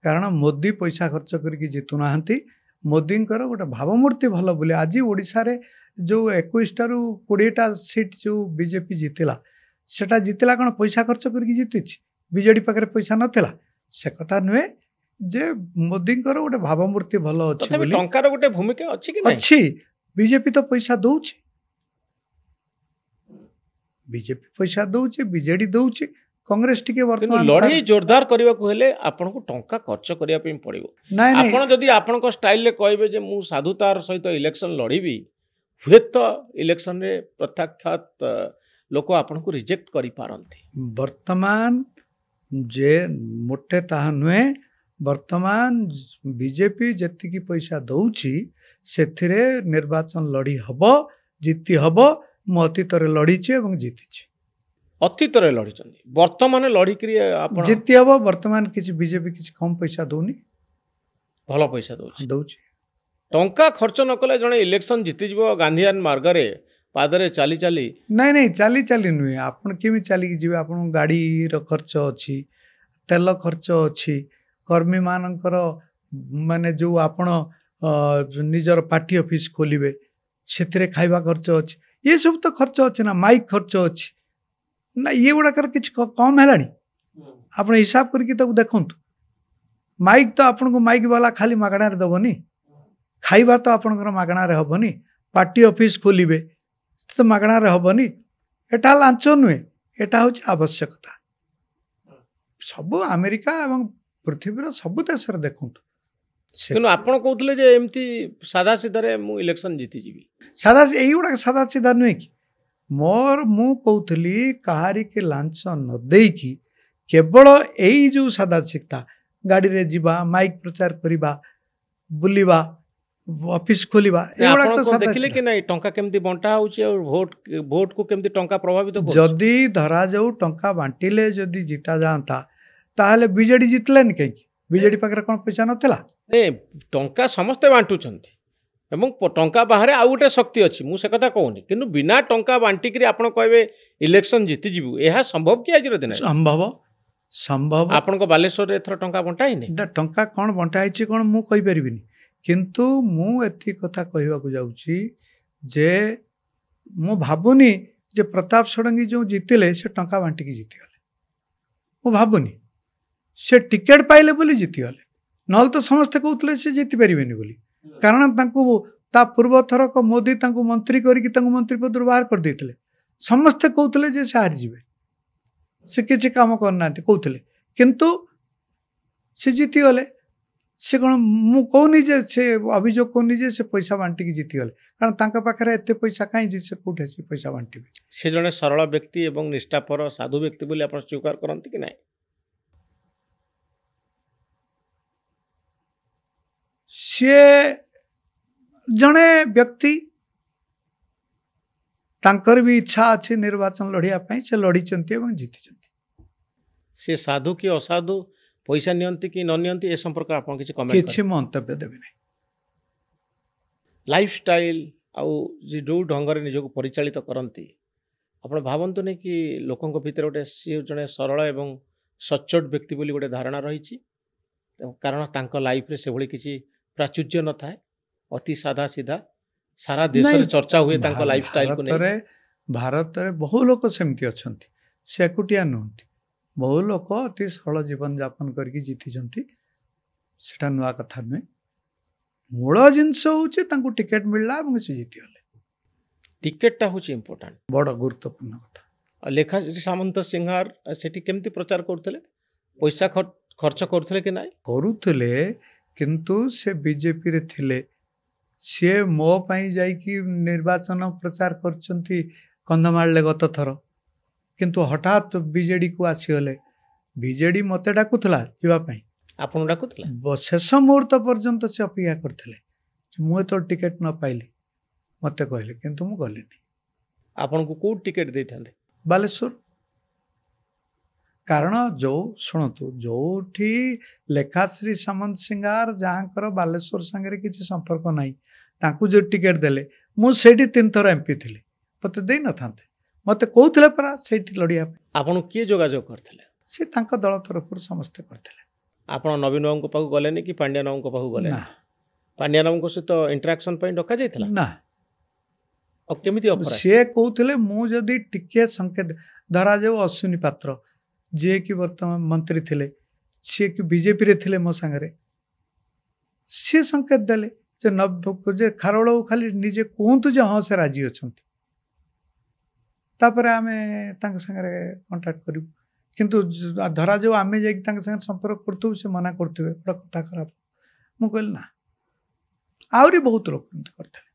କାରଣ ମୋଦି ପଇସା ଖର୍ଚ୍ଚ କରିକି ଜିତୁନାହାନ୍ତି। ମୋଦିଙ୍କର ଗୋଟେ ଭାବମୂର୍ତ୍ତି ଭଲ ବୋଲି ଆଜି ଓଡ଼ିଶାରେ ଯେଉଁ 21ଟାରୁ 20ଟା ସିଟ୍ ଯେଉଁ ବିଜେପି ଜିତିଲା, ସେଟା ଜିତିଲା କ'ଣ ପଇସା ଖର୍ଚ୍ଚ କରିକି ଜିତିଛି? ବିଜେଡ଼ି ପାଖରେ ପଇସା ନଥିଲା? ସେ କଥା ନୁହେଁ, ଯେ ମୋଦିଙ୍କର ଗୋଟେ ଭାବମୂର୍ତ୍ତି ଭଲ ଅଛି ତଥାପି ବୋଲି। ଟଙ୍କାର ଗୋଟେ ଭୂମିକା ଅଛି କି ନାହିଁ? ଅଛି। ବିଜେପି ତ ପଇସା ଦଉଛି, ବିଜେପି ପଇସା ଦଉଛି, ବିଜେଡି ଦଉଛି, କଂଗ୍ରେସ ଟିକେ କିନ୍ତୁ ବର୍ତ୍ତମାନ ଲଢ଼େଇ ଜୋରଦାର କରିବାକୁ ହେଲେ ଆପଣଙ୍କୁ ଟଙ୍କା ଖର୍ଚ୍ଚ କରିବା ପାଇଁ ପଡ଼ିବ। ନାଇଁ ନାଇଁ ଆପଣ ଯଦି ଆପଣଙ୍କ ଷ୍ଟାଇଲରେ କହିବେ ଯେ ମୁଁ ସାଧୁତାର ସହିତ ଇଲେକ୍ସନ ଲଢ଼ିବି, ହୁଏତ ଇଲେକ୍ସନରେ ପ୍ରତ୍ୟାଖ୍ୟାତ ଲୋକ ଆପଣଙ୍କୁ ରିଜେକ୍ଟ କରିପାରନ୍ତି। ବର୍ତ୍ତମାନ ଯେ ମୋଟେ ତାହା ନୁହେଁ। ବର୍ତ୍ତମାନ ବିଜେପି ଯେତିକି ପଇସା ଦଉଛି ସେଥିରେ ନିର୍ବାଚନ ଲଢ଼ି ହବ, ଜିତି ହବ। ମୁଁ ଅତୀତରେ ଲଢ଼ିଛି ଏବଂ ଜିତିଛି। ଅତୀତରେ ଲଢ଼ିଛନ୍ତି, ବର୍ତ୍ତମାନ ଲଢ଼ିକିରି ଆପଣ ଜିତି ହବ। ବର୍ତ୍ତମାନ କିଛି ବିଜେପି କିଛି କମ୍ ପଇସା ଦଉନି, ଭଲ ପଇସା ଦେଉଛି। ଦଉଛି। ଟଙ୍କା ଖର୍ଚ୍ଚ ନ କଲେ ଜଣେ ଇଲେକ୍ସନ ଜିତିଯିବ ଗାନ୍ଧିଆନ ମାର୍ଗରେ ପାଦରେ ଚାଲି ଚାଲି? ନାଇଁ ନାଇଁ, ଚାଲି ଚାଲି ନୁହେଁ। ଆପଣ କେମିତି ଚାଲିକି ଯିବେ? ଆପଣଙ୍କ ଗାଡ଼ିର ଖର୍ଚ୍ଚ ଅଛି, ତେଲ ଖର୍ଚ୍ଚ ଅଛି, କର୍ମୀମାନଙ୍କର ମାନେ ଯେଉଁ ଆପଣ ନିଜର ପାର୍ଟି ଅଫିସ୍ ଖୋଲିବେ ସେଥିରେ ଖାଇବା ଖର୍ଚ୍ଚ ଅଛି। ଏସବୁ ତ ଖର୍ଚ୍ଚ ଅଛି ନା, ମାଇକ୍ ଖର୍ଚ୍ଚ ଅଛି ନା। ଇଏ ଗୁଡ଼ାକର କିଛି କମ୍ ହେଲାଣି? ଆପଣ ହିସାବ କରିକି ତାକୁ ଦେଖନ୍ତୁ। ମାଇକ୍ ତ ଆପଣଙ୍କୁ ମାଇକ୍ ବାଲା ଖାଲି ମାଗଣାରେ ଦେବନି, ଖାଇବା ତ ଆପଣଙ୍କର ମାଗଣାରେ ହେବନି, ପାର୍ଟି ଅଫିସ୍ ଖୋଲିବେ ତ ମାଗଣାରେ ହେବନି। ଏଟା ଲାଞ୍ଚ ନୁହେଁ, ଏଟା ହେଉଛି ଆବଶ୍ୟକତା। ସବୁ ଆମେରିକା ଏବଂ ପୃଥିବୀର ସବୁ ଦେଶରେ ଦେଖନ୍ତୁ। କିନ୍ତୁ ଆପଣ କହୁଥିଲେ ଯେ ଏମିତି ସାଧା ସିଧାରେ ମୁଁ ଇଲେକ୍ସନ ଜିତିଯିବି। ସାଧା ଏଇଗୁଡ଼ାକ ସାଧା ସିଧା ନୁହେଁ କି? ମୁଁ କହୁଥିଲି କାହାରିକି ଲାଞ୍ଚ ନ ଦେଇକି କେବଳ ଏଇ ଯେଉଁ ସାଧା ସିଧା ଗାଡ଼ିରେ ଯିବା, ମାଇକ୍ ପ୍ରଚାର କରିବା, ବୁଲିବା, ଅଫିସ୍ ଖୋଲିବା, ଏଗୁଡ଼ାକ ତ ସାଧା ଦେଖିଲେ କି ନାଇଁ ଟଙ୍କା କେମିତି ବଣ୍ଟା ହେଉଛି ଆଉ ଭୋଟକୁ କେମିତି ଟଙ୍କା ପ୍ରଭାବିତ କରୁଛି? ଯଦି ଧରାଯାଉ ଟଙ୍କା ବାଣ୍ଟିଲେ ଯଦି ଜିତା ଯାଆନ୍ତା ତାହେଲେ ବିଜେଡ଼ି ଜିତିଲାନି କାହିଁକି? ବିଜେଡ଼ି ପାଖରେ କ'ଣ ପଇସା ନଥିଲା? ଟଙ୍କା ସମସ୍ତେ ବାଣ୍ଟୁଛନ୍ତି ଏବଂ ଟଙ୍କା ବାହାରେ ଆଉ ଗୋଟେ ଶକ୍ତି ଅଛି, ମୁଁ ସେ କଥା କହୁନି। କିନ୍ତୁ ବିନା ଟଙ୍କା ବାଣ୍ଟିକିରି ଆପଣ କହିବେ ଇଲେକ୍ସନ ଜିତିଯିବୁ, ଏହା ସମ୍ଭବ କି ଆଜିର ଦିନରେ? ସମ୍ଭବ। ଆପଣଙ୍କ ବାଲେଶ୍ୱରରେ ଏଥର ଟଙ୍କା ବଣ୍ଟା ହେଇନି? ଟଙ୍କା କ'ଣ ବଣ୍ଟା ହେଇଛି କ'ଣ ମୁଁ କହିପାରିବିନି, କିନ୍ତୁ ମୁଁ ଏତିକି କଥା କହିବାକୁ ଯାଉଛି ଯେ ମୁଁ ଭାବୁନି ଯେ ପ୍ରତାପ ଷଡ଼ଙ୍ଗୀ ଯେଉଁ ଜିତିଲେ ସେ ଟଙ୍କା ବାଣ୍ଟିକି ଜିତିଗଲେ। ମୁଁ ଭାବୁନି ସେ ଟିକେଟ୍ ପାଇଲେ ବୋଲି ଜିତିଗଲେ, ନହେଲେ ତ ସମସ୍ତେ କହୁଥିଲେ ସେ ଜିତିପାରିବେନି ବୋଲି। କାରଣ ତାଙ୍କୁ ତା ପୂର୍ବ ଥରକ ମୋଦି ତାଙ୍କୁ ମନ୍ତ୍ରୀ କରିକି ତାଙ୍କୁ ମନ୍ତ୍ରୀ ପଦରୁ ବାହାର କରିଦେଇଥିଲେ। ସମସ୍ତେ କହୁଥିଲେ ଯେ ସେ ହାରିଯିବେ, ସେ କିଛି କାମ କରିନାହାନ୍ତି କହୁଥିଲେ, କିନ୍ତୁ ସେ ଜିତିଗଲେ। ସେ କ'ଣ ମୁଁ କହୁନି ଯେ ସେ ଅଭିଯୋଗ କରୁନି ଯେ ସେ ପଇସା ବାଣ୍ଟିକି ଜିତିଗଲେ, କାରଣ ତାଙ୍କ ପାଖରେ ଏତେ ପଇସା କାହିଁ ସେ କୋଉଠି ସେ ପଇସା ବାଣ୍ଟିବେ? ସେ ଜଣେ ସରଳ ବ୍ୟକ୍ତି ଏବଂ ନିଷ୍ଠାପର ସାଧୁ ବ୍ୟକ୍ତି ବୋଲି ଆପଣ ସ୍ୱୀକାର କରନ୍ତି କି ନାହିଁ? ସିଏ ଜଣେ ବ୍ୟକ୍ତି, ତାଙ୍କର ବି ଇଚ୍ଛା ଅଛି ନିର୍ବାଚନ ଲଢ଼ିବା ପାଇଁ, ସେ ଲଢ଼ିଛନ୍ତି ଏବଂ ଜିତିଛନ୍ତି। ସେ ସାଧୁ କି ଅସାଧୁ, ପଇସା ନିଅନ୍ତି କି ନ ନିଅନ୍ତି, ଏ ସମ୍ପର୍କରେ ଆପଣ କିଛି କମେଣ୍ଟ? କିଛି ମନ୍ତବ୍ୟ ଦେବି ନାହିଁ। ଲାଇଫଷ୍ଟାଇଲ ଆଉ ଯେଉଁ ଢଙ୍ଗରେ ନିଜକୁ ପରିଚାଳିତ କରନ୍ତି, ଆପଣ ଭାବନ୍ତୁନି କି ଲୋକଙ୍କ ଭିତରେ ଗୋଟେ ସିଏ ଜଣେ ସରଳ ଏବଂ ସଚ୍ଚୋଟ ବ୍ୟକ୍ତି ବୋଲି ଗୋଟେ ଧାରଣା ରହିଛି, କାରଣ ତାଙ୍କ ଲାଇଫରେ ସେଭଳି କିଛି ପ୍ରାଚୁର୍ଯ୍ୟ ନଥାଏ, ଅତି ସାଧା ସିଧା। ସାରା ଦେଶରେ ଚର୍ଚ୍ଚା ହୁଏ ତାଙ୍କ ଲାଇଫଷ୍ଟାଇଲକୁ ନେଇ। ଭାରତରେ ବହୁ ଲୋକ ସେମିତି ଅଛନ୍ତି, ସେ ଏକୁଟିଆ ନୁହନ୍ତି। ବହୁ ଲୋକ ଅତି ସରଳ ଜୀବନଯାପନ କରିକି ଜିତିଛନ୍ତି, ସେଟା ନୂଆ କଥା ନୁହେଁ। ମୂଳ ଜିନିଷ ହେଉଛି ତାଙ୍କୁ ଟିକେଟ୍ ମିଳିଲା ଏବଂ ସେ ଜିତିଗଲେ। ଟିକେଟଟା ହେଉଛି ଇମ୍ପୋର୍ଟାଣ୍ଟ, ବଡ଼ ଗୁରୁତ୍ୱପୂର୍ଣ୍ଣ କଥା। ଆଉ ଲେଖାଶ୍ରୀ ସାମନ୍ତସିଂହାର ସେଠି କେମିତି ପ୍ରଚାର କରୁଥିଲେ? ପଇସା ଖର୍ଚ୍ଚ କରୁଥିଲେ କି ନାହିଁ? କରୁଥିଲେ, କିନ୍ତୁ ସେ ବିଜେପିରେ ଥିଲେ। ସିଏ ମୋ ପାଇଁ ଯାଇକି ନିର୍ବାଚନ ପ୍ରଚାର କରିଛନ୍ତି କନ୍ଧମାଳରେ ଗତ ଥର, କିନ୍ତୁ ହଠାତ୍ ବିଜେଡ଼ିକୁ ଆସିଗଲେ। ବିଜେଡ଼ି ମୋତେ ଡାକୁଥିଲା ଯିବା ପାଇଁ, ଆପଣ ଡାକୁଥିଲା? ଶେଷ ମୁହୂର୍ତ୍ତ ପର୍ଯ୍ୟନ୍ତ ସେ ଅପେକ୍ଷା କରିଥିଲେ। ମୁଁ ଯେତେବେଳେ ଟିକେଟ୍ ନ ପାଇଲି ମୋତେ କହିଲେ, କିନ୍ତୁ ମୁଁ ଗଲିନି। ଆପଣଙ୍କୁ କୋଉ ଟିକେଟ୍ ଦେଇଥାନ୍ତେ? ବାଲେଶ୍ୱର। କାରଣ ଶୁଣନ୍ତୁ, ଯୋଉଠି ଲେଖାଶ୍ରୀ ସାମନ୍ତସିଂହାର ଯାହାଙ୍କର ବାଲେଶ୍ୱର ସାଙ୍ଗରେ କିଛି ସମ୍ପର୍କ ନାହିଁ, ତାଙ୍କୁ ଯେଉଁ ଟିକେଟ୍ ଦେଲେ, ମୁଁ ସେଇଠି 3 ଥର MP ଥିଲି, ମୋତେ ଦେଇନଥାନ୍ତେ? ମୋତେ କହୁଥିଲେ ପରା ସେଇଠି ଲଢ଼ିବା ପାଇଁ। ଆପଣଙ୍କୁ କିଏ ଯୋଗାଯୋଗ କରିଥିଲେ? ସେ ତାଙ୍କ ଦଳ ତରଫରୁ ସମସ୍ତେ କରିଥିଲେ। ଆପଣ ନବୀନ ବାବୁଙ୍କ ପାଖକୁ ଗଲେନି କି ପାଣ୍ଡିଆନ ବାବୁଙ୍କ ପାଖକୁ ଗଲେନି? ନା ପାଣ୍ଡିଆନ ବାବୁଙ୍କ ସହିତ ଇଣ୍ଟରାକ୍ସନ୍ ପାଇଁ ଡକାଯାଇଥିଲା? ନା, ଆଉ କେମିତି ଅଫର? ସିଏ କହୁଥିଲେ ମୁଁ ଯଦି ଟିକେ ସଂକେତ, ଧରାଯାଉ ଅଶ୍ୱିନୀ ପାତ୍ର ଯିଏକି ବର୍ତ୍ତମାନ ମନ୍ତ୍ରୀ ଥିଲେ, ସିଏ କି ବିଜେପିରେ ଥିଲେ ମୋ ସାଙ୍ଗରେ, ସିଏ ସଂକେତ ଦେଲେ ଯେ ଖାରବେଳକୁ ଖାଲି ନିଜେ କୁହନ୍ତୁ ଯେ ହଁ ସେ ରାଜି ଅଛନ୍ତି, ତାପରେ ଆମେ ତାଙ୍କ ସାଙ୍ଗରେ କଣ୍ଟାକ୍ଟ କରିବୁ। କିନ୍ତୁ ଧରାଯାଉ ଆମେ ଯାଇକି ତାଙ୍କ ସାଙ୍ଗରେ ସମ୍ପର୍କ କରୁଥିବୁ, ସେ ମନା କରୁଥିବେ, ବଡ଼ କଥା ଖରାପ। ମୁଁ କହିଲି ନା, ଆହୁରି ବହୁତ ଲୋକ ଏମିତି କରିଥିଲେ।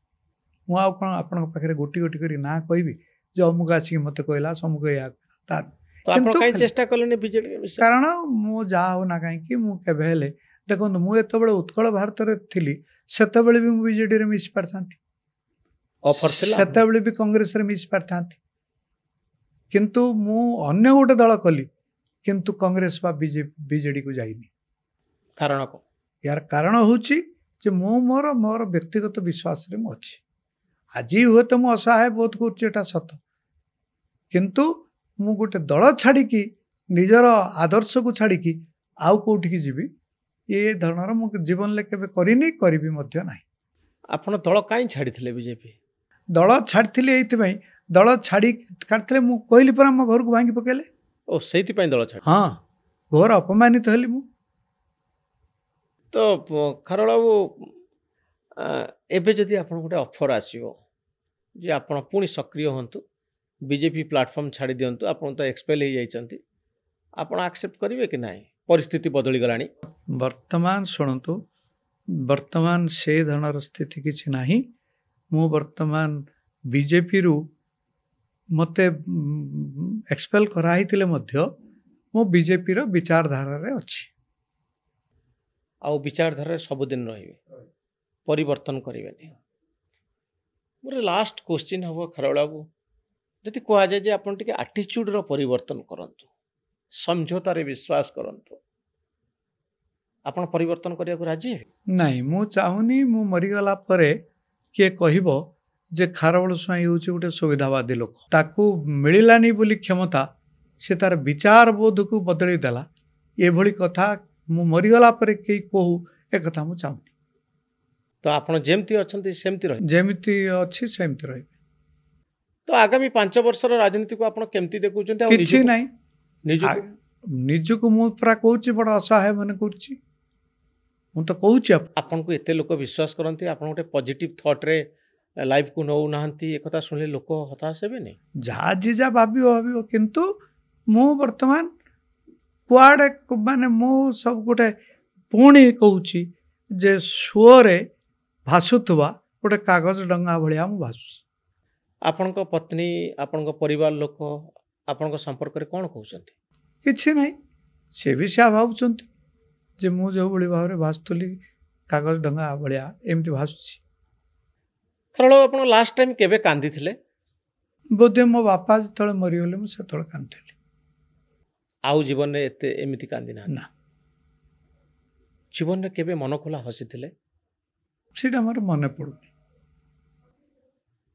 ମୁଁ ଆଉ କ'ଣ ଆପଣଙ୍କ ପାଖରେ ଗୋଟି ଗୋଟି କରି ନାଁ କହିବି ଯେ ଅମୁକ ଆସିକି ମୋତେ କହିଲା, ସମୁକ ଏଇଆ ତା। ଆପଣ କାହିଁ ଚେଷ୍ଟା କଲେନି ବିଜେଡି? କାରଣ ମୁଁ ଯାହା ହଉ ନା କାହିଁକି, ମୁଁ କେବେ ହେଲେ ଦେଖନ୍ତୁ, ମୁଁ ଯେତେବେଳେ ଉତ୍କଳ ଭାରତରେ ଥିଲି ସେତେବେଳେ ବି ମୁଁ ବିଜେଡିରେ ମିଶି ପାରିଥାନ୍ତି, ସେତେବେଳେ ବି କଂଗ୍ରେସରେ ମିଶି ପାରିଥାନ୍ତି, କିନ୍ତୁ ମୁଁ ଅନ୍ୟ ଗୋଟେ ଦଳ କଲି, କିନ୍ତୁ କଂଗ୍ରେସ ବା ବିଜେଡିକୁ ଯାଇନି। କାରଣ କ'ଣ? ୟାର କାରଣ ହେଉଛି ଯେ ମୁଁ ମୋର ବ୍ୟକ୍ତିଗତ ବିଶ୍ୱାସରେ ମୁଁ ଅଛି। ଆଜି ହୁଏତ ମୁଁ ଅସହାୟ ବୋଧ କରୁଛି, ଏଟା ସତ, କିନ୍ତୁ ମୁଁ ଗୋଟେ ଦଳ ଛାଡ଼ିକି, ନିଜର ଆଦର୍ଶକୁ ଛାଡ଼ିକି ଆଉ କେଉଁଠିକି ଯିବି, ଏ ଧରଣର ମୁଁ ଜୀବନରେ କେବେ କରିନି, କରିବି ମଧ୍ୟ ନାହିଁ। ଆପଣ ଦଳ କାହିଁ ଛାଡ଼ିଥିଲେ ବିଜେପି? ଦଳ ଛାଡ଼ିଥିଲି ଏଇଥିପାଇଁ, ଦଳ ଛାଡ଼ିଥିଲେ ମୁଁ କହିଲି ପରା ମୋ ଘରକୁ ଭାଙ୍ଗି ପକେଇଲେ। ଓ, ସେଇଥିପାଇଁ ଦଳ ଛାଡ଼ି? ହଁ, ଘୋର ଅପମାନିତ ହେଲି ମୁଁ। ତ ଖାରବେଳ ବାବୁ, ଏବେ ଯଦି ଆପଣ ଗୋଟେ ଅଫର ଆସିବ ଯେ ଆପଣ ପୁଣି ସକ୍ରିୟ ହୁଅନ୍ତୁ, ବିଜେପି ପ୍ଲାଟଫର୍ମ ଛାଡ଼ି ଦିଅନ୍ତୁ, ଆପଣ ତ ଏକ୍ସପେଲ୍ ହେଇଯାଇଛନ୍ତି, ଆପଣ ଆକ୍ସେପ୍ଟ କରିବେ କି ନାହିଁ? ପରିସ୍ଥିତି ବଦଳିଗଲାଣି। ବର୍ତ୍ତମାନ ଶୁଣନ୍ତୁ, ବର୍ତ୍ତମାନ ସେ ଧରଣର ସ୍ଥିତି କିଛି ନାହିଁ। ମୁଁ ବର୍ତ୍ତମାନ ବିଜେପିରୁ ମୋତେ ଏକ୍ସପେଲ୍ କରାହେଇଥିଲେ ମଧ୍ୟ ମୁଁ ବିଜେପିର ବିଚାରଧାରାରେ ଅଛି। ଆଉ ବିଚାରଧାରାରେ ସବୁଦିନ ରହିବେ, ପରିବର୍ତ୍ତନ କରିବେନି। ମୋର ଲାଷ୍ଟ କ୍ୱେଶ୍ଚିନ୍ ହେବ ଖାରବେଳ ବାବୁ, ଯଦି କୁହାଯାଏ ଯେ ଆପଣ ଟିକେ ଆଟିଚ୍ୟୁଡ଼ର ପରିବର୍ତ୍ତନ କରନ୍ତୁ, ସମଝୋତାରେ ବିଶ୍ୱାସ କରନ୍ତୁ, ଆପଣ ପରିବର୍ତ୍ତନ କରିବାକୁ ରାଜି ହେବେ? ନାହିଁ, ମୁଁ ଚାହୁଁନି ମୁଁ ମରିଗଲା ପରେ କିଏ କହିବ ଯେ ଖାରବେଳ ସ୍ୱାଇଁ ହେଉଛି ଗୋଟେ ସୁବିଧାବାଦୀ ଲୋକ, ତାକୁ ମିଳିଲାନି ବୋଲି କ୍ଷମତା, ସେ ତାର ବିଚାର ବୋଧକୁ ବଦଳେଇ ଦେଲା, ଏଭଳି କଥା ମୁଁ ମରିଗଲା ପରେ କେହି କହୁ, ଏକଥା ମୁଁ ଚାହୁଁନି। ତ ଆପଣ ଯେମିତି ଅଛନ୍ତି ସେମିତି ରହିବେ? ଯେମିତି ଅଛି ସେମିତି ରହିବେ। ତ ଆଗାମୀ 5 ବର୍ଷର ରାଜନୀତିକୁ ଆପଣ କେମିତି ଦେଖୁଛନ୍ତି? କିଛି ନାହିଁ, ନିଜକୁ ମୁଁ ପୁରା କହୁଛି ବଡ଼ ଅସହାୟ ମନେ କରୁଛି। ମୁଁ ତ କହୁଛି ଆପଣଙ୍କୁ ଏତେ ଲୋକ ବିଶ୍ୱାସ କରନ୍ତି, ଆପଣ ଗୋଟେ ପଜିଟିଭ୍ ଥଟ୍ରେ ଲାଇଫ୍କୁ ନେଉନାହାନ୍ତି, ଏକଥା ଶୁଣିଲେ ଲୋକ ହତାଶ ହେବେନି? ଯାହା ଯିଏ ଯାହା ଭାବିବ, କିନ୍ତୁ ମୁଁ ବର୍ତ୍ତମାନ କୁଆଡ଼େ ମାନେ ମୁଁ ସବୁ ଗୋଟେ ପୁଣି କହୁଛି ଯେ ସୁଅରେ ଭାସୁଥିବା ଗୋଟେ କାଗଜ ଡଙ୍ଗା ଭଳିଆ ମୁଁ ଭାସୁଛି। ଆପଣଙ୍କ ପତ୍ନୀ, ଆପଣଙ୍କ ପରିବାର ଲୋକ ଆପଣଙ୍କ ସମ୍ପର୍କରେ କ'ଣ କହୁଛନ୍ତି? କିଛି ନାହିଁ, ସେ ବି ସେୟା ଭାବୁଛନ୍ତି ଯେ ମୁଁ ଯେଉଁଭଳି ଭାବରେ ଭାସୁଥିଲି କାଗଜ ଡଙ୍ଗା ଭଳିଆ ଏମିତି ଭାସୁଛି। ଖାରବେଳ ବାବୁ, ଆପଣ ଲାଷ୍ଟ ଟାଇମ୍ କେବେ କାନ୍ଦିଥିଲେ? ବୋଧେ ମୋ ବାପା ଯେତେବେଳେ ମରିଗଲେ ମୁଁ ସେତେବେଳେ କାନ୍ଦିଥିଲି। ଆଉ ଜୀବନରେ ଏମିତି କାନ୍ଦି ନାହାନ୍ତି? ନା। ଜୀବନରେ କେବେ ମନ ଖୋଲା ହସିଥିଲେ? ସେଇଟା ମୋର ମନେ ପଡ଼ୁନି।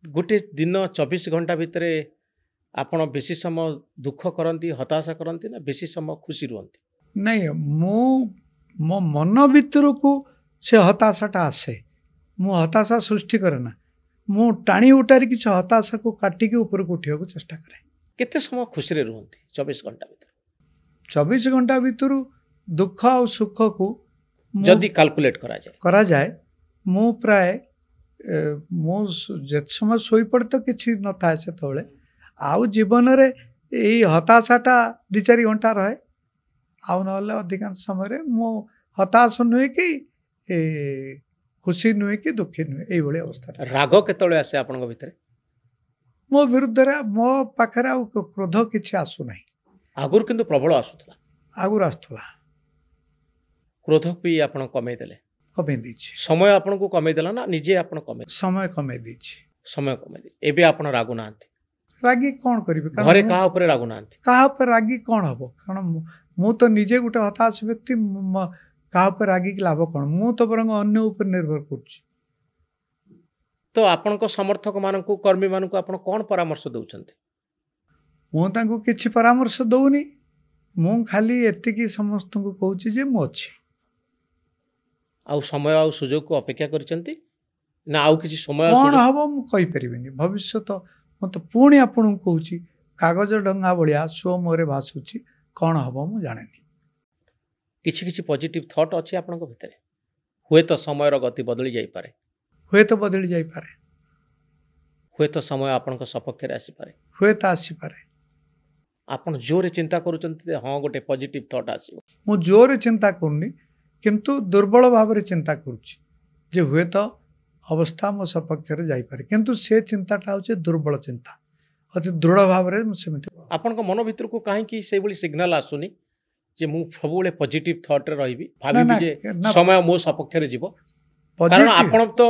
ଗୋଟେ ଦିନ 24 ଘଣ୍ଟା ଭିତରେ ଆପଣ ବେଶୀ ସମୟ ଦୁଃଖ କରନ୍ତି, ହତାଶା କରନ୍ତି, ନା ବେଶୀ ସମୟ ଖୁସି ରୁହନ୍ତି? ନାଇଁ, ମୋ ମନ ଭିତରକୁ ସେ ହତାଶାଟା ଆସେ, ମୁଁ ହତାଶା ସୃଷ୍ଟି କରେ ନା, ମୁଁ ଟାଣି ଉଟାରିକି ସେ ହତାଶାକୁ କାଟିକି ଉପରକୁ ଉଠିବାକୁ ଚେଷ୍ଟା କରେ। କେତେ ସମୟ ଖୁସିରେ ରୁହନ୍ତି 24 ଘଣ୍ଟା ଭିତରେ? 24 ଘଣ୍ଟା ଭିତରୁ ଦୁଃଖ ଆଉ ସୁଖକୁ ଯଦି କାଲକୁଲେଟ୍ କରାଯାଏ, ମୁଁ ପ୍ରାୟ ମୁଁ ଯେତେ ସମୟ ଶୋଇପଡ଼େ ତ କିଛି ନଥାଏ ସେତେବେଳେ, ଆଉ ଜୀବନରେ ଏଇ ହତାଶାଟା 2-4 ଘଣ୍ଟା ରହେ, ଆଉ ନହେଲେ ଅଧିକାଂଶ ସମୟରେ ମୁଁ ହତାଶ ନୁହେଁ କି ଖୁସି ନୁହେଁ କି ଦୁଃଖୀ ନୁହେଁ, ଏଇଭଳି ଅବସ୍ଥା। ରାଗ କେତେବେଳେ ଆସେ ଆପଣଙ୍କ ଭିତରେ? ମୋ ବିରୁଦ୍ଧରେ ମୋ ପାଖରେ ଆଉ କ୍ରୋଧ କିଛି ଆସୁନାହିଁ। ଆଗରୁ କିନ୍ତୁ ପ୍ରବଳ ଆସୁଥିଲା। ଆଗରୁ ଆସୁଥିଲା। କ୍ରୋଧ ବି ଆପଣ କମେଇ ଦେଲେ? କମେଇ ଦେଇଛି। ସମୟ ଆପଣଙ୍କୁ କମେଇ ଦେଲା ନା ନିଜେ ଆପଣ କମେଇ? ସମୟ କମେଇ ଦେଇଛି। ସମୟ କମେଇ ଦେଇଛି। ଏବେ ଆପଣ ରାଗୁନାହାନ୍ତି? ରାଗି କ'ଣ କରିବି? ଘରେ କାହା ଉପରେ ରାଗୁନାହାନ୍ତି? କାହା ଉପରେ ରାଗି କ'ଣ ହବ? କାରଣ ମୁଁ ତ ନିଜେ ଗୋଟେ ହତାଶ ବ୍ୟକ୍ତି, କାହା ଉପରେ ରାଗିକି ଲାଭ କ'ଣ? ମୁଁ ତ ବରଂ ଅନ୍ୟ ଉପରେ ନିର୍ଭର କରୁଛି। ତ ଆପଣଙ୍କ ସମର୍ଥକମାନଙ୍କୁ କର୍ମୀମାନଙ୍କୁ ଆପଣ କ'ଣ ପରାମର୍ଶ ଦେଉଛନ୍ତି? ମୁଁ ତାଙ୍କୁ କିଛି ପରାମର୍ଶ ଦେଉନି। ମୁଁ ଖାଲି ଏତିକି ସମସ୍ତଙ୍କୁ କହୁଛି ଯେ ମୁଁ ଅଛି। ଆଉ ସମୟ ଆଉ ସୁଯୋଗକୁ ଅପେକ୍ଷା କରିଛନ୍ତି ନା ଆଉ କିଛି ସମୟ କ'ଣ ହବ ମୁଁ କହିପାରିବିନି। ଭବିଷ୍ୟତ ମୁଁ ତ ପୁଣି ଆପଣଙ୍କୁ କହୁଛି, କାଗଜ ଡଙ୍ଗା ଭଳିଆ ସୁଅ ମୁହଁରେ ଭାସୁଛି, କ'ଣ ହବ ମୁଁ ଜାଣେନି। କିଛି କିଛି ପଜିଟିଭ ଥଟ୍ ଅଛି ଆପଣଙ୍କ ଭିତରେ? ହୁଏତ ସମୟର ଗତି ବଦଳି ଯାଇପାରେ, ହୁଏତ ବଦଳି ଯାଇପାରେ, ହୁଏତ ସମୟ ଆପଣଙ୍କ ସପକ୍ଷରେ ଆସିପାରେ, ହୁଏତ ଆସିପାରେ। ଆପଣ ଜୋରରେ ଚିନ୍ତା କରୁଛନ୍ତି ଯେ ହଁ ଗୋଟେ ପଜିଟିଭ ଥଟ୍ ଆସିବ। ମୁଁ ଜୋରରେ ଚିନ୍ତା କରୁନି, କିନ୍ତୁ ଦୁର୍ବଳ ଭାବରେ ଚିନ୍ତା କରୁଛି ଯେ ହୁଏତ ଅବସ୍ଥା ମୋ ସପକ୍ଷରେ ଯାଇପାରେ। କିନ୍ତୁ ସେ ଚିନ୍ତାଟା ହେଉଛି ଦୁର୍ବଳ ଚିନ୍ତା। ଅତି ଦୃଢ଼ ଭାବରେ ମୁଁ ସେମିତି। ଆପଣଙ୍କ ମନ ଭିତରକୁ କାହିଁକି ସେଇଭଳି ସିଗ୍ନାଲ ଆସୁନି ଯେ ମୁଁ ସବୁବେଳେ ପଜିଟିଭ ଥଟ୍ରେ ରହିବି, ନା, ଭାବିବି ଯେ ସମୟ ମୋ ସପକ୍ଷରେ ଯିବ? କାରଣ ଆପଣ ତ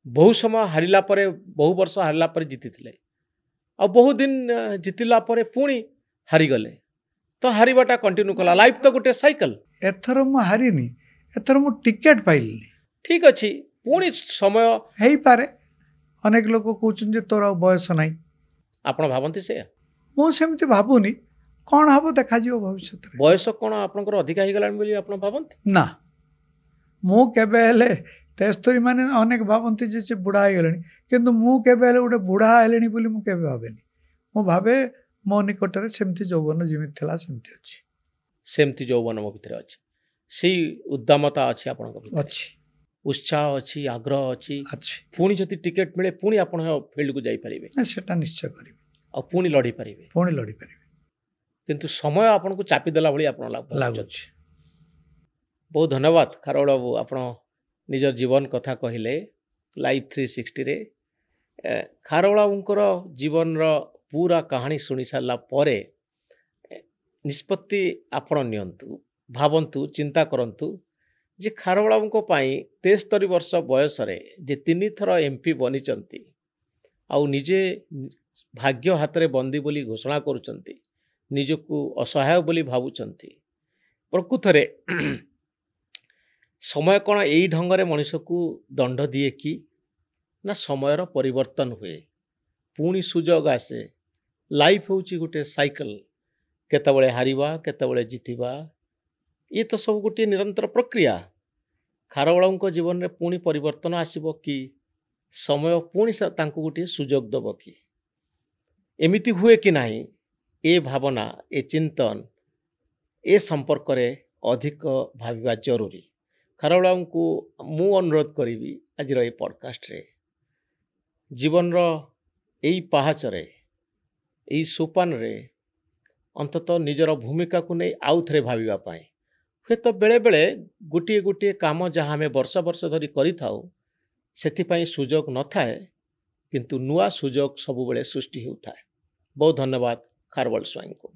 ବହୁ ସମୟ ହାରିଲା ପରେ, ବହୁ ବର୍ଷ ହାରିଲା ପରେ ଜିତିଥିଲେ, ଆଉ ବହୁ ଦିନ ଜିତିଲା ପରେ ପୁଣି ହାରିଗଲେ, ତ ହାରିବାଟା କଣ୍ଟିନ୍ୟୁ କଲା। ଲାଇଫ୍ ତ ଗୋଟେ ସାଇକେଲ। ଏଥର ମୁଁ ହାରିନି, ଏଥର ମୁଁ ଟିକେଟ୍ ପାଇଲିନି। ଠିକ୍ ଅଛି, ପୁଣି ସମୟ ହେଇପାରେ। ଅନେକ ଲୋକ କହୁଛନ୍ତି ଯେ ତୋର ଆଉ ବୟସ ନାହିଁ। ଆପଣ ଭାବନ୍ତି ସେଇଆ? ମୁଁ ସେମିତି ଭାବୁନି। କ'ଣ ହବ ଦେଖାଯିବ ଭବିଷ୍ୟତରେ। ବୟସ କ'ଣ ଆପଣଙ୍କର ଅଧିକା ହେଇଗଲାଣି ବୋଲି ଆପଣ ଭାବନ୍ତି? ନା, ମୁଁ କେବେ ହେଲେ 73, ମାନେ ଅନେକ ଭାବନ୍ତି ଯେ ସେ ବୁଢ଼ା ହେଇଗଲେଣି, କିନ୍ତୁ ମୁଁ କେବେ ହେଲେ ଗୋଟେ ବୁଢ଼ା ହେଲେଣି ବୋଲି ମୁଁ କେବେ ଭାବେନି। ମୁଁ ଭାବେ ମୋ ନିକଟରେ ସେମିତି ଯୌବନ ଯେମିତି ଥିଲା ସେମିତି ଅଛି। ସେମିତି ଯୌବନ ମୋ ଭିତରେ ଅଛି, ସେଇ ଉଦ୍ଦାମତା ଅଛି ଆପଣଙ୍କ ଭିତରେ, ଅଛି, ଉତ୍ସାହ ଅଛି, ଆଗ୍ରହ ଅଛି। ଅଛି। ପୁଣି ଯଦି ଟିକେଟ୍ ମିଳେ ପୁଣି ଆପଣ ଫିଲ୍ଡକୁ ଯାଇପାରିବେ, ସେଟା ନିଶ୍ଚୟ କରିବି, ଆଉ ପୁଣି ଲଢ଼ିପାରିବେ। ପୁଣି ଲଢ଼ିପାରିବି। କିନ୍ତୁ ସମୟ ଆପଣଙ୍କୁ ଚାପିଦେଲା ଭଳି ଆପଣ ଲାଗୁଛି। ବହୁତ ଧନ୍ୟବାଦ ଖାରବେଳ ବାବୁ, ଆପଣ ନିଜ ଜୀବନ କଥା କହିଲେ ଲାଇଭ୍ 360ରେ। ଖାରବେଳ ବାବୁଙ୍କର ଜୀବନର ପୁରା କାହାଣୀ ଶୁଣି ସାରିଲା ପରେ ନିଷ୍ପତ୍ତି ଆପଣ ନିଅନ୍ତୁ, ଭାବନ୍ତୁ, ଚିନ୍ତା କରନ୍ତୁ ଯେ ଖାରବେଳ ବାବୁଙ୍କ ପାଇଁ 73 ବର୍ଷ ବୟସରେ ଯେ 3 ଥର MP ବନିଛନ୍ତି, ଆଉ ନିଜେ ଭାଗ୍ୟ ହାତରେ ବନ୍ଦୀ ବୋଲି ଘୋଷଣା କରୁଛନ୍ତି, ନିଜକୁ ଅସହାୟ ବୋଲି ଭାବୁଛନ୍ତି। ପ୍ରକୃତରେ ସମୟ କ'ଣ ଏଇ ଢଙ୍ଗରେ ମଣିଷକୁ ଦଣ୍ଡ ଦିଏ କି? ନା ସମୟର ପରିବର୍ତ୍ତନ ହୁଏ, ପୁଣି ସୁଯୋଗ ଆସେ। ଲାଇଫ୍ ହେଉଛି ଗୋଟେ ସାଇକେଲ, କେତେବେଳେ ହାରିବା, କେତେବେଳେ ଜିତିବା, ଇଏ ତ ସବୁ ଗୋଟିଏ ନିରନ୍ତର ପ୍ରକ୍ରିୟା। ଖାରବେଳଙ୍କ ଜୀବନରେ ପୁଣି ପରିବର୍ତ୍ତନ ଆସିବ କି? ସମୟ ପୁଣି ତାଙ୍କୁ ଗୋଟିଏ ସୁଯୋଗ ଦେବ କି? ଏମିତି ହୁଏ କି ନାହିଁ, ଏ ଭାବନା, ଏ ଚିନ୍ତନ, ଏ ସମ୍ପର୍କରେ ଅଧିକ ଭାବିବା ଜରୁରୀ। ଖାରବେଳଙ୍କୁ ମୁଁ ଅନୁରୋଧ କରିବି ଆଜିର ଏ ପଡ଼କାଷ୍ଟରେ ଜୀବନର ଏଇ ପାହାଚରେ, ଏଇ ସୋପାନରେ ଅନ୍ତତଃ ନିଜର ଭୂମିକାକୁ ନେଇ ଆଉ ଥରେ ଭାବିବା ପାଇଁ। ହୁଏତ ବେଳେବେଳେ ଗୋଟିଏ ଗୋଟିଏ କାମ ଯାହା ଆମେ ବର୍ଷ ବର୍ଷ ଧରି କରିଥାଉ ସେଥିପାଇଁ ସୁଯୋଗ ନଥାଏ, କିନ୍ତୁ ନୂଆ ସୁଯୋଗ ସବୁବେଳେ ସୃଷ୍ଟି ହେଉଥାଏ। ବହୁତ ଧନ୍ୟବାଦ ଖାରବେଳ ସ୍ୱାଇଁଙ୍କୁ।